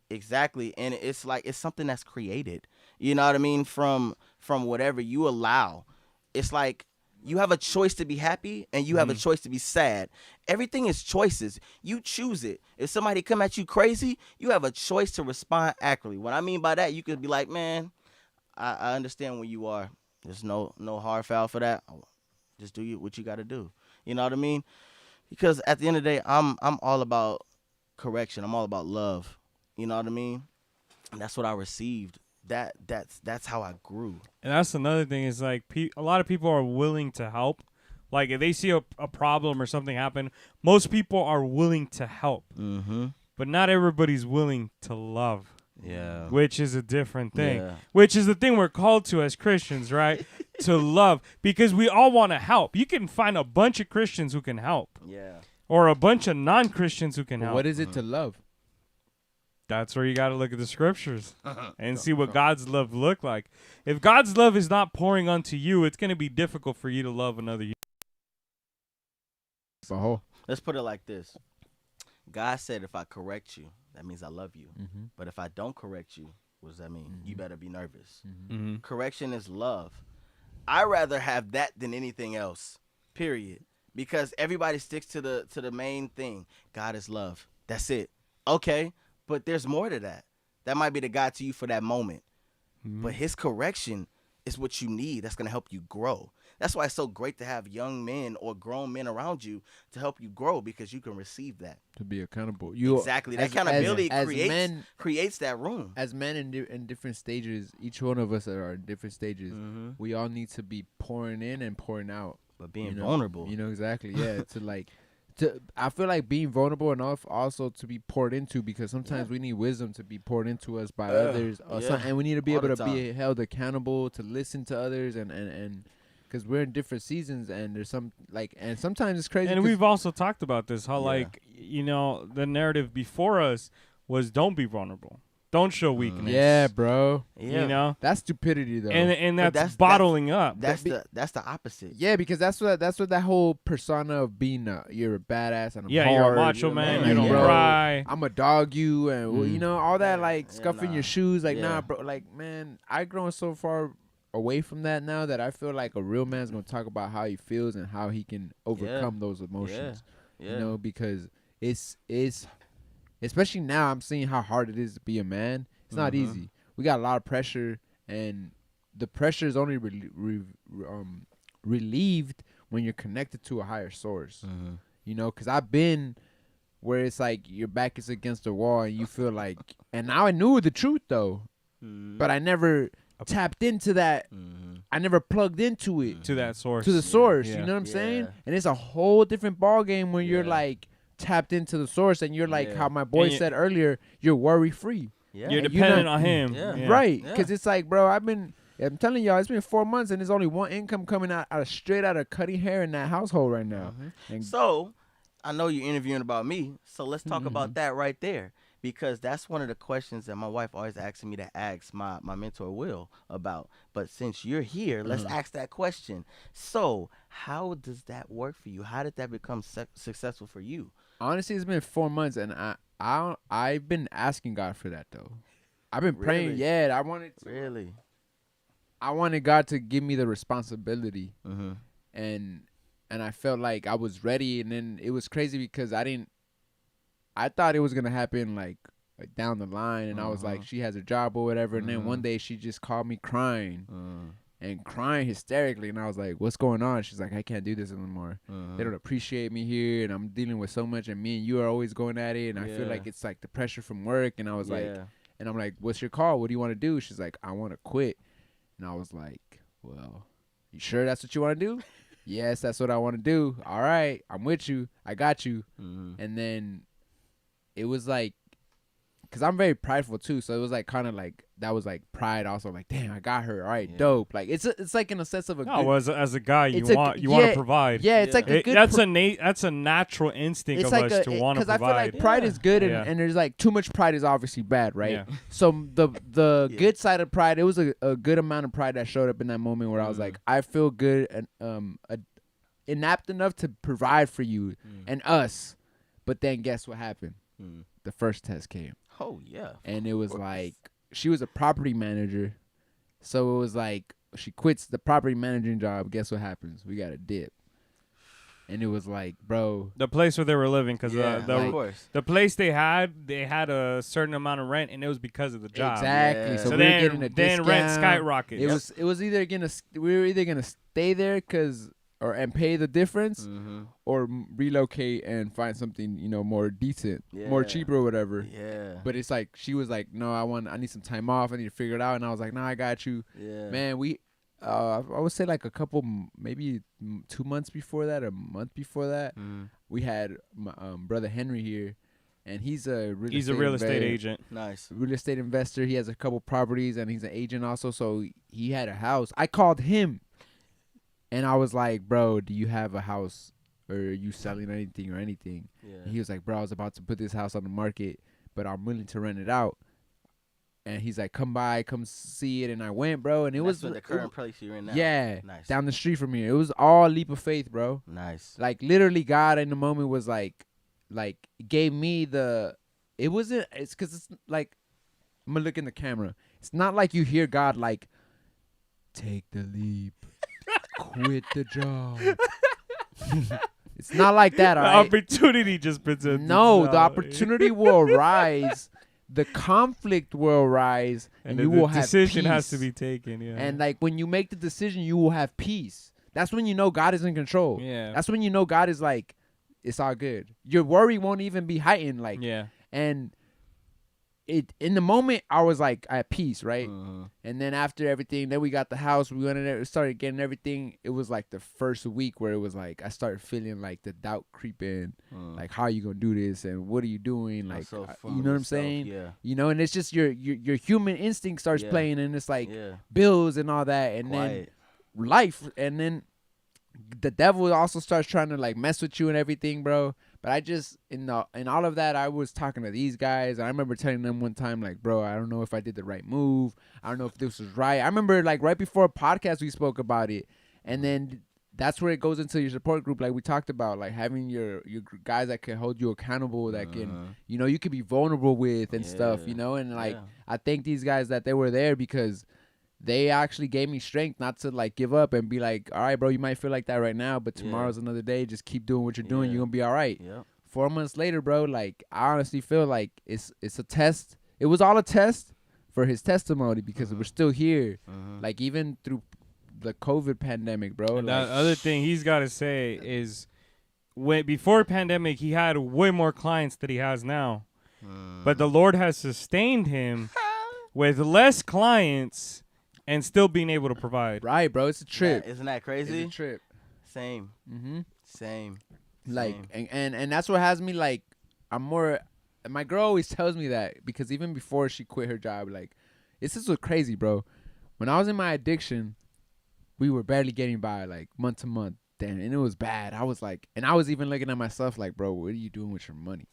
exactly, and it's like it's something that's created. You know what I mean? From whatever you allow, it's like you have a choice to be happy and you have a choice to be sad. Everything is choices. You choose it. If somebody come at you crazy, you have a choice to respond accurately. What I mean by that, you could be like, man, I understand where you are. There's no hard foul for that. Just do what you got to do. You know what I mean? Because at the end of the day, I'm all about correction. I'm all about love. You know what I mean? And that's what I received. That's how I grew. And that's another thing is like a lot of people are willing to help. Like if they see a problem or something happen, most people are willing to help, Mm-hmm. but not everybody's willing to love, Yeah. which is a different thing. Yeah. Which is the thing we're called to as Christians, right? To love, because we all want to help. You can find a bunch of Christians who can help, Yeah. or a bunch of non-Christians who can But help. what is it to love? That's where you got to look at the scriptures and see what God's love look like. If God's love is not pouring onto you, it's going to be difficult for you to love another human. Oh. Let's put it like this. God said if I correct you, that means I love you. Mm-hmm. But if I don't correct you, what does that mean? You better be nervous. Mm-hmm. Correction is love. I rather have that than anything else. Period. Because everybody sticks to the main thing. God is love. That's it. Okay, but there's more to that. That might be the God to you for that moment. But his correction is what you need. That's going to help you grow. That's why it's so great to have young men or grown men around you to help you grow because you can receive that. To be accountable. You Exactly. That as- accountability as creates men, creates that room. as men in different stages, each one of us are in different stages. Mm-hmm. We all need to be pouring in and pouring out. But being you know, vulnerable. You know exactly. Yeah. I feel like being vulnerable enough also to be poured into because sometimes we need wisdom to be poured into us by others, and we need to be All able the to be held accountable to listen to others and because we're in different seasons and there's some and sometimes it's crazy. And 'cause- we've also talked about this, how Yeah. like, the narrative before us was don't be vulnerable. Don't show weakness. yeah, bro. Yeah. You know? That's stupidity though. And But that's bottling up. That's the opposite. Yeah, because that's what that whole persona of being you're a badass and I'm Yeah, hard, you're a macho you're a man, man, you don't yeah. cry. I'm a dog you and well, you know all that Yeah, scuffing nah. your shoes Yeah. nah bro, man, I grown so far away from that now that I feel like a real man's gonna talk about how he feels and how he can overcome those emotions. Yeah. You know, because it's especially now I'm seeing how hard it is to be a man. It's not Mhm. easy. We got a lot of pressure, and the pressure is only relieved when you're connected to a higher source. Mm-hmm. You know, because I've been where it's like your back is against the wall and you feel like, and now I knew the truth though, but I never tapped into that. I never plugged into it To that source. to the source. Yeah. You know what I'm saying? Yeah. And it's a whole different ball game when you're Yeah. like tapped into the source and you're like Yeah. how my boy And you- said earlier, you're worry free. Yeah. You're And dependent not- on him. Yeah. Right? Yeah. Because it's like, bro, I'm telling y'all, it's been 4 months and there's only one income coming out of straight out of cutting hair in that household right now. And So, I know you're interviewing about me, so let's talk about that right there. Because that's one of the questions that my wife always asks me to ask my mentor Will about. But since you're here, let's ask that question. So, how does that work for you? How did that become successful for you? honestly, it's been 4 months and I've been asking God for that though. I've been praying. Really? Yeah, Really? I wanted God to give me the responsibility. Mm-hmm. and I felt like I was ready, and then it was crazy because I thought it was gonna happen like down the line, and I was like, she has a job or whatever, and then one day she just called me crying and crying hysterically, and I was like, what's going on? She's like, I can't do this anymore. They don't appreciate me here, and I'm dealing with so much, and me and you are always going at it, and I feel Yeah. like it's like the pressure from work, and I was like, Yeah. and I'm like, what's your call? What do you want to do? She's like, I want to quit. And I was like, well, you sure that's what you want to do? Yes, that's what I want to do. All right, I'm with you. I got you. And then it was like, because I'm very prideful too. So it was like kind of like, that was like pride also. Like, damn, I got her. All right, Yeah. dope. Like, it's like in a sense of a No, good. as a guy, you It's a- want to yeah, provide. Yeah, it's Yeah. like a good. That's a natural instinct it's of like us to want to because I provide. feel like pride Yeah. is good, and, Yeah. and there's like too much pride is obviously bad, right? Yeah. So the Yeah. good side of pride, it was a good amount of pride that showed up in that moment where I was like, I feel good and inapt enough to provide for you and us, but then guess what happened? The first test came, Oh, yeah. and it was course. like she was a property manager, so it was like she quits the property managing job. Guess what happens? We got a dip. And it was like, bro, The place where they were living, because Yeah, the of course. the place they had a certain amount of rent, and it was because of the job. exactly. Yeah. So, So we were then getting a discount. rent skyrockets. It was either we were either gonna stay there and pay the difference, or relocate and find something more decent, more Yeah. cheaper or whatever. Yeah. But it's like she was like, no, I need some time off. I need to figure it out. And I was like, no, I got you, Yeah. man. I would say like a couple, maybe 2 months before that, a month before that, we had my brother Henry here, and he's a real estate agent. Nice. real estate investor. He has a couple properties, and he's an agent also. So he had a house. I called him, and I was like, bro, do you have a house, or are you selling anything or anything? Yeah. And he was like, bro, I was about to put this house on the market, but I'm willing to rent it out. And he's like, come by, come see it. And I went, bro, and it was the current place you're in now. yeah, Nice. down the street from here. It was all leap of faith, bro. Nice. Like literally, God in the moment was like gave me the. It wasn't. It's because it's like I'm gonna look in the camera. It's not like you hear God like, take the leap, quit the job. It's not like that. All The right? opportunity just presents. No, the itself. opportunity will arise. The conflict will arise, and the you will have decision has to peace. be taken. Yeah. And like when you make the decision, you will have peace. That's when you know God is in control. Yeah. That's when you know God is like, it's all good. Your worry won't even be heightened. Like, yeah. and it in the moment I was like at peace, right? And then after everything, then we got the house. We went in there, started getting everything. It was like the first week where it was like I started feeling like the doubt creep in. Like, how are you gonna do this? And what are you doing? Like, you know what I'm saying? Yeah. You know, and it's just your human instinct starts Yeah. playing, and it's like Yeah. bills and all that, and Quiet. then life, and then the devil also starts trying to like mess with you and everything, bro. But I just in all of that, I was talking to these guys, and I remember telling them one time, like, bro, I don't know if I did the right move. I don't know if this was right. I remember like right before a podcast we spoke about it, and then that's where it goes into your support group, like we talked about, like having your guys that can hold you accountable, that can you could be vulnerable with and stuff, and like I thank these guys that they were there because they actually gave me strength not to like give up and be like, all right, bro, you might feel like that right now, but tomorrow's another day. Just keep doing what you're doing. Yeah. You're gonna be all right. Yep. 4 months later, bro, like I honestly feel like it's a test. It was all a test for his testimony because we're still here. Like even through the COVID pandemic, bro. And like, the other thing he's got to say is, before pandemic, he had way more clients than he has now. Mm. But the Lord has sustained him with less clients and still being able to provide. Right, bro. It's a trip. Isn't that It's crazy? a trip. Same. Mm-hmm. Same. Like, Same. and that's what has me like, I'm more. And my girl always tells me that because even before she quit her job, like, this is what crazy, bro. When I was in my addiction, we were barely getting by, like month to month. Damn, and it was bad. I was like, and I was even looking at myself like, bro, what are you doing with your money?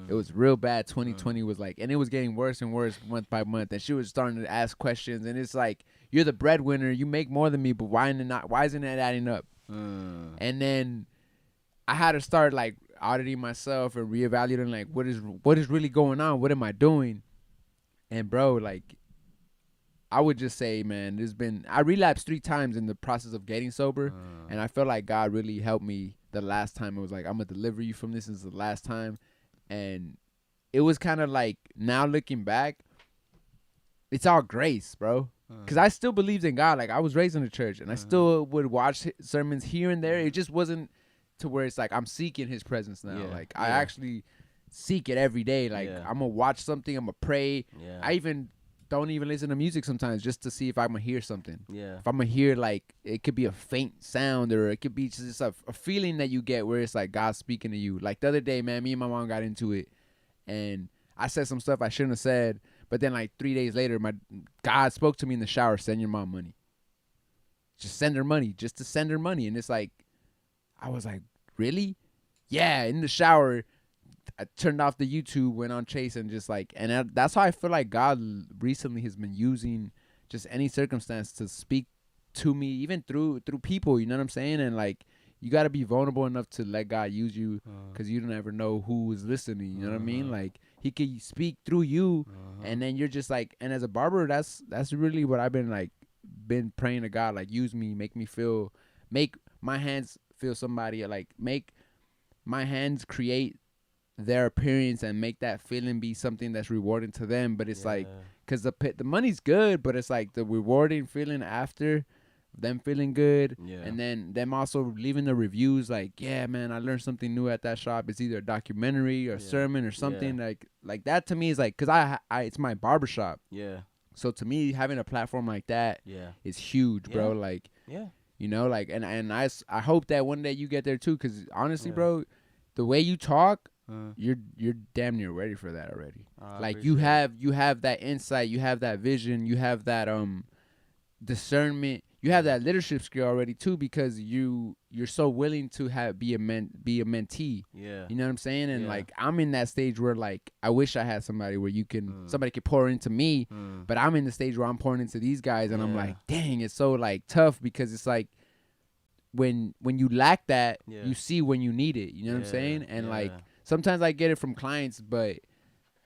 It was real bad. 2020 was like, and it was getting worse and worse month by month. And she was starting to ask questions, and it's like, you're the breadwinner, you make more than me, but why isn't it adding up? And then I had to start like auditing myself and reevaluating like what is really going on? What am I doing? And bro, like, I would just say, man, I relapsed 3 times in the process of getting sober, and I felt like God really helped me the last time. It was like, I'm gonna deliver you from this. This is the last time. And it was kind of like, now looking back, it's all grace, bro. Because I still believed in God. Like, I was raised in the church, and I still would watch sermons here and there. It just wasn't to where it's like I'm seeking His presence now. Yeah. Like, I actually seek it every day. Like, I'm going to watch something. I'm going to pray. Yeah. I even don't even listen to music sometimes just to see if I'm going to hear something. Yeah. If I'm going to hear, like, it could be a faint sound, or it could be just a feeling that you get where it's like God speaking to you. Like, the other day, man, me and my mom got into it, and I said some stuff I shouldn't have said, but then like 3 days later, my God spoke to me in the shower, send your mom money. Just send her money, just to send her money. And it's like, I was like, really? Yeah, in the shower, I turned off the YouTube, went on Chase, and just like, and that's how I feel like God recently has been using just any circumstance to speak to me, even through people, you know what I'm saying? And like, you got to be vulnerable enough to let God use you, because you don't ever know who is listening, you know what I mean? Like, He could speak through you, and then you're just like, and as a barber, that's really what I've been praying to God, like, use me, make my hands feel somebody, like, make my hands create their appearance and make that feeling be something that's rewarding to them. But it's like, because the money's good, but it's like the rewarding feeling after them feeling good, and then them also leaving the reviews like, yeah, man, I learned something new at that shop. It's either a documentary or a sermon or something like that. To me is like, because I it's my barbershop, so to me, having a platform like that is huge, bro. Like, you know, like, and I hope that one day you get there too, because honestly, bro, the way you talk, you're damn near ready for that already. Like, you have that insight, you have that vision, you have that discernment, you have that leadership skill already too, because you're so willing to be a mentee. You know what I'm saying? And like, I'm in that stage where like, I wish I had somebody where somebody could pour into me, but I'm in the stage where I'm pouring into these guys, and I'm like, dang, it's so like tough, because it's like, when you lack that, you see when you need it. You know what I'm saying? And like, sometimes I get it from clients, but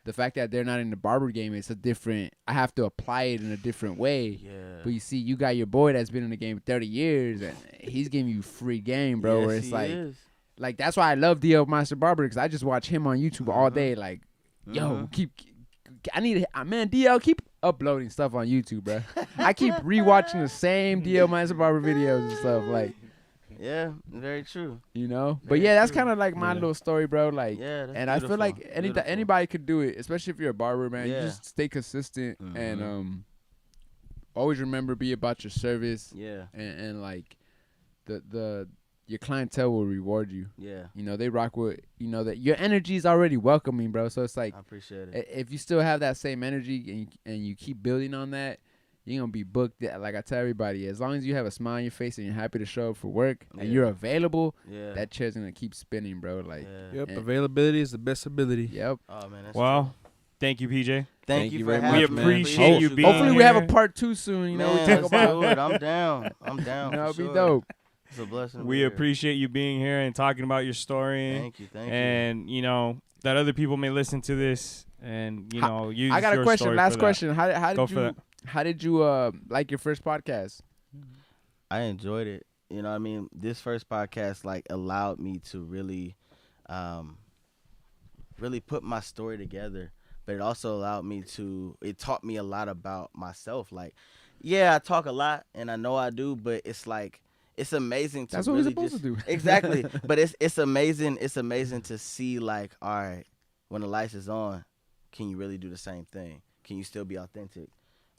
the fact that they're not in the barber game, it's I have to apply it in a different way. But you see, you got your boy that's been in the game 30 years, and he's giving you free game, bro. Where it's like, that's why I love DL Master Barber, because I just watch him on YouTube all day. Like, yo, man, DL, keep uploading stuff on YouTube, bro. I keep rewatching the same DL Master Barber videos and stuff. Like, yeah, very true. You know, but Very yeah, that's true. kind of like my little story, bro. Like, Yeah, that's and I feel like beautiful. anybody could do it, especially if you're a barber, man. You Yeah. just stay consistent and always remember, be about your service. Yeah. And like your clientele will reward you. Yeah. You know, they rock with, you know, that your energy is already welcoming, bro. So it's like, I appreciate it. if you still have that same energy and you keep building on that, you're going to be booked. Like I tell everybody, as long as you have a smile on your face and you're happy to show up for work and you're available, that chair's going to keep spinning, bro. Like, Yep, availability is the best ability. Yep. Oh, man, that's Well, true. thank you, PJ. Thank you for very having We much, me. man. appreciate you being Hopefully we have a here. part 2 soon. You know, Man, we talk let's about do it. I'm down. I'm down. You know, for it'd be sure. dope. It's a blessing. to We be here. appreciate you being here and talking about your story. Thank you. Thank you. And you know that other people may listen to this and you know use. I got a your question. story Last for that. question. How did you like your first podcast? I enjoyed it. You know what I mean? This first podcast like allowed me to really really put my story together, but it also allowed me to, it taught me a lot about myself. Like, yeah, I talk a lot and I know I do, but it's like it's amazing to That's what really we're supposed just, to do. exactly. But it's amazing. It's amazing to see like, all right, when the lights is on, can you really do the same thing? Can you still be authentic?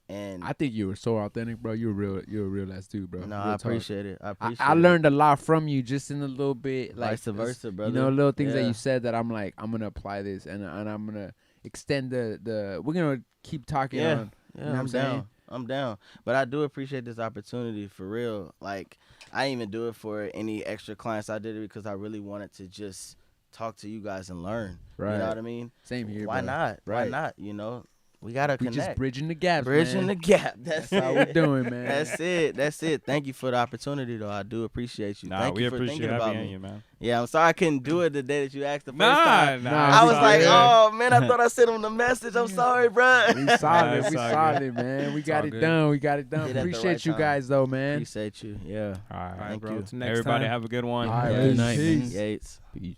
And I think you were so authentic, bro. You're a real ass dude, bro. no, Real I talk. appreciate it. I appreciate I it. learned a lot from you just in a little bit, like Vice versa, brother. You know, little things that Yeah. you said that I'm like, I'm gonna apply this, and I'm gonna extend the. We're gonna keep talking Yeah. on. Yeah, You know what I'm I'm saying? down. I'm down. But I do appreciate this opportunity for real. Like, I didn't even do it for any extra clients. I did it because I really wanted to just talk to you guys and learn. Right. You know what I mean? Same here. Why bro. not? Why Right. not? You know, we gotta We connect. just bridging the gaps, Bridging man. the gap. That's That's how it. we're doing, man. That's it. That's it. Thank you for the opportunity, though. I do appreciate you. Nah, Thank we you for appreciate thinking about having me. you, man. Yeah, I'm sorry I couldn't do it the day that you asked the first Nah, time. nah. Nah, I we was all like, good. oh man, I thought I sent him the message. I'm sorry, bro. We solid. It's We all solid, man. We got all it good. done. We got it done. Did it at the Appreciate right you time. guys, though, man. Appreciate you. Yeah. All right. Thank bro. you. Till next Everybody time. have a good one. All right, Yeah. Good night, man. peace. Yates. Peace.